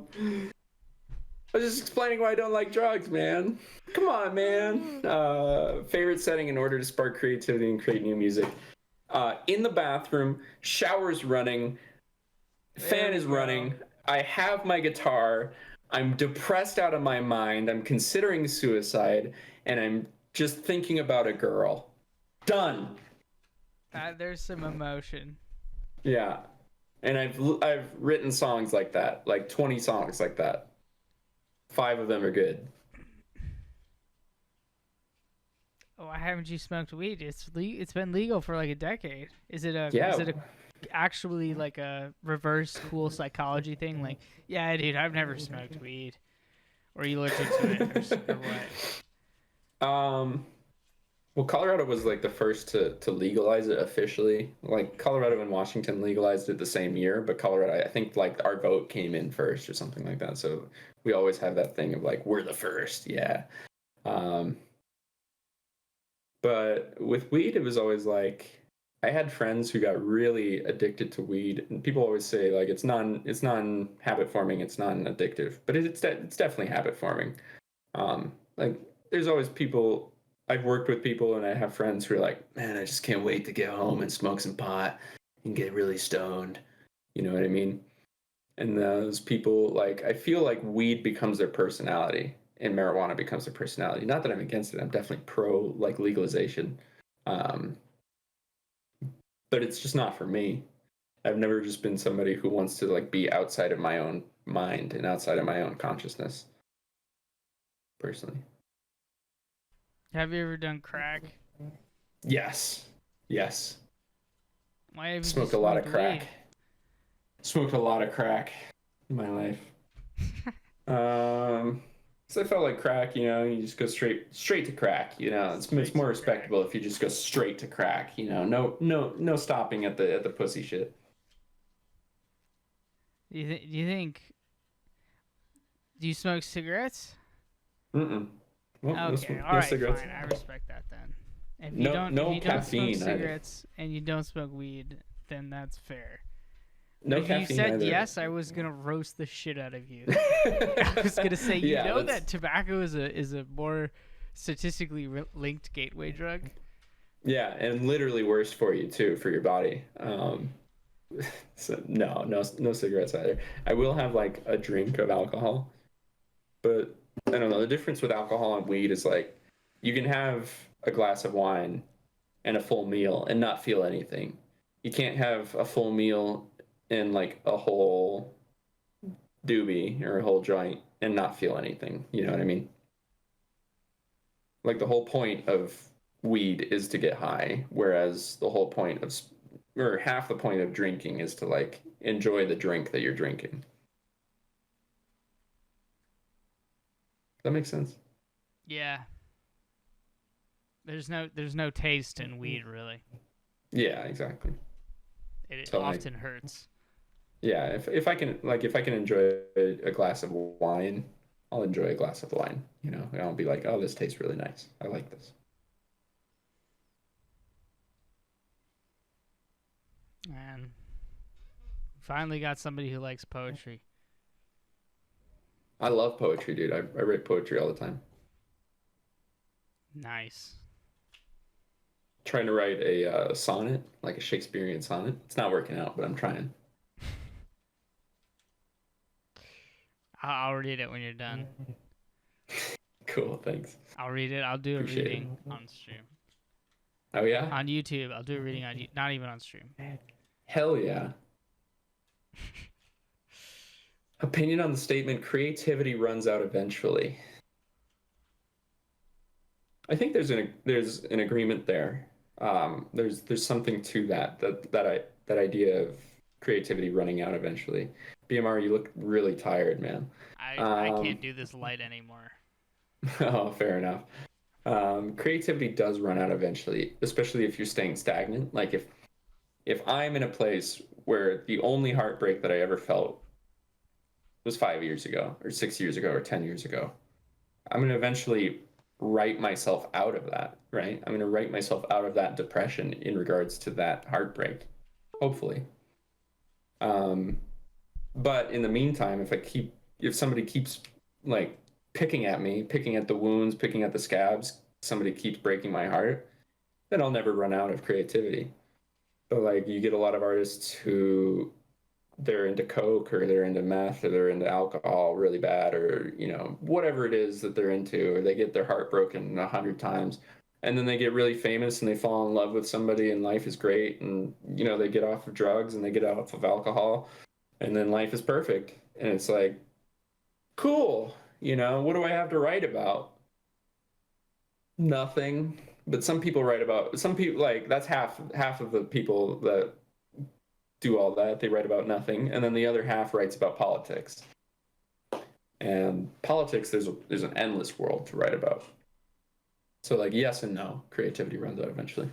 was just explaining why I don't like drugs, man. Come on, man. Favorite setting in order to spark creativity and create new music. In the bathroom, shower's running, fan is running. I have my guitar. I'm depressed out of my mind. I'm considering suicide, and I'm just thinking about a girl. Done. There's some emotion. Yeah, and I've written songs like that, like 20 songs like that. 5 of them are good. Why haven't you smoked weed? It's been legal for like a decade. Is it actually like a reverse cool psychology thing? Like, yeah, dude, I've never smoked weed. Or are you allergic to it, or what? Well, Colorado was like the first to legalize it officially. Like Colorado and Washington legalized it the same year, but Colorado, I think like our vote came in first or something like that. So we always have that thing of like, we're the first, yeah. But with weed, it was always like, I had friends who got really addicted to weed, and people always say like it's non-habit forming, it's non-addictive, but it's definitely habit forming. Like there's always people. I've worked with people and I have friends who are like, man, I just can't wait to get home and smoke some pot and get really stoned. You know what I mean? And those people, like, I feel like weed becomes their personality and marijuana becomes their personality. Not that I'm against it. I'm definitely pro like legalization. But it's just not for me. I've never just been somebody who wants to like be outside of my own mind and outside of my own consciousness. Personally. Have you ever done crack? Yes. Why have you smoked a lot of crack? Weed? Smoked a lot of crack in my life. So I felt like crack, you know, you just go straight to crack, you know. It's more respectable if you just go straight to crack, you know. No stopping at the pussy shit. Do you smoke cigarettes? Well, okay, all right, fine. I respect that then. If you don't smoke cigarettes and you don't smoke weed, then that's fair. No if caffeine you said either. Yes, I was gonna roast the shit out of you. I was gonna say, that tobacco is a more statistically linked gateway drug. Yeah, and literally worse for you too, for your body. So no cigarettes either. I will have like a drink of alcohol, but I don't know. The difference with alcohol and weed is like you can have a glass of wine and a full meal and not feel anything. You can't have a full meal and like a whole doobie or a whole joint and not feel anything. You know what I mean? Like the whole point of weed is to get high, whereas the whole point of, or half the point of drinking is to like enjoy the drink that you're drinking. That makes sense. Yeah. There's no taste in weed really. Yeah, exactly. It So often hurts. yeah, if I can enjoy a glass of wine, I'll enjoy a glass of wine. You know, and I'll be like, oh, this tastes really nice. I like this. And finally got somebody who likes poetry. I love poetry, dude. I write poetry all the time. Nice. Trying to write a sonnet, like a Shakespearean sonnet. It's not working out, but I'm trying. I'll read it when you're done. Cool, thanks. I'll read it. I'll do a Appreciate reading on stream. Oh yeah? On YouTube. I'll do a reading on not even on stream. Hell yeah. Opinion on the statement, creativity runs out eventually. I think there's an agreement there. There's something to that idea of creativity running out eventually. BMR, you look really tired, man. I can't do this light anymore. Oh, fair enough. Creativity does run out eventually, especially if you're staying stagnant. Like if I'm in a place where the only heartbreak that I ever felt was 5 years ago, or 6 years ago, or 10 years ago, I'm going to eventually write myself out of that, right? I'm going to write myself out of that depression in regards to that heartbreak, hopefully. But in the meantime, if somebody keeps like picking at me, picking at the wounds, picking at the scabs, somebody keeps breaking my heart, then I'll never run out of creativity. But like you get a lot of artists who they're into coke or they're into meth or they're into alcohol really bad, or you know whatever it is that they're into, or they get their heart broken 100 times, and then they get really famous and they fall in love with somebody and life is great, and you know they get off of drugs and they get off of alcohol, and then life is perfect, and it's like, cool, you know, what do I have to write about? Nothing. But some people, like that's half of the people that do all that. They write about nothing, and then the other half writes about politics. And politics, there's an endless world to write about. So like yes and no, creativity runs out eventually.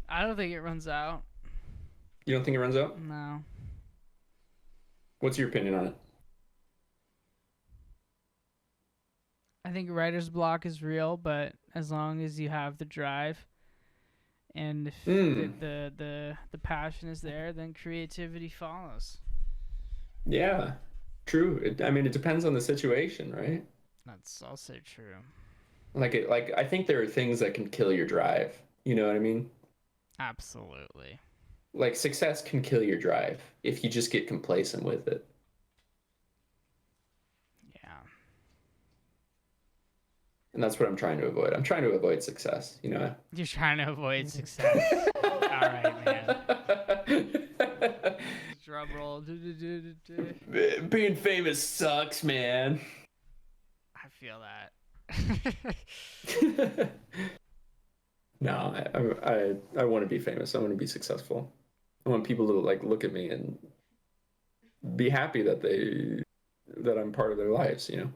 I don't think it runs out. You don't think it runs out? No. What's your opinion on it? I think writer's block is real, but as long as you have the drive and if the passion is there, then creativity follows. Yeah, true. It depends on the situation, right? That's also true. Like I think there are things that can kill your drive. You know what I mean? Absolutely. Like success can kill your drive if you just get complacent with it. Yeah. And that's what I'm trying to avoid. I'm trying to avoid success, you know? You're trying to avoid success. All right, man. Drum roll. Being famous sucks, man. I feel that. No, I want to be famous. I want to be successful. I want people to like look at me and be happy that I'm part of their lives, you know?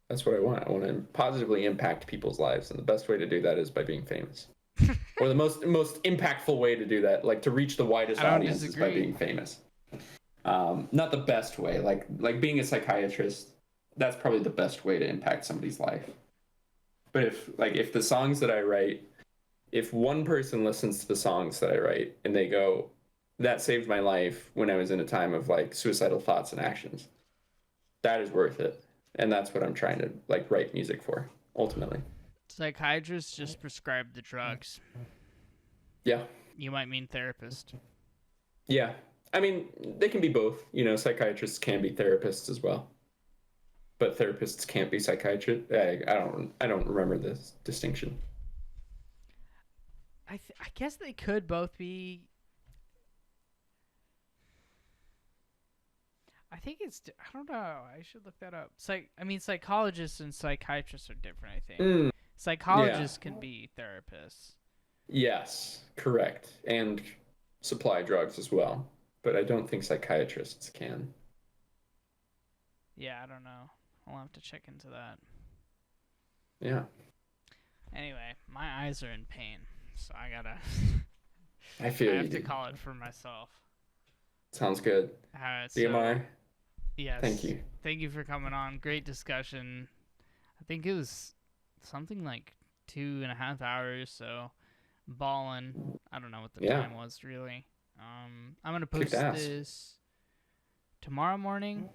That's what I want. I want to positively impact people's lives, and the best way to do that is by being famous. Or the most impactful way to do that, like to reach the widest audience, is by being famous. Not the best way, like being a psychiatrist, that's probably the best way to impact somebody's life. But if the songs that I write, if one person listens to the songs that I write and they go, that saved my life when I was in a time of like suicidal thoughts and actions, that is worth it. And that's what I'm trying to like write music for, ultimately. Psychiatrists just prescribe the drugs. Yeah. You might mean therapist. Yeah. I mean, they can be both. You know, psychiatrists can be therapists as well. But therapists can't be psychiatrists. I don't remember this distinction. I guess they could both be. I think it's. I don't know. I should look that up. Psychologists and psychiatrists are different. I think psychologists can be therapists. Yes, correct. And supply drugs as well, but I don't think psychiatrists can. Yeah, I don't know. I'll have to check into that. Yeah. Anyway, my eyes are in pain, so I gotta. I feel I you. have to Dude. call it for myself. Sounds good. So, BMI. yes. Thank you. Thank you for coming on. Great discussion. I think it was something like 2.5 hours, so ballin'. I don't know what the time was really. I'm gonna post this tomorrow morning.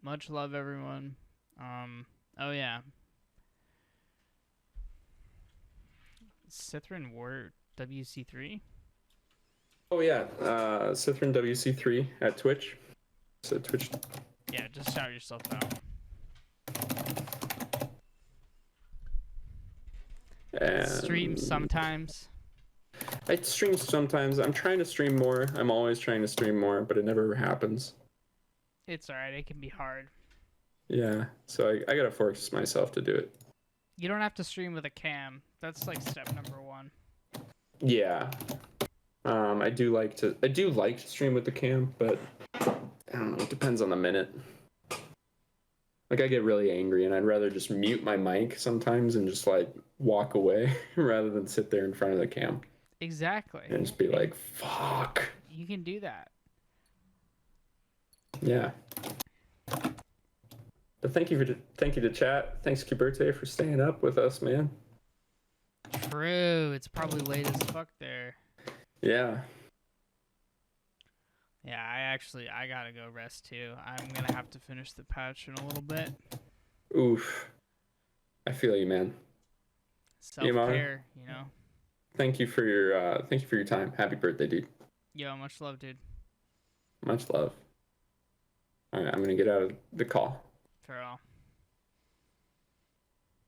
Much love, everyone. Oh yeah. Sythren War WC3. Oh yeah, Sythren WC3 at Twitch. So Twitch. Yeah, just shout yourself out. Stream sometimes. I stream sometimes. I'm trying to stream more. I'm always trying to stream more, but it never happens. It's alright. It can be hard. Yeah, so I gotta force myself to do it. You don't have to stream with a cam. That's like step number 1. Yeah. I do like to stream with the cam, but I don't know, it depends on the minute. Like I get really angry and I'd rather just mute my mic sometimes and just like walk away rather than sit there in front of the cam. Exactly. And just be like, fuck. You can do that. Yeah. But thank you to chat. Thanks Cuberte for staying up with us, man. True. It's probably late as fuck there. Yeah. Yeah, I gotta go rest too. I'm gonna have to finish the patch in a little bit. Oof. I feel you, man. Self-care, you know. Thank you for your time. Happy birthday, dude. Yo, much love, dude. Much love. All right, I'm gonna get out of the call. Farewell.